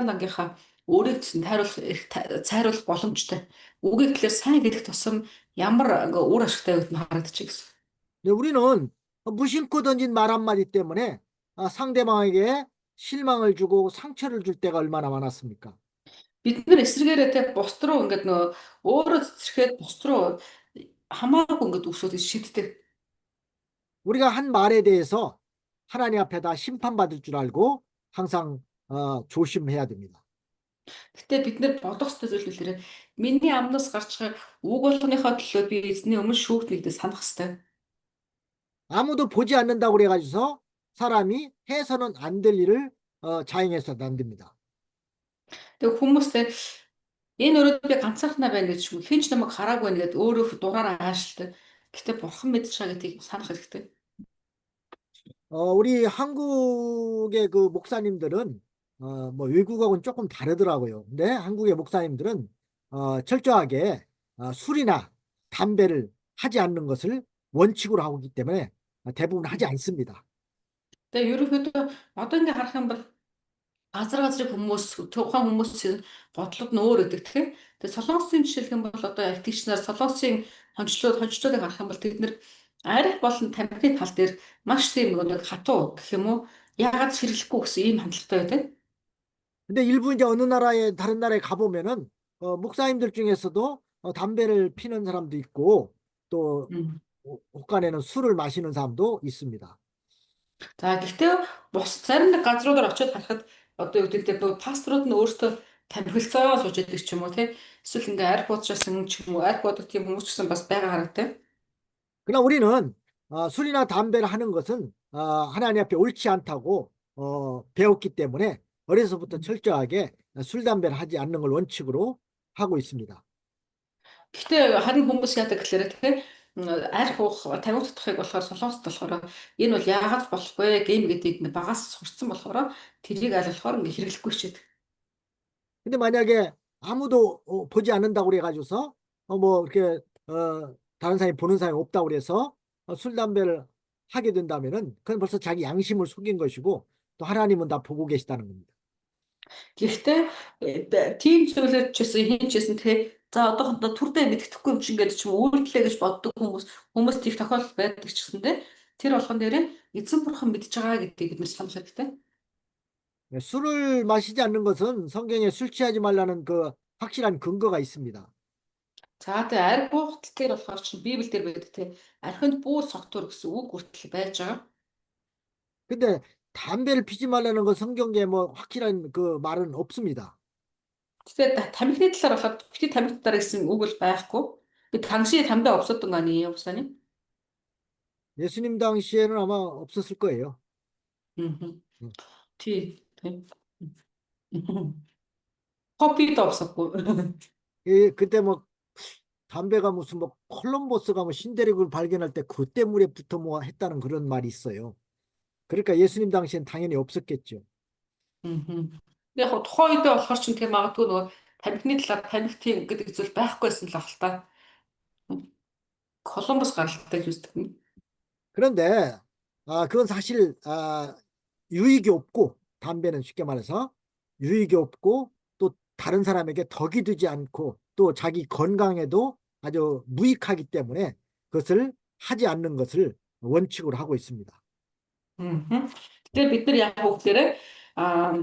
лангийнхаа өөрийг цайруулах боломжтой. Үгийг тэгэхээр сайн хэлэх тусам ямар үр ашигтай үед нь харагдчих гэсэн. 근데 우리는 무심코 던진 말 한마디 때문에 상대방에게 실망을 주고 상처를 줄 때가 얼마나 많았습니까? Бид нар эсрэгээрээ бусд руу ингээд нөгөө өөрөө цэцэрэхэд бусд руу хамаагүй ингээд өсөөд шийддэг. 우리가 한 말에 대해서 하나님 앞에 다 심판받을 줄 알고 항상 조심해야 됩니다. Гэтэ бид нар бодох ёстой зүйл үлээрээ миний амнаас гарч байгаа үг болгоныхоо төлөө би эзний өмнө шүүгтнийгдээ санах ёстой. 아무도 보지 않는다고 그래가지고서 사람이 해서는 안 될 일을 자행해서는 안 됩니다. Тэгээ хүмүүстэй энэ өрөөд би ганцаархнаа байна гэж хэн ч намайг хараагүй нэгэд өөрөө дураараа аашилдаг. Гэтэ бурхан мэдж байгаа гэдгийг санах хэрэгтэй. 우리 한국의 그 목사님들은 뭐 외국하고는 조금 다르더라고요. 근데 한국의 목사님들은 철저하게 술이나 담배를 하지 않는 것을 원칙으로 하고 있기 때문에 대부분 하지 않습니다. Тэгээ ерөнхийдөө одоо ингээ харах юм бол газрын хүмүүс тухайн хүмүүсийн бодлого нь өөр өдөг тэгэхээр тэгээ солонгосын жишээлх юм бол одоо итгэгч нар солонгосын хончлуудыг харах юм бол тэд нэр арх болон тамхины тал дээр маш тийм нэг хатуу гэх юм уу яагаад хэрэглэхгүй гэсэн ийм хандлагатай байдаг. 근데 일부 이제 어느 나라에 다른 나라에 가보면은 목사님들 중에서도 담배를 피는 사람도 있고 또 옷간에는 술을 마시는 사람도 있습니다. За гэхдээ бус зарим нэг газруудаар очиод харахад одоо юу гэдэг нь пасторууд нь өөрсдөө тамхилцаа сууж идэг ч юм уу тий эсвэл ингээ арх уудшаасан ч юм уу арх уудаг тийм хүмүүс ч гэсэн бас байгаа харагдав. 그러나 우리는 술이나 담배를 하는 것은 하나님 앞에 옳지 않다고 배웠기 때문에 어려서부터 철저하게 술, 담배를 하지 않는 걸 원칙으로 하고 있습니다. Гэхдээ харин хүмүүс яадаг гэхээр тий арх уух тамхи татахыг болохоор солонгост болохоор энэ бол яагаад болохгүй гэм гэдгийг багаас сурцсан болохоор тэрийг аль болохоор ингээ хэрэглэхгүй шийдэг. 근데 만약에 아무도 보지 않는다고 그래가지고서 뭐 이렇게 다른 사람이 보는 사람이 없다고 그래서 술, 담배를 하게 된다면은 그건 벌써 자기 양심을 속인 것이고 또 하나님은 다 보고 계시다는 겁니다. Гэхдээ тийм зүйлэр ч гэсэн хин ч гэсэн те за одоохондоо түрдээ мэддэхгүй юм чинь гэдэг ч юм уу үйлдэлээ гэж боддог хүмүүс тийх тохиолдол байдаг ч гэсэн те тэр болгон дээр эзэн бурхан мэдж байгаа гэдгийг бид нар санах хэрэгтэй. 술을 마시지 않는 것은 성경에 술 취하지 말라는 그 확실한 근거가 있습니다. За тэгээ арх буухтал дээр болохоор чинь Библиэлд байдаг те архинд бүү согтуур гэсэн үг хүртэл байж байгаа. 근데 담배를 피지 말라는 거 성경에 뭐 확실한 그 말은 없습니다. Тэгэхээр тамхины талаар болохоор бити тамхины дараа гэсэн үг бол байхгүй. Би 당시에 담배 없었던 거 아니에요, 목사님? 예수님 당시에는 아마 없었을 거예요. 음. 음. 티. 네. 커피도 없었고. 그때 뭐 담배가 무슨 뭐 콜럼버스가 뭐 신대륙을 발견할 때 그때 물에 붙어 뭐 했다는 그런 말이 있어요. 그러니까 예수님 당시엔 당연히 없었겠죠. Мгм. Яг хоо тухайн үедээ болохоор ч тийм магадгүй нөгөө тамхины талаар таних тийм гэдэг зүйл байхгүйсэн л ах л та. Колумбус гаралтай гэж үздэг юм. 그런데 그건 사실 유익이 없고 담배는 쉽게 말해서 유익이 없고 또 다른 사람에게 덕이 되지 않고 또 자기 건강에도 아주 무익하기 때문에 그것을 하지 않는 것을 원칙으로 하고 있습니다. Тэгэхээр бид нар яг бүгдээрээ аа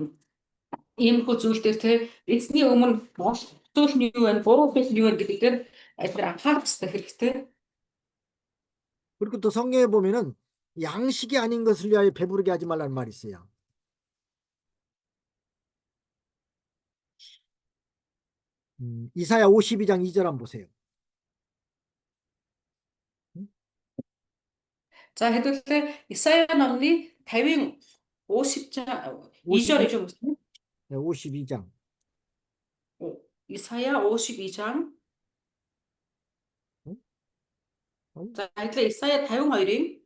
иймэрхүү зүйл дээр те эзний өмнө бол зүйл нь юу вэ? Буруу хэл нь юу вэ гэдэг дээр бид нар анхаарах хэрэгтэй. 그리고 또 성경에 보면은 양식이 아닌 것을 위하여 배부르게 하지 말라는 말이 있어요. 이사야 52장 2절 한번 보세요. За хэдүүлээ Исая номны 50 52, 2절이죠, 무슨? 52장. 이사야 52장. 자, 일단 이사야 52인.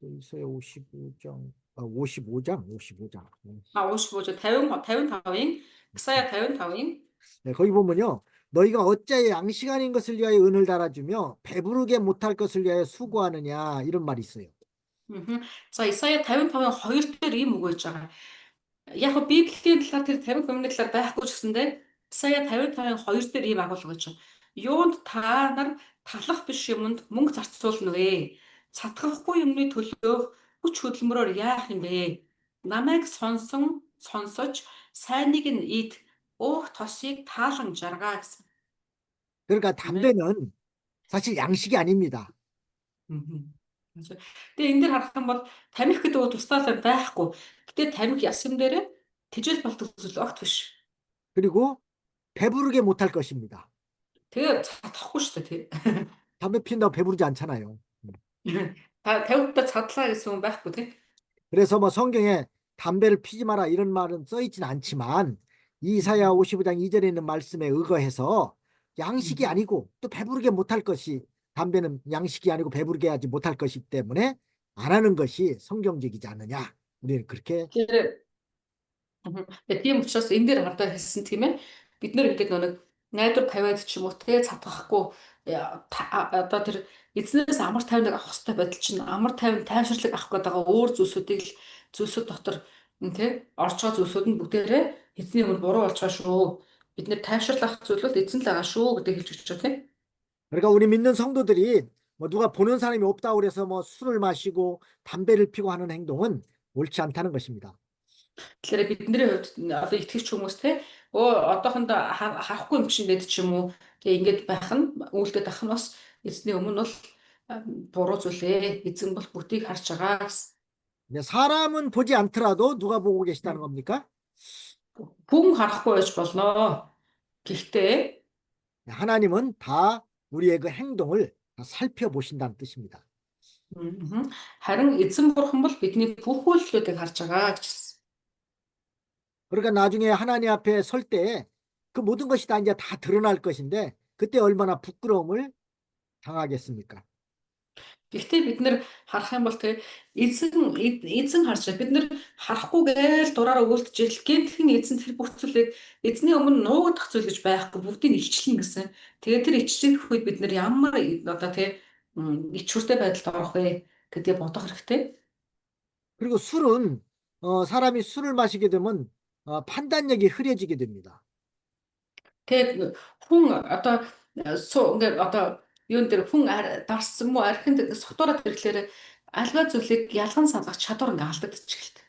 이사야 55장. 55장. 55장. 아, 55죠. 대운 다윈. 이사야 대운 다윈. 네, 거기 보면요. 너희가 어찌하여 양식 아닌 것을 위하여 은을 달아주며 배부르게 못할 것을 위하여 수고하느냐 이런 말이 있어요. За, Исая 55-ын 2 дээр ийм үг гэж байгаа. Яг нь Библийн талаар тэр 50 талаар байхгүй ч гэсэндээ Исая 55-ын 2 дээр ийм агуулга гэж байна. Юунд та нар талах биш юмд мөнгө зарцуулна вэ? Цатгахгүй юмны төлөө хүч хөдөлмөрөөр яах юм бэ? Намайг сонсож сайныг нь ид уух тосыг таалан жаргаа гэсэн. 그러니까 Amen. 담배는 사실 양식이 아닙니다. Тэгээ энэ дээр харах юм бол тамхи гэдэг нь тусдаалаа байхгүй. Гэтэ тамхи ясам дээр тэжээл болдог зүйл огт биш. 그리고 배부르게 못할 것입니다. Тэгээ цатахгүй шүү дээ тий. 담배 피운다고 배부르지 않잖아요. Та тавигдаа цадлаа гэсэн юм байхгүй тий. 그래서 뭐 성경에 담배를 피지 마라 이런 말은 써 있지는 않지만 이사야 55장 2절에 있는 말씀에 의거해서 양식이 아니고 또 배부르게 못할 것이 담배는 양식이 아니고 배부르게 하지 못할 것이기 때문에 안 하는 것이 성경적이지 않느냐. 우리는 그렇게 Тэгэхээр тийм учраас энэ дээр хардаа хэлсэн тийм ээ. Бид нэр ингээд нэг найдвар тавиад ч юм уу те цатгахгүй одоо тэр эзнээс амар тайвныг авах хэрэгтэй байдал чинь амар тайван тайвширлыг авах гэдэг байгаа өөр зүйлсүүдийг л зүйлсүүд дотор те орж байгаа зүйлсүүд нь бүгдээрээ эзний өмнө буруу болж байгаа шүү. Бид нэр тайвширлах зүйл бол эзэн л байгаа шүү гэдэг хэлж өгч байгаа тийм. 그러니까 우리 믿는 성도들이 뭐 누가 보는 사람이 없다고 그래서 뭐 술을 마시고 담배를 피고 하는 행동은 옳지 않다는 것입니다. Тэгэхээр бидний хувьд одоо итгэж хүмүүс те одоохондоо харахгүй юм чинь гэдэг ч юм уу тэгээ ингээд байх нь үйлдэл байх нь бас эзний өмнө бол буруу зүйлээ эзэн бол бүгдийг харж байгаа гэсэн. 사람은 보지 않더라도 누가 보고 계시다는 겁니까? Хүн харахгүй байж болно. Гэхдээ 하나님은 다 우리의 그 행동을 다 살펴보신다는 뜻입니다. харин эзэн бурхан бол бидний бүх үйлдэлүүдийг харж байгаа гэж хэлсэн. 그러니까 나중에 하나님 앞에 설 때 그 모든 것이 다 이제 다 드러날 것인데 그때 얼마나 부끄러움을 당하겠습니까? Гэхдээ бид нэр харах юм бол тэгээ эзэн харж байгаа. Бид нэр харахгүй гээл дураараа үйлдэж гэнтхэн эзэн тэр бүх зүйлийг эзний өмнө нуугдах зүйл гэж байхгүй бүгдийг илчлэн гэсэн. Тэгээ тэр илчлэх үед бид нэр ямар одоо тэгээ ичвэртэй байдалд орох вэ гэдгийг бодох хэрэгтэй. 그리고 술은 사람이 술을 마시게 되면 판단력이 흐려지게 됩니다. Тэгээд хүн одоо ингээд одоо юун дээр хүн дарсан муу архинд сотураад ирэхлээр альва зүйлийг ялган санах чадвар ингээд алдагдчихэлтэй.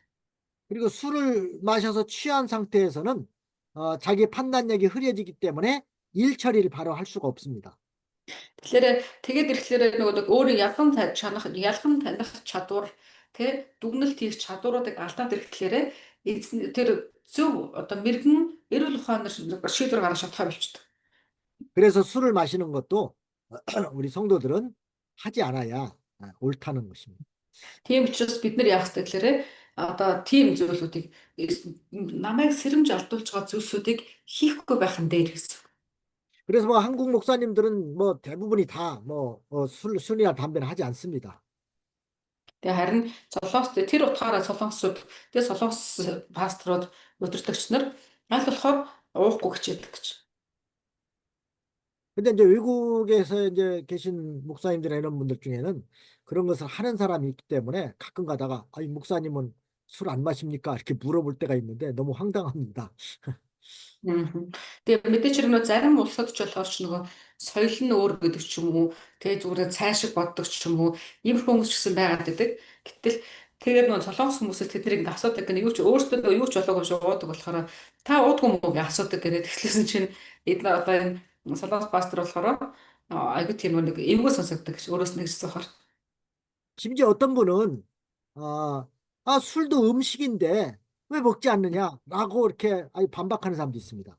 그리고 술을 마셔서 취한 상태에서는 자기 판단력이 흐려지기 때문에 일 처리를 바로 할 수가 없습니다. Тэгэхээр тэгээд ирэхлээр нөгөө нэг өөрийн ялган таних чадвар дүгнэлт хийх чадваруудыг алдаад ирэхлээр тэр зөв одоо мэрэгэн эрүүл ухаанаар шийдвэр гаргах шалтгаан болчихдээ. 그래서 술을 마시는 것도 우리 성도들은 하지 않아야 옳다는 것입니다. Тийм учраас бид нар яах ёстой гэхээр одоо тийм зүйлсүүдийг намайг сэрэмж алдуулж байгаа зүйлсүүдийг хийхгүй байх нь дээр гэсэн. 그래서 뭐 한국 목사님들은 뭐 대부분이 다 술이나 담배는 하지 않습니다. Тэгээ харин тэр утгаараа солонгосууд солонгос пасторууд удирдагч нар аль болохоор уухгүй хичээдэг гэж. 근데 이제 외국에서 이제 계신 목사님들이나 이런 분들 중에는 그런 것을 하는 사람이 있기 때문에 가끔 가다가 이 목사님은 술 안 마십니까? 이렇게 물어볼 때가 있는데 너무 황당합니다. Мгм. Тэгээ мэдээч хэрэг нөө зарим улсад ч болохоор ч нөгөө соёл нь өөр гэдэг ч юм уу, тэгээ зүгээр цаашиг боддог ч юм уу, иймэрхүү хүмүүс ч гэсэн байгаад байдаг. Гэтэл тэгээд нөгөө солонгос хүмүүсээс тэднийг ингээ асуудаг гэнэ юу ч өөртөө юу ч болоогүй шүү уудаг болохоор та уудгүй мүү ингээ асуудаг гэнэ тэгэхээр чинь эдгээр одоо энэ солонгос пастор болохоор айгуу тийм нэг эвгүй сонсогддог гэж өөрөөс нь хэлсэн болохоор. 심지어 어떤 분은 술도 음식인데 왜 먹지 않느냐라고 이렇게 아주 반박하는 사람도 있습니다.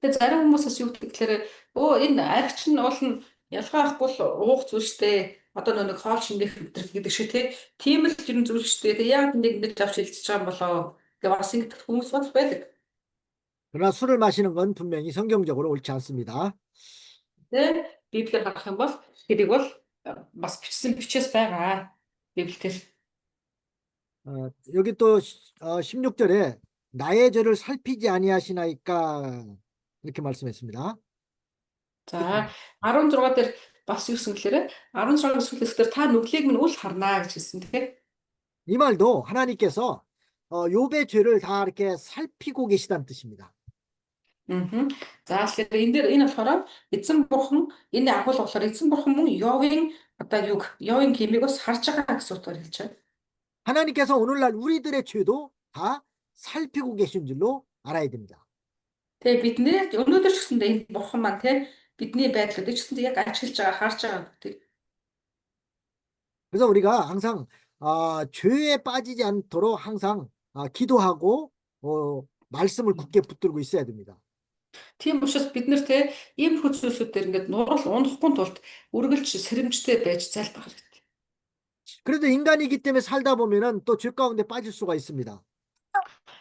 Тэгээ зарим хүмүүсээс юу гэдэг гэхээр энэ арх чинь уул нь ялгаа авахгүй л уух зүйл штэ. Одоо нэг хоол шингэх гэдэг шиг тийм л юм зүйл штэ. Тэгээ яг нэг авч хэлцэж байгаа юм болоо. Тэгээ бас ингэдэг хүмүүс бол байдаг. 그러나 술을 마시는 건 분명히 성경적으로 옳지 않습니다. Тэгээ Библиэр харах юм бол тэрийг бол бас бичсэн бичээс байгаа. Библиэлд. 여기 또 16절에 나의 죄를 살피지 아니하시나이까 이렇게 말씀했습니다. За 16 дээр бас юу гэсэн гэхээр 16-аас сүлээсээр та нүглийг минь үл харнаа гэж хэлсэн тийм. 이 말도 하나님께서 욥의 죄를 다 이렇게 살피고 계시다는 뜻입니다. Аа. За тэгэхээр энэ дээр энэ болохоор эзэн бурхан энэ агуул болохоор эзэн бурхан мөн Йовын одоо Йовын гимиг бас харж байгаа гэсэн утгаар хэлж байна. 하나님께서 오늘날 우리들의 죄도 다 살피고 계신 줄로 알아야 됩니다. Тэгээ бидний өнөөдөр ч гэсэндээ энэ бурхан маань бидний байдлуудыг ч гэсэндээ яг ажиглаж байгаа харж байгаа гэдэг. 그래서 우리가 항상 죄에 빠지지 않도록 항상 기도하고 말씀을 굳게 붙들고 있어야 됩니다. Тийм учраас бид нэр ийм зүйлсүүд дээр ингээд нурал унахгүй тулд үргэлж сэрэмжтэй байж зайлбах хэрэгтэй. 그래도 인간이기 때문에 살다 보면은 또 죄 가운데 빠질 수가 있습니다.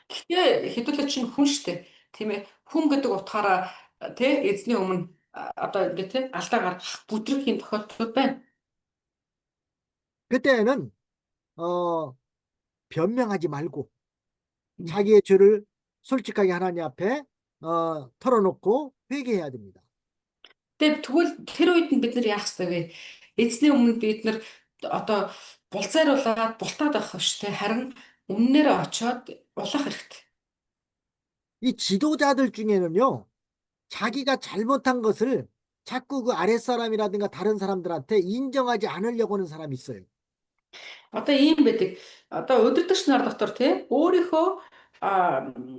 Гэхдээ хэдүүлээ чинь хүн штэ. Тийм ээ. Хүн гэдэг утгаараа эзний өмнө одоо ингээд алдаа гаргах бүдрэх юм тохиолдол байна. 그때는 변명하지 말고 자기의 죄를 솔직하게 하나님 앞에 털어놓고 회개해야 됩니다. Тэгээ тэгвэл тэр үед нь бид нар яах ёстой вэ? Эзний өмнө бид нар одоо булзааруулаад бултаад байх шүү дээ. Харин үннээрээ очиод улах хэрэгтэй. 이 지도자들 중에는요, 자기가 잘못한 것을 자꾸 그 아랫사람이라든가 다른 사람들한테 인정하지 않으려고 하는 사람이 있어요. Одоо ийм байдаг. Одоо удирдагч нар дотор өөрийнхөө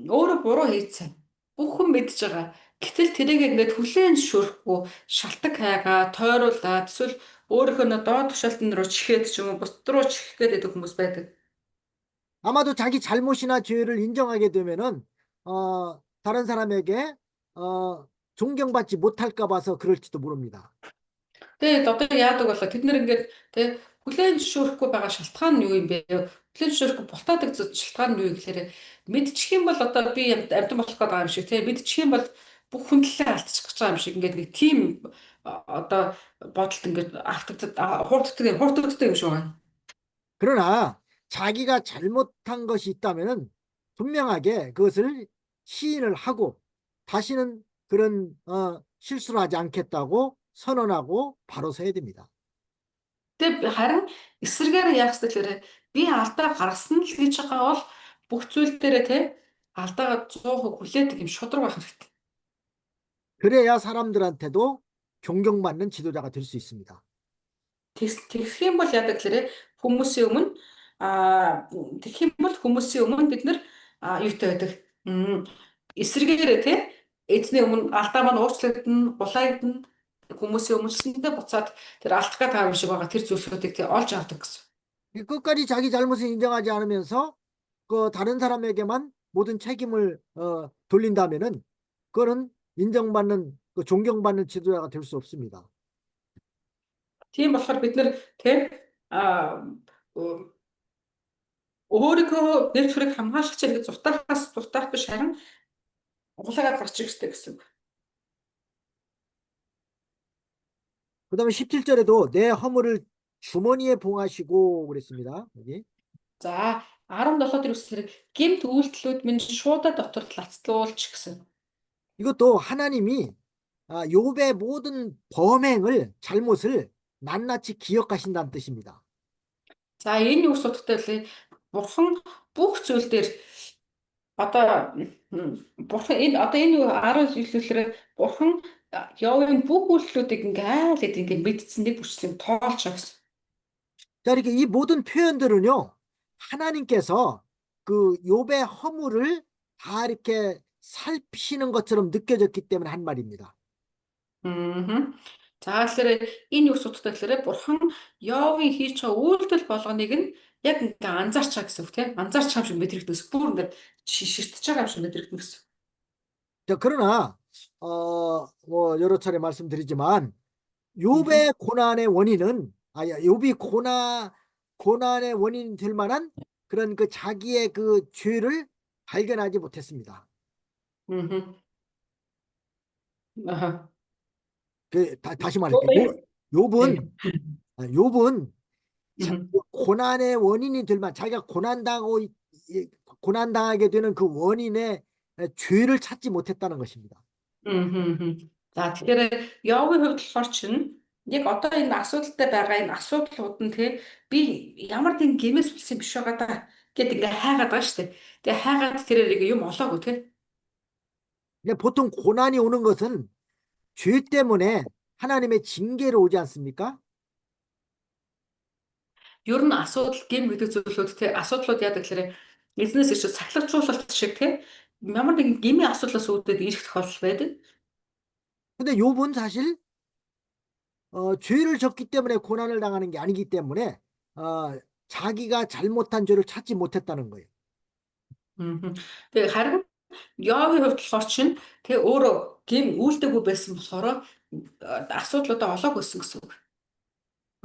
өөрөө буруу хийцэн. Бүх хүн мэдж байгаа. Гэтэл тэрийг ингээд хүлээн зөвшөөрөхгүй шалтак хайгаа, тойруулаад эсвэл өөрийнхөө доод тушаалтан руу чихээд ч юм уу бусд руу чихэх гэдэг хүмүүс байдаг. 아마도 자기 잘못이나 죄를 인정하게 되면은 다른 사람에게 존경받지 못할까 봐서 그럴지도 모릅니다. Тэгээд одоо яадаг болоо тэд нэр ингээд хүлээн зөвшөөрөхгүй байгаа шалтгаан нь юу юм бэ? Хүлээн зөвшөөрөхгүй бултаадаг шалтгаан нь юу гэхээр мэдчих юм бол одоо би амтан болох гэдэг юм шиг мэдчих юм бол бүх хүндлэлээ алдчих гэж байгаа юм шиг ингээд нэг тийм одоо бодолд ингээд хуурддаг юм шиг байна. 그러나 자기가 잘못한 것이 있다면은 분명하게 그것을 시인을 하고 다시는 그런 실수를 하지 않겠다고 선언하고 바로 서야 됩니다. Тэгээ харин эсрэгээр яах ёстой гэхээр би алдаа гаргасан л гэж байгаа бол бүх зүйл дээрээ алдаагаа 100% хүлээдэг юм шудраг байх хэрэгтэй. 그래야 사람들한테도 존경받는 지도자가 될 수 있습니다. Тэгэх юм бол яадаг гэхээр хүмүүсийн өмнө тэгэх юм бол хүмүүсийн өмнө бид нар юутай байдаг. Эсрэгээрээ те эзний өмнө алдаа маань уучлагдана, гулаагдана, хүмүүсийн өмнөсөндөө буцаад тэр алдах гад байгаа юм шиг байгаа тэр зүйлсүүдийг те олж авдаг гэсэн. 끝까지 자기 잘못을 인정하지 않으면서 그 다른 사람에게만 모든 책임을 돌린다면은 그거는 인정받는 그 존경받는 지도자가 될 수 없습니다. Тийм болохоор бид нар те өөрийнхөө нэг төрийг хамгаалах чинь ингэ зутаах биш харин углагаад гарч ирэх хэрэгтэй гэсэн. 그다음에 17절에도 내 허물을 주머니에 봉하시고 그랬습니다. 여기. За 17 дэх үслэр гэмт үйлдэлүүд минь шуудаа доторт лацлуулж гэсэн. 이것도 하나님이 욥의 모든 범행을 잘못을 낱낱이 기억하신다는 뜻입니다. За энэ юу гэж утгатай вэ? Бурхан бүх зүйл дээр одоо бурхан энэ 10 жилээр бурхан Йовын бүх үйлдэлүүдийг ингээл ингэ мэдсэн нэг бүчлэн тоолж байгаа гэсэн. 자, 이렇게 이 모든 표현들은요, 하나님께서 그 욥의 허물을 다 이렇게 살피시는 것처럼 느껴졌기 때문에 한 말입니다. За тэгэхээр энэ юу судалтай гэхээр бурхан Йовын хийж байгаа үйлдэл болгоныг нь яг ингээ анзаарч байгаа гэсэн үг тийм анзаарч байгаа юм шиг мэдрэгдэнэс бүр ингээ ширтэж байгаа юм шиг мэдрэгдэнэ гэсэн. 자, 그러나 뭐 여러 차례 말씀드리지만 욥의 고난의 원인은 욥이 고난의 원인이 될 만한 그런 그 자기의 그 죄를 발견하지 못했습니다. 아하. 다시 말할게요. 욥은 고난의 원인이 될 만한 자기가 고난당하게 되는 그 원인의 죄를 찾지 못했다는 것입니다. За тэгэхээр Йовын хувьд болохоор чинь яг одоо энэ асуудалтай байгаа энэ асуудлууд нь тий би ямар нэгэн гэмээс болсон биш байгаа да гэд ингээ хайгаад байгаа шүү дээ. Тэгээ хайгаад тэрээр юм олоогүй тий. 보통 고난이 오는 것은 죄 때문에 하나님의 징계로 오지 않습니까? Ер нь асуудал гэм гэдэг зүйлүүд тий асуудлууд яадаг гэхээр эзнээс ирж сахилгажуулалт шиг тий ямар нэгэн гэмийн асуудлаас үүдээд ирэх тохиолдол байдаг. 근데 욥은 사실 죄를 졌기 때문에 고난을 당하는 게 아니기 때문에 자기가 잘못한 죄를 찾지 못했다는 거예요. Тэгээ харин Йовын хувьд болохоор чинь тэгээ өөрөө гэм үйлдэггүй байсан болохоор асуудлуудаа олоогүйсэн гэсэн үг.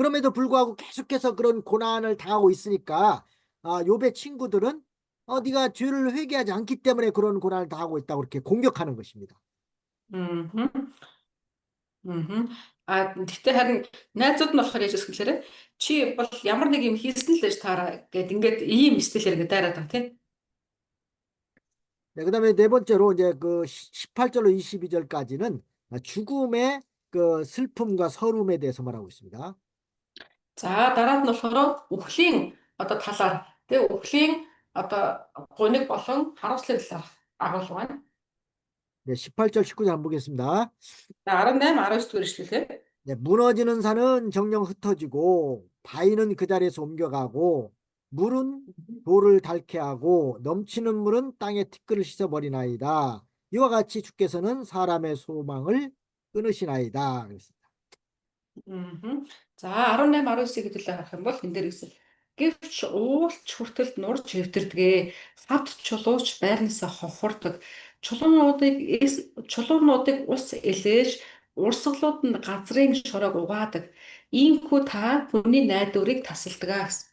그럼에도 불구하고 계속해서 그런 고난을 당하고 있으니까 욥의 친구들은 네가 죄를 회개하지 않기 때문에 그런 고난을 당하고 있다고 그렇게 공격하는 것입니다. Тэгтээ харин найзууд нь болохоор яаж гэсэн гэхээр чи бол ямар нэг юм хийсэн л байж таараа гэд ингээд ийм стилээр ингээд дайраад байгаа тийм. 네, 그다음에 네 번째로 이제 그 18절로 22절까지는 죽음의 그 슬픔과 서름에 대해서 말하고 있습니다. За дараад нь болохоор үхлийн одоо талаар тэгээ үхлийн одоо гуниг болон харамслын талаар агуулга байна. 네, 18절 19절 한번 보겠습니다. За 18 19 дугаар ишлэлээ. 네, 무너지는 산은 정령 흩어지고 바위는 그 자리에서 옮겨가고 물은 돌을 닳게 하고 넘치는 물은 땅의 티끌을 씻어버리나이다. 이와 같이 주께서는 사람의 소망을 끊으시나이다. 그랬습니다. За 18 19 гэдэлээ харах юм бол энэ дээр гэсэн. Гэвч уулч хүртэл нурж хэвтэрдэгэ савд чулууч байрнасаа хохордог чулуунуудыг ус элээж урсгалууд нь газрын шороог угаадаг ийхүү та хүний найдварыг тасалдгаа гэсэн.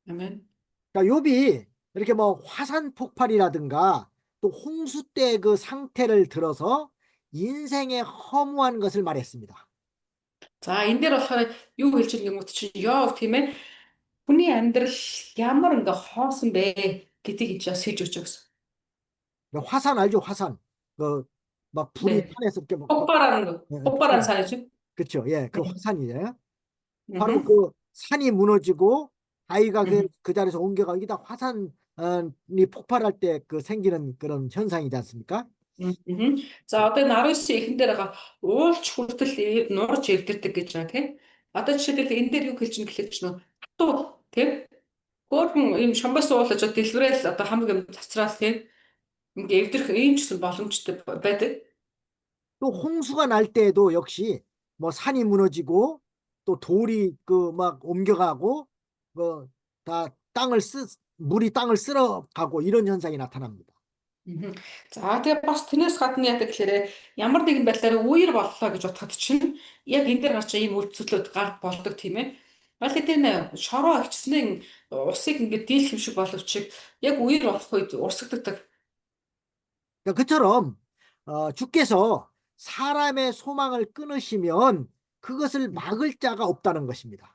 아멘. 자, 욥이 이렇게 뭐 화산 폭발이라든가 또 홍수 때 그 상태를 들어서 인생의 허무한 것을 말했습니다. За энэ дээр болохоор юу хэлж байгаа юм уу чи Йов тийм ээ хүний амьдрал ямар ингээ хоосон бэ гэдгийг ичээс хэлж өгч байгаа. 화산 알죠? 화산. 막 불이 네. 산에서 이렇게 막 폭발한 산이죠. 그렇죠. 예, 그 네. 화산이에요. 바로 그 산이 무너지고 아이가 음. 그 자리에서 옮겨가 이게 다 화산이 폭발할 때 그 생기는 그런 현상이지 않습니까? Мгм. За одоо энэ 19 эхэн дээр байгаа уулч хүртэл нурж эвдэрдэг гэж байгаа тийм. Одоо жишээлбэл энэ дээр юу хэлж ин гэхэлж нөө хатуу тийм. Хөөхөн ийм шамбаас уулаж дэлгүүрэл одоо хамаг юм цацраал тийм. Ингээ эвдэрх ийм ч гэсэн боломжтой байдаг. 또 홍수가 날 때에도 역시 뭐 산이 무너지고 또 돌이 그 막 옮겨가고 뭐 다 물이 땅을 쓸어가고 이런 현상이 나타납니다. Мгм. За тэгээ бас тэрнээс гадна яадаг гэхээр ямар нэгэн байдлаар үер боллоо гэж бодоход чинь яг энэ дээр гарч ийм үйлдэлүүд гар болдог тийм ээ. Аль хэдийн шороо ичснэн усыг ингээд дийлэх юм шиг боловч яг үер болох үед урсгаддаг. 그러니까 그처럼 주께서 사람의 소망을 끊으시면 그것을 막을 자가 없다는 것입니다.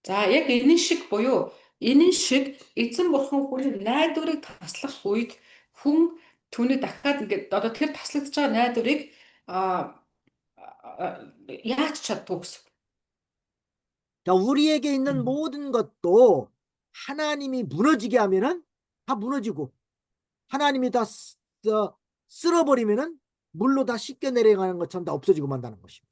За яг энэ шиг эзэн бурхан хүний найдварыг таслах үед хүн түүний дахиад ингээд одоо тэр таслагдж байгаа найдварыг а яаж чаддгүй гэсэн. 자, 우리에게 있는 모든 것도 하나님이 무너지게 하면은 다 무너지고 하나님이 다 쓸어버리면은 물로 다 씻겨 내려가는 것처럼 다 없어지고 만다는 것입니다.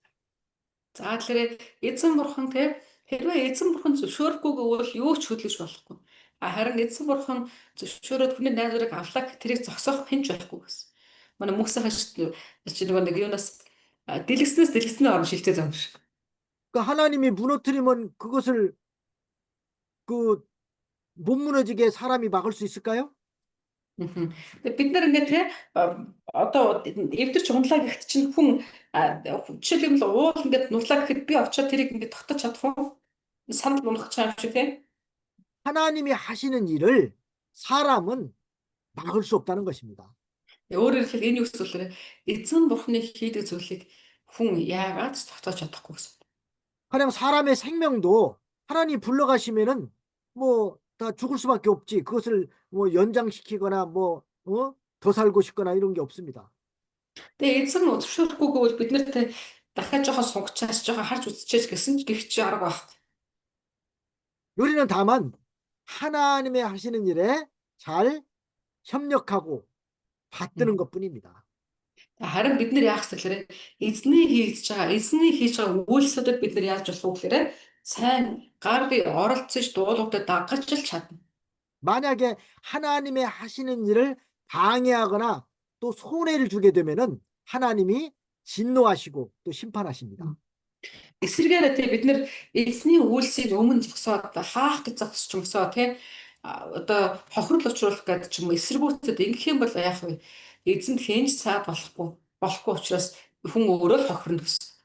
За тэгэхээр эзэн бурхан те хэрвээ эзэн бурхан зөвшөөрөхгүй гэвэл юу ч хөдөлж болохгүй. Харин эзэн бурхан зөвшөөрөөд хүний найдварыг авлаа тэрийг зогсоох хэн ч байхгүй гэсэн. Манай мөксөн хашид чи нөгөө нэг юунаас дэлгэснээс орно шилтээ зам шиг. 그러니까 하나님이 무너뜨리면 그것을 그 못 무너지게 사람이 막을 수 있을까요? Мгм. Тэгээ бид нар ингээд те одоо эвдэрч унлаа гэхэд чинь хүн жишээлбэл уул ингээд нурлаа гэхэд би очиод тэрийг ингээд тогтож чадах уу? Санал болгох юм шиг те. 하나님이 하시는 일을 사람은 막을 수 없다는 것입니다. Өөрөөр хэлбэл энэ юу гэсэн үг вэ? Эзэн бурхны хийдэг зүйлийг хүн яагаад ч тогтоож чадахгүй гэсэн. 그냥 사람의 생명도 하나님 불러가시면은 뭐 다 죽을 수밖에 없지. 그것을 뭐 연장시키거나 더 살고 싶거나 이런 게 없습니다. Тэгээ эзэн зөвшөөрөхгүй гэвэл бид нарт дахиад жоохон сунгачаас жоохон харж үзчихэж гэсэн ч гэх чи арга баг. 우리는 다만 하나님의 하시는 일에 잘 협력하고 받드는 것뿐입니다. Харин бид нар яах гэхээр эзний хийж байгаа үйлсүүдэд бид нар яаж болох вэ гэхээр сайн гар бие оролцож дуулуудад дагаж л чадна. 만약에 하나님의 하시는 일을 방해하거나 또 손해를 주게 되면은 하나님이 진노하시고 또 심판하십니다. Эсвэргээр тий бид нар эзний үйлсийг өмнө зогсоод хаах гэж зогсчихсоо тий одоо хохирол учруулах гэдэг ч юм уу эсэргүүцэд ингэх юм бол яах вэ? Эзэнд хэнж цаад болохгүй учраас хүн өөрөө л хохирно гэсэн.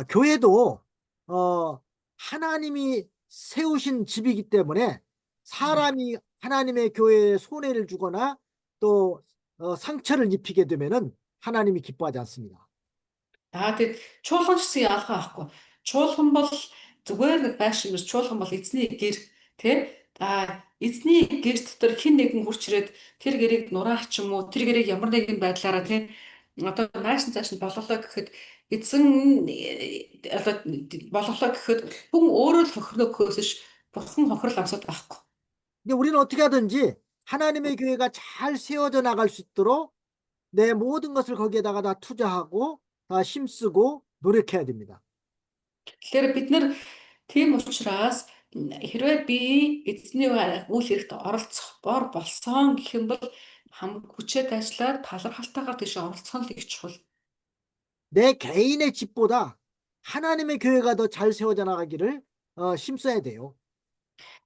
교회도 하나님이 세우신 집이기 때문에 사람이 하나님의 교회에 손해를 주거나 또 상처를 입히게 되면은 하나님이 기뻐하지 않습니다. Тэгээд чуулган ч гэсэн ялгаа байхгүй. Чуулган бол зүгээр нэг байшин биш чуулган бол эзний гэр тий. Эзний гэр дотор хэн нэгэн хурч ирээд тэр гэрийг нураач ч юм уу тэр гэрийг ямар нэгэн байдлаараа тий одоо нааш цааш нь болголоо гэхэд эзэн одоо болголоо гэхэд хүн өөрөө л хохирно гэхөөс ш бурхан хохирол амсаад байхгүй. 근데 우리는 어떻게 하든지 하나님의 교회가 잘 세워져 나갈 수 있도록 내 모든 것을 거기에다가 다 투자하고 다 힘쓰고 노력해야 됩니다. Тэгэхээр бид нар тийм учраас хэрвээ би эзний үйл хэрэгт оролцох бор болсон гэх юм бол хүчээд ажиллаад талархалтайгаар тийш оролцох нь их чухал. 내 개인의 집보다 하나님의 교회가 더 잘 세워져 나가기를 힘써야 돼요.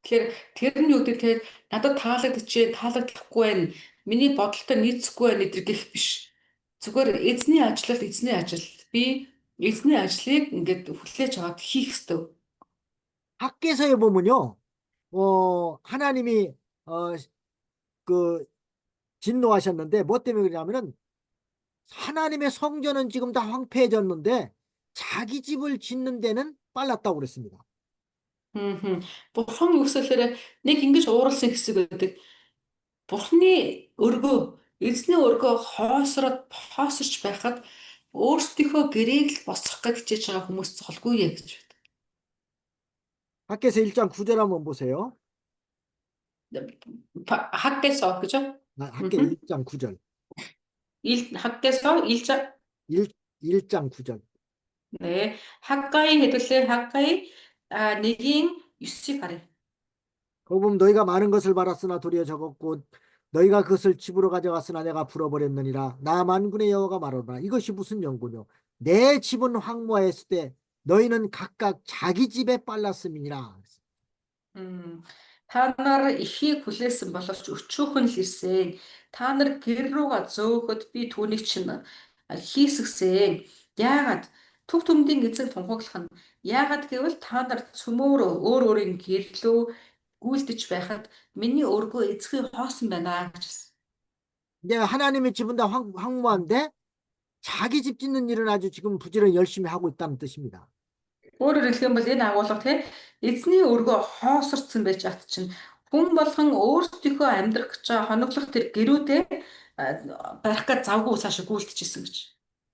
Тэгэхээр тэр нь юу гэдэг те надад таалагдахгүй байна. Миний бодолтой нийцэхгүй байна гэдэр гэх биш. Зүгээр эзний ажил. Би эзний ажлыг ингээд хүлээж аваад хийх ёстой. 밖에서에 보면요, 하나님이 그 진노하셨는데 뭐 때문에 그러냐면은 하나님의 성전은 지금 다 황폐해졌는데 자기 집을 짓는 데는 빨랐다고 그랬습니다. Мгм. Бурхан юу гэсэлээр нэг ингэж ууралсан хэсэг байдаг. Бурханы өргөө, эзний өргөө хоосорч байхад өөрсдийнхөө гэрээг л босгох гэж хичээж байгаа хүмүүс цолгүй ээ гэж байна. 학개서 1장 9절 한번 보세요. 학개서 그죠? 학개 음흠. 1장 9절. 학개서 1장 1장 9절. 네. 학가이 해둘래 학가이 네긴 유씨 가래. 거기 보면 너희가 많은 것을 받았으나 도리어 적었고 너희가 그것을 집으로 가져갔으나 내가 불어버렸느니라. 나 만군의 여호와가 말하노라. 이것이 무슨 연고뇨? 내 집은 황무하였을 때 너희는 각각 자기 집에 빨랐음이니라. Та нар ихийг хүлээсэн боловч өчүүхэн л ирсэн. Та нар гэр руугаа зөөхөд би түүнийг чинь хийсгсэн. Яагаад төв төмдийн эзэн тунхаглах нь яагаад гэвэл та нар цөмөөр өөр өөрийн гэрлөө гүйлдэж байхад миний өргөө эзэхий хоосон байна гэж хэлсэн. 이제 하나님의 집은 다 황무한데 자기 집 짓는 일은 아주 지금 부지런히 열심히 하고 있다는 뜻입니다. Өөрөөр хэлэх юм бол энэ агуулга тийм эзний өргөө хоосорцсон байж ат чинь хүн болгон өөрсдийнхөө амьдрах гэж байгаа хоноглох тэр гэрүүдээ барих гэж завгүй цаашаа гүйцэжсэн гэж.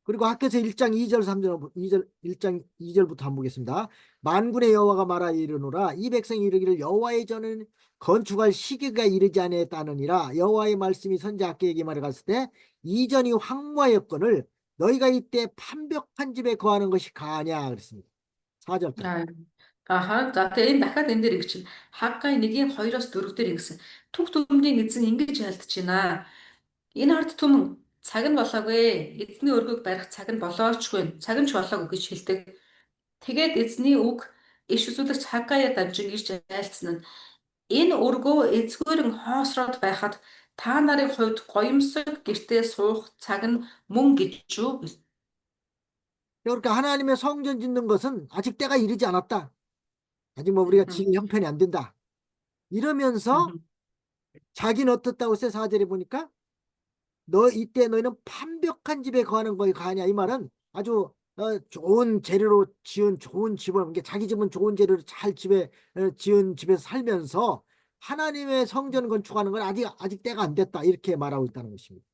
그리고 학교에서 1장 2절 3절 2절 1장 2절부터 한번 보겠습니다. 만군의 여호와가 말하 이르노라 이 백성이 이르기를 여호와의 전은 건축할 시기가 이르지 아니했다느니라 여호와의 말씀이 선지 학개에게 말해갔을 때 이전이 황무하였거늘 너희가 이때 판벽한 집에 거하는 것이 가하냐 그랬습니다. 4절까지. Аа. Аха. За тэгээ энэ дахиад энэ дээр их чинь Хаггай 1-ийн 2-оос 4 дээр ингэсэн. Түг түмдийн эзэн ингэж ялдаж байна. Энэ ард түмэн цаг нь болоогүй. Эзний өргөг барих цаг нь болоочгүй. Цаг нь ч болоогүй гэж хэлдэг. Тэгээд эзний үг иш үзүүлэгч Хаггаяа дамжин ирж айлцсан нь энэ өргөө эзгүүрэн хоосроод байхад та нарын хувьд гоёмсог гэртээ суух цаг нь мөн гэж юу гэж. 그러니까 하나님의 성전 짓는 것은 아직 때가 이르지 않았다. 아직 뭐 우리가 지을 형편이 안 된다. 이러면서 자기는 어떻다고 세 4절에 보니까 너 이때 너희는 판벽한 집에 거하는 거에 가냐 이 말은 아주 좋은 재료로 지은 좋은 집을 이게 자기 집은 좋은 재료로 잘 집에 지은 집에서 살면서 하나님의 성전 건축하는 건 아직 때가 안 됐다 이렇게 말하고 있다는 것입니다.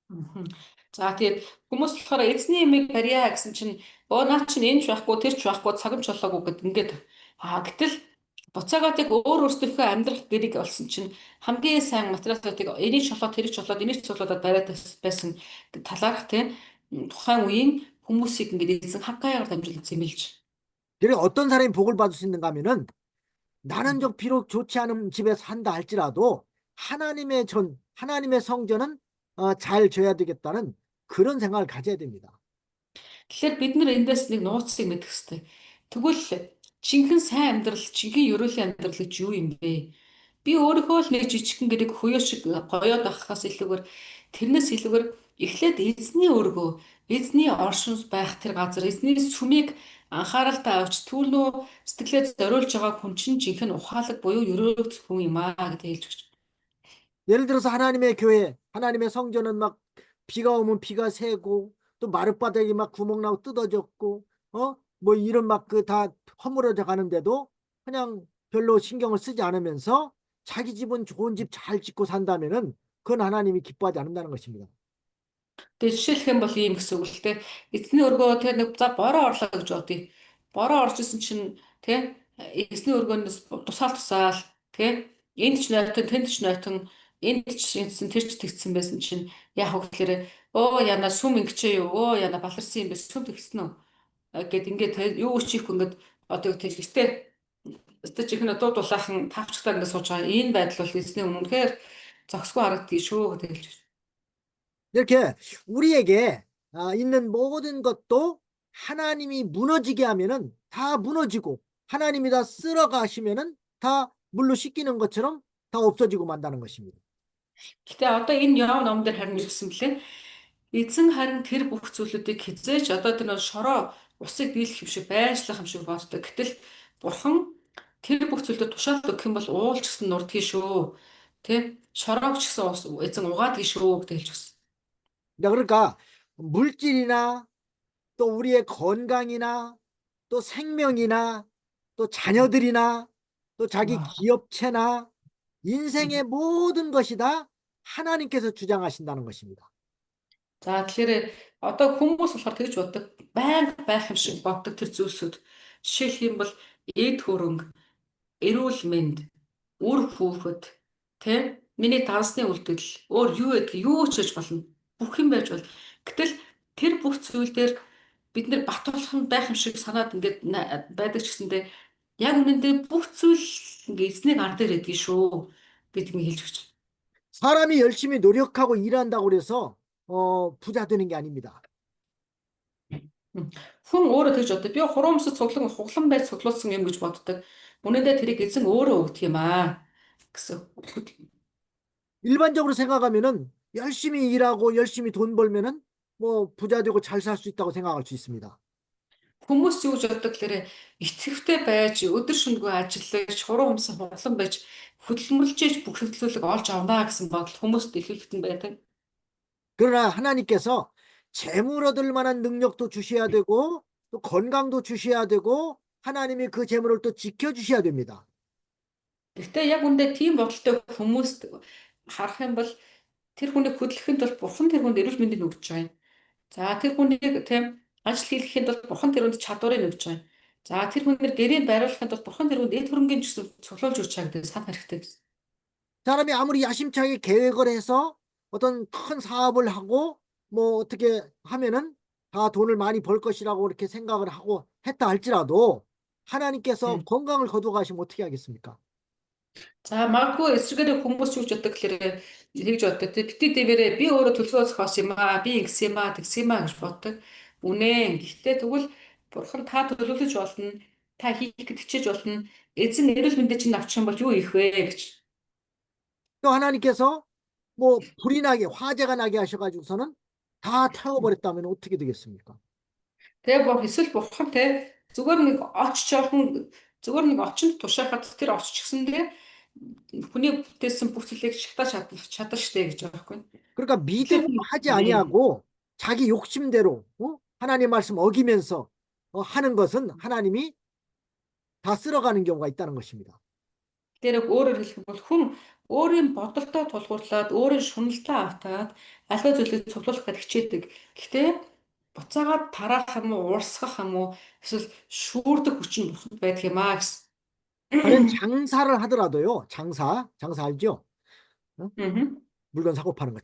Мгм. За тэгээд хүмүүс болохоор эзний ямиг барьяа гэсэн чинь наа чинь энэ ч байхгүй тэр ч байхгүй цаг нь ч болоогүй гэд ингээд гэтэл буцаагаад яг өөр өөрсдийнхөө амьдрах гэриг олсон чинь хамгийн сайн материалуудыг энийг шолоод тэрийг шолоод энийг цуглуулад бариад байсан талаарх тийм тухайн үеийн хүмүүсийг ингээд эзэн Хаггаягаар дамжуулан зэмлэж. 그래 어떤 사람이 복을 받을 수 있는가 하면은 나는 좀 비록 좋지 않은 집에서 산다 할지라도 하나님의 성전은 잘 져야 되겠다는 그런 생각을 가져야 됩니다. Тэгэхээр бид нар эндээс нэг нууцыг мэдэх хэрэгтэй. Тэгвэл жинхэнэ сайн амьдрал, жинхэнэ ерөөлийн амьдрал гэж юу юм бэ? Би өөрийнхөө л нэг жижигхэн гэрийг хуяа шиг гоёод авахаас илүүгээр тэрнээс илүүгээр эхлээд эзний өргөө, эзний оршин байх тэр газар, эзний сүмийг анхааралтай авч түүнөө сэтгэлээ зориулж байгаа хүн чинь жинхэнэ ухаалаг буюу ерөөлт хүн юм аа гэдэг хэлж өгч. 예를 들어서 하나님의 교회, 하나님의 성전은 막 비가 오면 비가 새고 또 마룻바닥이 막 구멍 나고 뜯어졌고 뭐 이런 막 그 다 허물어져 가는데도 그냥 별로 신경을 쓰지 않으면서 자기 집은 좋은 집 잘 짓고 산다면은 그건 하나님이 기뻐하지 않는다는 것입니다. Тэгээ жишээлх юм бол ийм гэсэн үг л те. Эзний өргөө те нэг за бороо орлоо гэж бодъё. Бороо орж исэн чинь те эзний өргөөнөөс тусаал те энд ч нойтон тэнд ч нойтон энд ч ингэсэн тэр ч тэгсэн байсан чинь яах вэ гэхээр яна сүм ингэчээ юу яна баларсан юм бэ сүм тэгсэн үү гэд ингээд юу өчийхгүй ингээд одоо тэгтээ өстөж их нэ дуу дулаахан тавчтаа ингээд сууж байгаа энэ байдал бол эзний үнэнхээр зохисгүй харагддгийг шүү гэдэг хэлж байна. 이렇게 우리에게 있는 모든 것도 하나님이 무너지게 하면은 다 무너지고 하나님이 다 쓸어가시면은 다 물로 씻기는 것처럼 다 없어지고 만다는 것입니다. Гэтэ одоо энэ яв ном дээр харин ирсэн блэ. Эзэн харин тэр бүх зүйлүүдийг хизээч одоо тэр нэг шороо усыг дийлэх юм шиг байжлах юм шиг боддог. Гэтэл бурхан тэр бүх зүйлүүд тушаал өгөх юм бол уулч гэсэн нурдгий шүү. Тэ? Шороог ч гэсэн эзэн угаадгий шүү гэж хэлж өгсөн. 그러니까 물질이나 또 우리의 건강이나 또 생명이나 또 자녀들이나 또 자기 기업체나 인생의 모든 것이 다 하나님께서 주장하신다는 것입니다. За тэгэхээр одоо хүмүүс болохоор тэгж боддог. Байнга байх юм шиг боддог тэр зүйлсүүд. Жишээлх юм бол эд хөрөнгө, эрүүл мэнд, үр хүүхэд, тэ миний дансны үйлдэл, өөр юу гэдэг юу ч гэж болно. Бүх юм байж бол. Гэтэл тэр бүх зүйл дээр бид нэр бат болгоно байх юм шиг санаад ингээд байдаг ч гэсэндээ яг үнэндээ бүх зүйл ингээ эзний гар дээр байдгийг шүү гэдгийг хэлж өгч. 사람이 열심히 노력하고 일한다고 그래서 부자 되는 게 아닙니다. Хүн өөрөө тэгж боддог. Би хурамсад хуглан байж цуглуулсан юм гэж боддог. Үнэндээ тэрийг эзэн өөрөө өгдөг юм аа гэсэн. 일반적으로 생각하면은 열심히 일하고 열심히 돈 벌면은 뭐 부자 되고 잘 살 수 있다고 생각할 수 있습니다. Хүмүүс юу гэж боддог гэхээр итгэвтэй байж өдөр шөнөгүй ажиллаж хуруу өмсөн хуглан байж хөдөлмөрлөж бүх хөдөлгөөлөг олж авнаа гэсэн бодол хүмүүст илэрхийлэн байдаг. 그러나 하나님께서 재물 얻을 만한 능력도 주셔야 되고 또 건강도 주셔야 되고 하나님이 그 재물을 또 지켜주셔야 됩니다. Гэхдээ яг үндэ тийм бодолтой хүмүүст харах юм бол тэр хүнийг хөдөлгөхөнд бол бурхан тэр хүнд эрүүл мэндийг өгч байгаа юм. За тэр хүнийг тийм ажил хийхэд бол бурхан тэр хүнд чадварыг өгч байгаа юм. За тэр хүнээр гэрээнд байруулахад бол бурхан тэр хүнд эд хөрөнгөний гэсэн цуглуулж өгч байгаа гэдэг санах хэрэгтэй гэсэн. 사람이 아무리 야심차게 계획을 해서 어떤 큰 사업을 하고 뭐 어떻게 하면은 다 돈을 많이 벌 것이라고 이렇게 생각을 하고 했다 할지라도 하나님께서 음. 건강을 거두가시면 어떻게 하겠습니까? За магадгүй эсрэгээр хүмүүс юу ч боддог гэхээр тэгж боддог. Бити дэвэрээ би өөрөө төлөвлөө зохиос юм аа, би ингэсэн юм аа, тэгсэн юм аа гэж боддог. Үнэн. Гэхдээ тэгвэл бурхан та төлөвлөж болно, та хийх гэж хичээж болно. Эзэн эрүүл мэндийг чинь авчих юм бол юу их вэ гэж. 또 하나님께서 뭐 불이 나게 화재가 나게 하셔가지고서는 다 태워버렸다면 어떻게 되겠습니까? Тэгээ эсвэл бурхан те зүгээр нэг оч жоохон зүгээр нэг очинд тушаахад тэр оч гисэндээ хүний бүтээсэн бүх зүйлийг шатаж чадах штэ гэж байгаа байхгүй. 그러니까 Тэгэхээр 믿음으로 하지 아니하고 자기 욕심대로 하나님 말씀 어기면서 하는 것은 하나님이 다 쓸어가는 경우가 있다는 것입니다. тэр өөрөөр хэлэх юм бол хүн өөрийн бодолтой тулгуурлаад өөрийн шуналлаа автаад аливаа зүйлийг цуглуулах гэж хичээдэг. Гэхдээ буцаагаад тараах юм уу, урсгах юм уу, эсвэл шүүрдэг хүч нь бурханд байдаг юм аа гэсэн. 다른 장사를 하더라도요. 장사 알죠? 어? 음. 물건 사고 파는 거.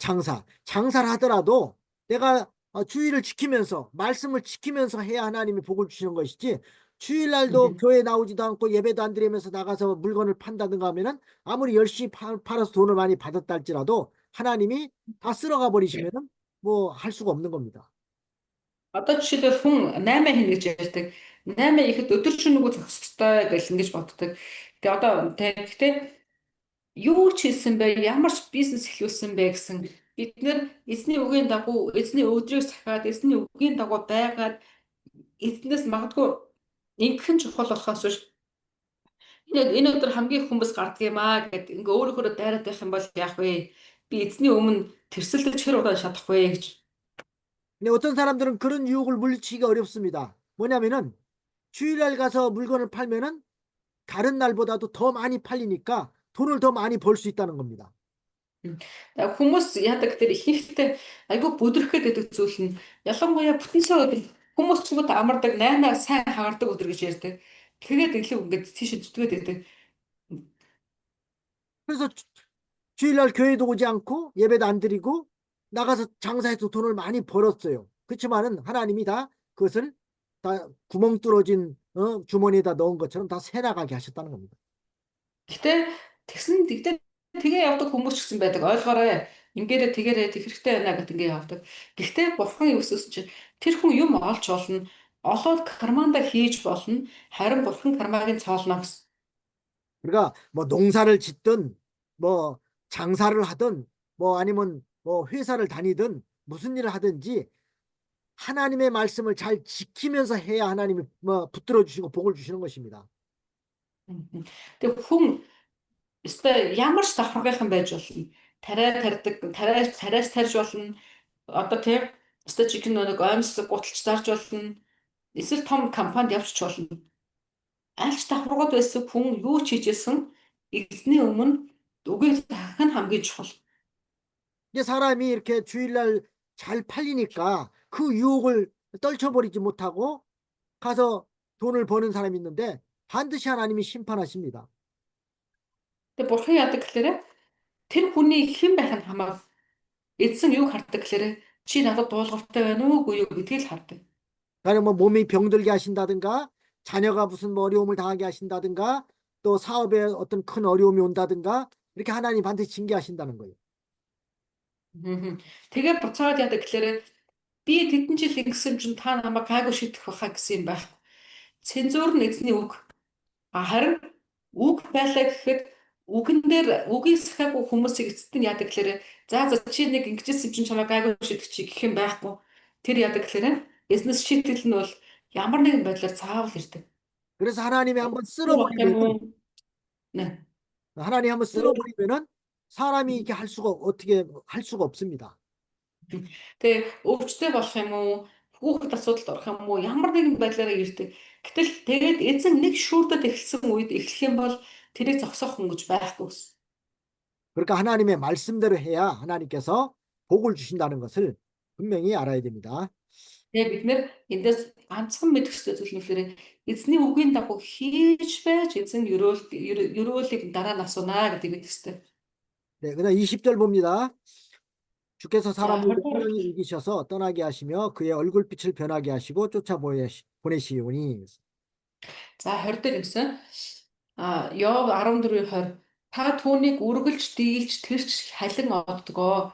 장사를 하더라도 내가 주의를 지키면서 말씀을 지키면서 해야 하나님이 복을 주시는 것이지 주일날도 교회 나오지도 않고 예배도 안 드리면서 나가서 물건을 판다든가 하면은 아무리 열심히 팔아서 돈을 많이 받았다 할지라도 하나님이 다 쓸어가 버리시면은 뭐 할 수가 없는 겁니다. Одоо жишээлбэл хүн 8 хийнэ гэж ярьдаг. 8 ихэд өдөр шөнөгүй зогсох ёстой гэж ингэж боддог. Тэгээ одоо гэхдээ юу ч хийсэн бэ? Ямар ч бизнес эхлүүлсэн бэ гэсэн бид нэр эзний үгийн дагуу эзний өдрийг сахиад эзний үгийн дагуу байгаад эзнээс магадгүй ингэхэн чухал болохоос биш энэ өдөр хамгийн хүмүүс гардаг юм аа гэд ингээ өөрөөрөө дайраад байх юм бол яах вэ? Би эзний өмнө тэрсэлдэж хэр удаа шатах вэ гэж. 근데 어떤 사람들은 그런 유혹을 물리치기가 어렵습니다. 뭐냐면은 주일날 가서 물건을 팔면은 다른 날보다도 더 많이 팔리니까 돈을 더 많이 벌 수 있다는 겁니다. Хүмүүс яадаг тэр ихэнхдээ айгүй бүдрэхэд байдаг зүйл нь ялангуяа бүтэн сая өдөр хүмүүс ч юм уу амардаг 8-аар сайн хагардаг өдөр гэж ярьдаг. Тэгээд илүү ингээд тийш зүтгээд байдаг. 그래서 주일날 교회도 오지 않고 예배도 안 드리고 나가서 장사해서 돈을 많이 벌었어요. 그렇지만은 하나님이 다 그것을 다 구멍 뚫어진 주머니에다 넣은 것처럼 다 새나가게 하셨다는 겁니다. Гэтэ тэгсэн тэгээ явдаг хүмүүс ч гэсэн байдаг. Ойлгоорой. Ингээрээ тэгээрээ тэг хэрэгтэй байна гэдэг ингээ явдаг. Гэхдээ бурхан юу гэсэн чинь тэр хүн юм олж болно. Олоод карманда хийж болно. Харин бурхан кармагийн цоолно гэсэн. 그러니까 뭐 농사를 짓든 뭐 장사를 하든 뭐 아니면 뭐 회사를 다니든 무슨 일을 하든지 하나님의 말씀을 잘 지키면서 해야 하나님이 뭐 붙들어 주시고 복을 주시는 것입니다. Тэг хүн өстой ямар ч давхаргайхан байж болно. Тариас тарьж болно. Одоо тийм өстой чихэн нэг оймс гуталж зарж болно. Эсвэл том компанид явчих болно. Аль ч давхаргууд байсан хүн юу ч хийжсэн эзний өмнө үгийг дахин хамгийн чухал. 이제 사람이 이렇게 주일날 잘 팔리니까 그 유혹을 떨쳐버리지 못하고 가서 돈을 버는 사람이 있는데 반드시 하나님이 심판하십니다. Тэгээ бурхан яадаг гэхээр тэр хүний хэн байх нь хамаагүй. Эзэн юу хардаг гэхээр чи надад дуулууртай байна уугүй юу гэдгийг л хардаг. 그러니까 뭐 몸이 병들게 하신다든가 자녀가 무슨 뭐 어려움을 당하게 하신다든가 또 사업에 어떤 큰 어려움이 온다든가 이렇게 하나님 반드시 징계하신다는 거예요. Мгм. Тэгээ буцаад яадаг гэхээр би тэдэн жил ингэсэн чинь та намайг гайгүй шийдэх байхаа гэсэн юм байхгүй. Цензуур нь эзний үг. Харин үг байлаа гэхэд үгэн дээр үгийг сахиагүй хүмүүсийг эцэст нь яадаг гэхээр за чи нэг ингэжсэн чинь чамайг гайгүй шийдэх чи гэх юм байхгүй. Тэр яадаг гэхээр эзнес шийтгэл нь бол ямар нэгэн байдлаар заавал ирдэг. 그래서 하나님이 한번 Болох юм уу? 쓸어버리면은 Нэ. 하나님이 한번 쓸어버리면은 사람이 이렇게 할 수가 어떻게 할 수가 없습니다. Тэгээ өвчтэй болох юм уу? Хүүхэд асуудалд орох юм уу? Ямар нэгэн байдлаараа ирдэг. Гэтэл тэгээд эзэн нэг шүүрдэд эхэлсэн үед эхлэх юм бол тэрийг зогсоох өнгөж байхгүй ус. 그러니까 하나님의 말씀대로 해야 하나님께서 복을 주신다는 것을 분명히 알아야 됩니다. Тэгээ бид нэр эндээс ганцхан мэдэх ёстой зүйл нь болохоор эзний үгийн дагуу хийж байж эзэн ерөөлийг дараа нь асуунаа гэдэг бид хэвчтэй. 네, 그다음 20절 봅니다. 주께서 За 사람을 분명히 이기셔서 떠나게 하시며 그의 얼굴빛을 변하게 하시고 보내시오니. за 20 дээр юмсан. Йов 14:20 та түүнийг үргэлж дийлж тэрч халин оддгоо.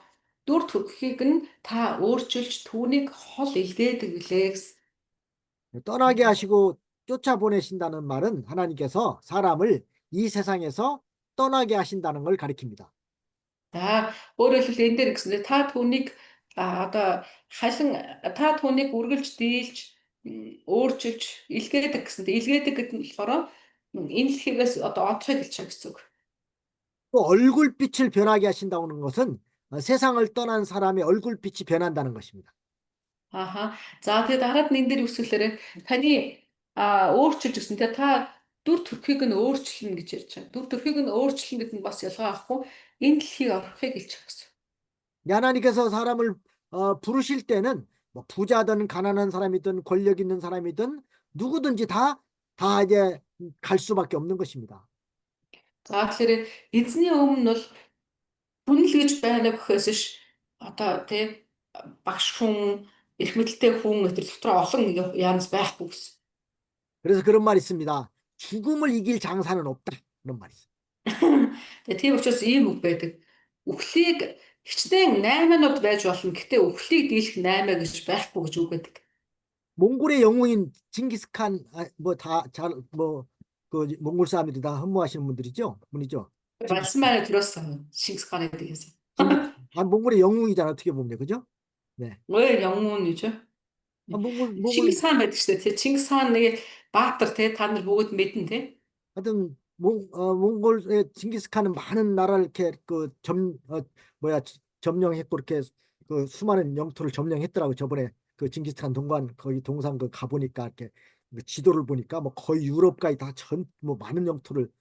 Дүр төрхийг нь та өөрчилж түүнийг хол илгээдэг билээ гэсэн. 떠나게 하시고 쫓아보내신다는 말은 하나님께서 사람을 이 세상에서 떠나게 하신다는 걸 가리킵니다. За өөрөөр хэлбэл энэ дээр гэсэндээ та түүнийг одоо халин та түүнийг үргэлж дийлж өөрчилж илгээдэг гэсэндээ илгээдэг гэдэг нь болохоор энэ дэлхийгээс одоо одохыг хэлж байгаа гэсэн үг. 또 얼굴빛을 변하게 하신다는 것은 세상을 떠난 사람의 얼굴빛이 변한다는 것입니다. Ааха. За тэгээд дараад нь энэ дээр үсгэлээр таны өөрчилж гэсэн те та дүр төрхийг нь өөрчлөн гэж ярьж байгаа. Дүр төрхийг нь өөрчлөн гэдэг нь бас ялгаа авахгүй энэ дэлхийг орохыг хэлж байгаа гэсэн. 하나님께서 사람을 부르실 때는 뭐 부자든 가난한 사람이든 권력 있는 사람이든 누구든지 다 이제 갈 수밖에 없는 것입니다. За тэгэхээр эзний өмнө бол хүн л гэж байна гэхээс ш одоо те багш хүн, эрх мэдэлтэй хүн өтер дотор олон янз байхгүй гэсэн. 그래서 그런 말이 있습니다. 죽음을 이길 장사는 없다. 그런 말이 있어요. Тэгээ тийм учраас ийм үг байдаг. Үхлийг хичнээн 8-ууд байж болно. Гэтэ үхлийг дийлэх 8 гэж байхгүй гэж үг байдаг. 몽골의 영웅인 징기스칸 그 몽골 사람들이 다 흠모하시는 분이죠. 말씀 안에 들었어요. 징기스칸에 대해서. 몽골의 영웅이잖아 어떻게 보면 그죠? 네. 왜 영웅이죠? 몽골 징기스칸 байдаг шүү дээ. 징기스칸 нэг баатар те та нар бүгд мэднэ те. 하여튼 몽골의 징기스칸은 많은 나라를 이렇게 점령했고 이렇게 그 수많은 영토를 점령했더라고. 저번에 그 징기스칸 동관 거기 동상 그 가보니까 이렇게 그 지도를 보니까 뭐 거의 유럽까지 다 뭐 많은 영토를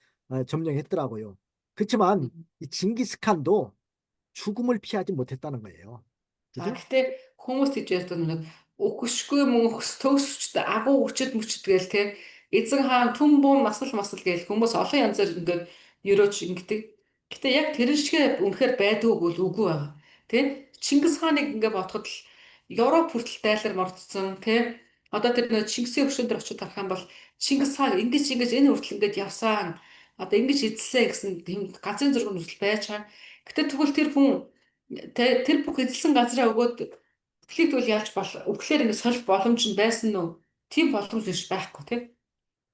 점령했더라고요. 그렇지만 이 징기스칸도 죽음을 피하지 못했다는 거예요. За 그죠? гэтээ хүмүүс гэж ярьдаг нэг өгөшгүй мөн өкс төгсчтэй агуу өчөд мөчөд гээл те эзэн хаан түн бум масал гээл хүмүүс олон янзаар ингээд ерөөж ингэдэг. Гэтэ яг тэрэн шиг үнэхээр байдгүй бол үгүй байгаа. Тэ Чингис хааныг ингээд бодоход л Европ хүртэл дайлар мордсон тэ одоо тэр нэг Чингисийн өвшөн дээр очиж тарах юм бол Чингис хаан ингэж энэ хүртэл ингээд явсан одоо ингэж эзэлсэн гэсэн тийм газрын зураг нь хүртэл байж байгаа. Гэтэ тэгвэл тэр хүн тэр бүх эзэлсэн газраа өгөөд өглийг бол яаж өглөөр ингэ солих боломж нь байсан нь тийм боломж биш байхгүй тийм.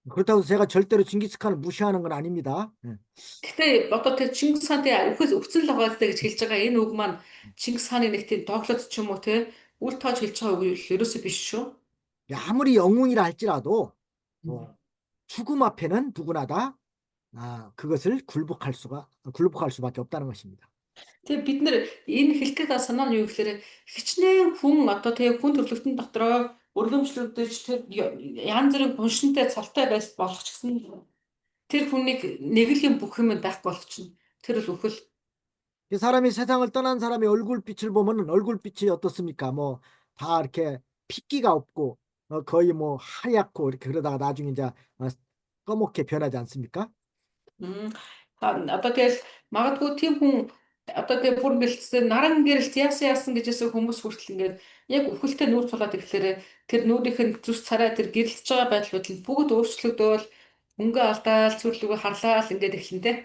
그렇다고 제가 절대로 징기스칸을 무시하는 건 아닙니다. Гэтэ одоо тэр Чингис хааны үхэл өвцөн л байгаа гэж хэлж байгаа энэ үг маань Чингис хааны нэг тийм доглоод ч юм уу тийм үл тоож хэлж байгаа үг ерөөсөө биш шүү. 아무리 영웅이라 할지라도 죽음 앞에는 누구나 다 그것을 굴복할 수밖에 없다는 것입니다. Тэгээ бид нэр энэ хэлэх гээд санаа нь юу гэхээр хичнээн хүн одоо тэгээ хүн төрлөختөн дотроо өргөмжлөгдөж тэр янз бүрийн гуншинтай цолтой байж болох ч гэсэн тэр хүнийг нэг л юм бүх юм байхгүй болчихно. Тэр л үхэл. 사람이 세상을 떠난 사람의 얼굴빛을 보면 얼굴빛이 어떻습니까? 뭐 다 이렇게 핏기가 없고 거의 뭐 하얗고 이렇게 그러다가 나중에 이제 검게 변하지 않습니까? Одоо тэгэл магадгүй тийм хүн одоо тэгээ бүр бэлтсэн наран гэрэлт яасан гэжсэн хүмүүс хүртэл ингээд яг үхэлтэй нүүр тулаад ирэхлээр тэр нүүрийнх нь зүс царай тэр гэрэлтэж байгаа байдлууд нь бүгд өөрчлөгдөөл өнгө алдаал цэвэрлэгээ харлаал ингээд эхлэнтэй.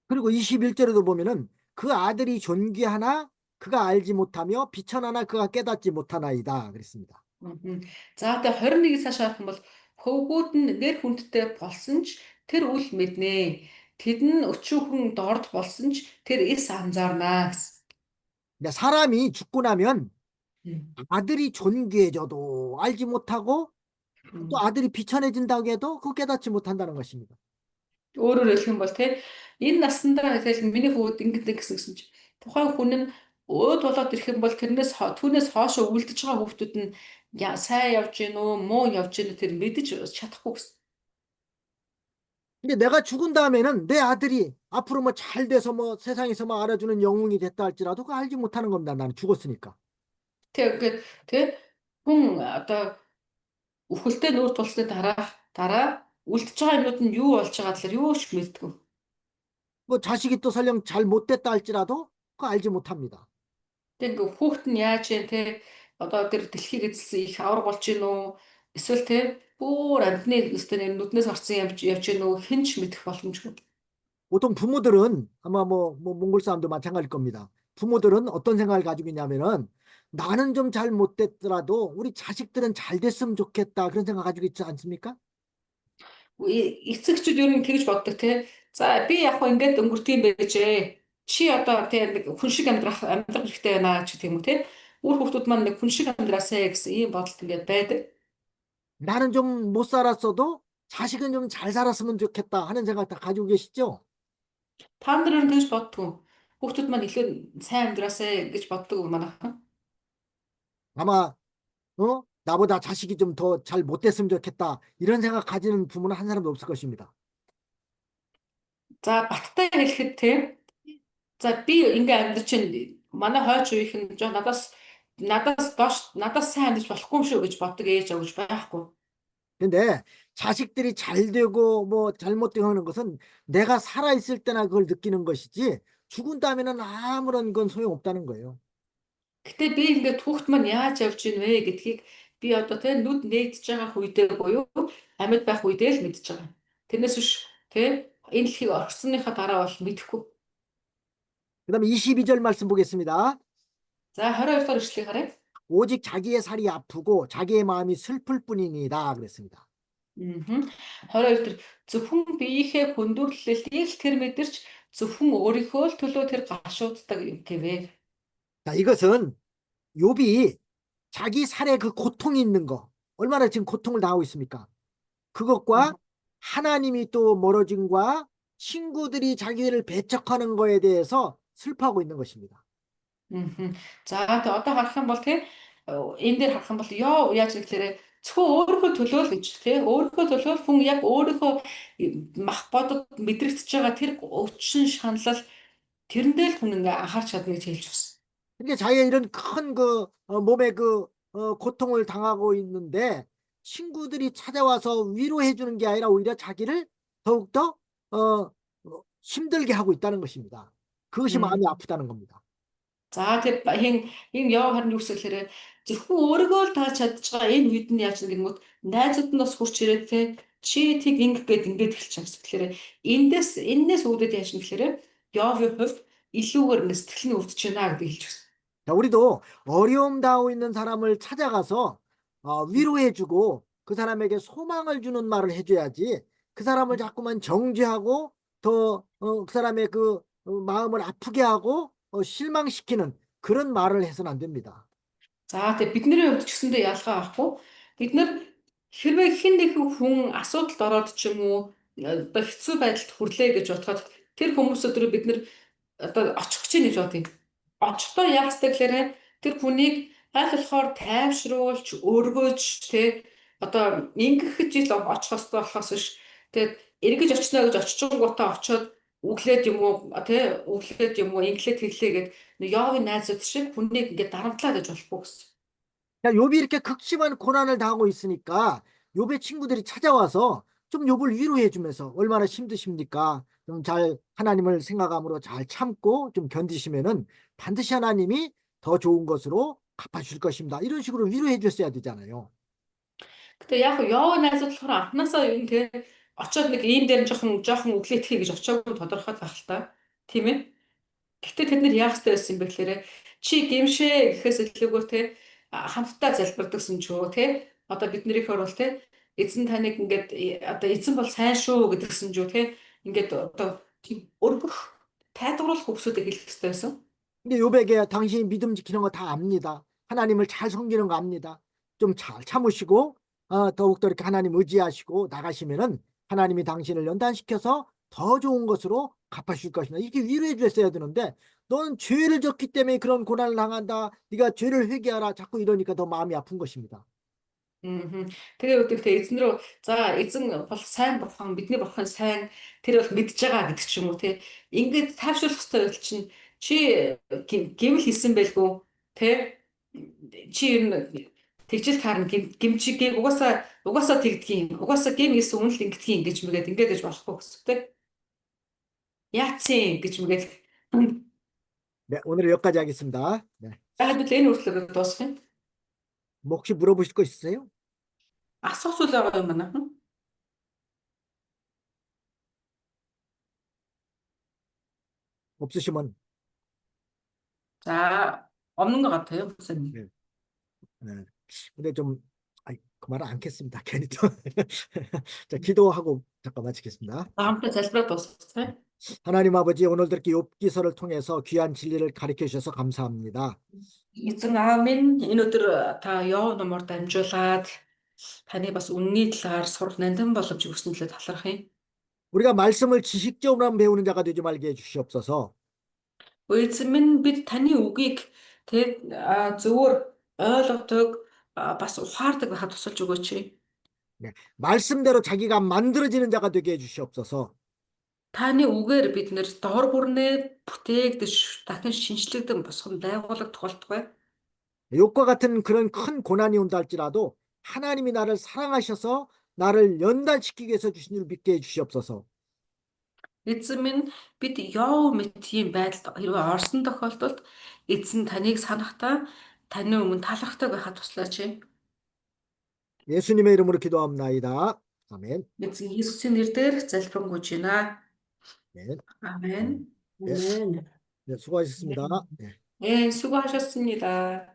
그리고 21절에도 보면은 그 아들이 존귀하나 그가 알지 못하며 비천하나 그가 깨닫지 못하나이다 그랬습니다. Мгм. За тэгээ 21-ээс цааш харах юм бол хөвгүүд нь нэр хүндтэй болсон ч тэр үл мэднэ. Тэд нь өчүүхэн дорд болсон ч тэр эс анзаарнаа гэсэн. 근데 사람이 죽고 나면 음. 아들이 존귀해져도 알지 못하고 또 음. 아들이 비천해진다고 해도 그 깨닫지 못한다는 것입니다. Өөрөөр хэлэх юм бол те энэ наснда тэгэл миний хүүд ингэдэг гэсэн чинь тухайн хүн нь өөд болоод ирэх юм бол түүнээс хоошо үлдэж байгаа хүүхдүүд нь сайн явж гин үү муу явж гин үү тэр мэдэж чадахгүй гэсэн. 근데 내가 죽은 다음에는 내 아들이 앞으로 뭐 잘 돼서 뭐 세상에서 뭐 알아주는 영웅이 됐다 할지라도 그거 알지 못하는 겁니다. 나는 죽었으니까. Тэгээд те хүн одоо үхэлтэй нүүр тулсны дараа үлдэж байгаа юмуд нь юу болж байгаа талаар юу ч мэддэггүй. 뭐 자식이 또 설령 잘 못됐다 할지라도 그거 알지 못합니다. Тэг ингээ хүүхэд нь яаж юм те одоо тэр дэлхийг эзэлсэн их авар болж гин үү эсвэл те бүр амьтны өстөний нүднээс орсон явж гин үү хэн ч мэдэх боломжгүй. 보통 부모들은 아마 뭐 몽골 사람도 마찬가지일 겁니다. 부모들은 어떤 생각을 가지고 있냐면은 나는 좀 잘 못됐더라도 우리 자식들은 잘 됐으면 좋겠다 그런 생각 가지고 있지 않습니까? Эцэгчүүд ер нь тэгж боддог те. За би яг хөө ингээд өнгөрт юм байжээ. Чи одоо те нэг хүн шиг амьдрах хэрэгтэй байна ч гэх юм уу те. Үр хүүхдүүд маань нэг хүн шиг амьдраасай гэсэн ийм бодолт ингээд байдаг. 나는 좀 못 살았어도 자식은 좀 잘 살았으면 좋겠다 하는 생각 다 가지고 계시죠? Та нар ер нь тэгж боддгоо. Хүүхдүүд маань илүү сайн амьдраасай гэж боддог манайхан. 아마 나보다 자식이 좀 더 잘 못됐으면 좋겠다 이런 생각 가지는 부모는 한 사람도 없을 것입니다. За баттай хэлэхэд те. За би ингээ амьдарч чинь манай хойч үеийнхэн жоо надаас сайн амьдарч болохгүй юм шүү гэж боддог ээж авч байхгүй. 근데 자식들이 잘 되고 뭐 잘못되고 하는 것은 내가 살아있을 때나 그걸 느끼는 것이지 죽은 다음에는 아무런 건 소용없다는 거예요. Гэтэ би ингээд хүүхд маань яаж явж ийн вэ гэдгийг би одоо те нүд нээдж байгаа үедээ буюу амьд байх үедээ л мэдж байгаа. Тэрнээс биш те энэ дэлхийг орхисныхаа дараа бол мэдэхгүй. 그다음에 22절 말씀 보겠습니다. За 22 дахь ишлэгийг харъя. 오직 자기의 살이 아프고 자기의 마음이 슬플 뿐이니이다 그랬습니다. 22 дээр зөвхөн биеийнхээ хүндрэлийг л тэр мэдэрч зөвхөн өөрийнхөө л төлөө тэр гашууддаг гэвэ. 자, 이것은 욥이 자기 살에 그 고통이 있는 거 얼마나 지금 고통을 당하고 있습니까? 그것과 하나님이 또 멀어짐과 친구들이 자기를 배척하는 거에 대해서 슬퍼하고 있는 것입니다. За тэгээ одоо харах юм бол тийм энэ дээр харах юм бол яаж гэхээр зөвхөн өөрийнхөө төлөө л гэж тийм өөрийнхөө төлөө л хүн яг өөрийнхөө мах бодод мэдрэгдэж байгаа тэр өвчин шаналл тэрэндээ л хүн ингээ анхаарч чадна гэж хэлж байна. 그러니까 자기가 이런 큰 그 몸에 그 고통을 당하고 있는데 친구들이 찾아와서 위로해 주는 게 아니라 오히려 자기를 더욱더 힘들게 하고 있다는 것입니다. 그것이 마음이 아프다는 겁니다. За тэр энэ яв харин юу гэхээр зөвхөн өөрийгөө л тааж чадж байгаа энэ үед нь яаж нэгмүүд найзууд нь бас хурч ирээд те чи тэг ингээд эхэлж байгаа. Тэгэхээр энэс үүдээд яаж нэхлээрэ явын хувьд илүүгээр ингэ сэтгэл нь өвдөж байна гэдэг хэлж байна. 자, 우리도 어려움 당하고 있는 사람을 찾아가서 위로해주고 그 사람에게 소망을 주는 말을 해줘야지 그 사람을 자꾸만 정죄하고 더 그 사람의 그 마음을 아프게 하고 실망시키는 그런 말을 해서는 안 됩니다. За тэгээ бидний хувьд ч гэсэндээ ялгаа авахгүй. Бид нар хэрвээ хэн нэгэн хүн асуудалд ороод ч юм уу одоо хэцүү байдалд хүрлээ гэж бодоход тэр хүмүүс өдрөө бид нар одоо очих гэж гэж бодъё. Очихдоо яах ёстой гэхээр тэр хүнийг аль болохоор тайвшруулж өргөж тэ одоо ингэхэд жил очих ёстой болохоос биш. Тэгээд эргэж очно гэж очичингуудаа очиод үглээд юм уу тэ үглээд юм уу инглээд хэллээ гэд Йовын найзууд шиг хүнийг ингээд дарамтлаа гэж болохгүй гэсэн. 자, 욥이 이렇게 극심한 고난을 당하고 있으니까 욥의 친구들이 찾아와서 좀 욥을 위로해 주면서 얼마나 힘드십니까? 좀 잘 하나님을 생각함으로 잘 참고 좀 견디시면은 반드시 하나님이 더 좋은 것으로 갚아줄 것입니다. 이런 식으로 위로해 줬어야 되잖아요. Гэтэ яг Йовын найзууд болохоор анханасаа юу нэ очоод нэг ийм дээр жоохон өглөөтгий гэж очоогүй тодорхой байх л та. Тийм ээ. Гэхдээ тэд нэр яах ёстой байсан юм бэ гэхээр чи гимшээ гэхээс илүүгээр те хамтдаа залбирдагсан ч юу те одоо биднэрийнхээ бол те эзэн таныг ингээд одоо эзэн бол сайн шүү гэдгсэн ч юу те ингээд одоо тийм өргөх тайлбарлах хөвсөдөө хэлэх ёстой байсан. 근데 요백에 당신이 믿음 지키는 거 다 압니다. 하나님을 잘 섬기는 거 압니다. 좀 잘 참으시고 더욱더 이렇게 하나님 의지하시고 나가시면은 하나님이 당신을 연단시켜서 더 좋은 것으로 갚아줄 것입니다. 이렇게 위로해 줬어야 되는데 넌 죄를 졌기 때문에 그런 고난을 당한다. 네가 죄를 회개하라. 자꾸 이러니까 더 마음이 아픈 것입니다. Аа. Тэгээ үүдээ эзэн рүү за эзэн бол сайн бурхан бидний бурхан сайн тэр бол мэдж байгаа гэдэг ч юм уу те ингээд тайвшруулах хэрэгтэй байдал чинь чи гэмэл хийсэн байлгүй те чи ер нь тэгжил таарна гимчиг угаасаа тэгдгийн угаасаа гэм гэсэн үнэл ингэдгийн гэж мэгээд ингээд гэж болохгүй гэсэн те яатсын гэж мэгээд 네, 오늘 여기까지 하겠습니다. 네. яагаад гэвэл энэ үргэлж дуусах юм 뭐 혹시 물어보실 거 있으세요? асуух зүйл байгаа юм байна. 없으시면 За 없는 것 같아요, 목사님. 네. 네. 근데 좀 그 말은 않겠습니다. 괜히 또 자, 기도하고 잠깐 마치겠습니다. 다음부터 залбираад дуусгацгаая. 하나님 아버지 오늘도 이렇게 욥기서를 통해서 귀한 진리를 가르쳐 주셔서 감사합니다. Эзэн аав минь энэ өдөр та Йов номоор дамжуулаад таны бас үнний талаар сурах нандин боломж өгсөн төлөө талархъя. 우리가 말씀을 지식적으로만 배우는 자가 되지 말게 해 주시옵소서. Эзэн минь бид таны үгийг тэг зөвөр ойлгодог бас ухаардаг байхад тусалж өгөөч. 네. 말씀대로 자기가 만들어지는 자가 되게 해 주시옵소서. Таны үгээр бид нэр доор бүрнээ бүтээгдэж дахин шинжлэгдэн босгон байгуулагдах болтугай. 욥과 같은 그런 큰 고난이 온다 할지라도 하나님이 나를 사랑하셔서 나를 연단시키기 위해서 주신 줄 믿게 해 주시옵소서. Эзэн минь бид Йов мэт тийм байдалд хэрвээ орсон тохиолдолд эзэн таныг санахдаа таны өмнө талархдаг байхад туслаач. 예수님의 이름으로 기도합나이다. 아멘. Эзэн Иесусийн нэрээр залбирanгуйж байна. 네. 아멘. 네. 아멘. 네, 수고하셨습니다. 네. 네, 수고하셨습니다.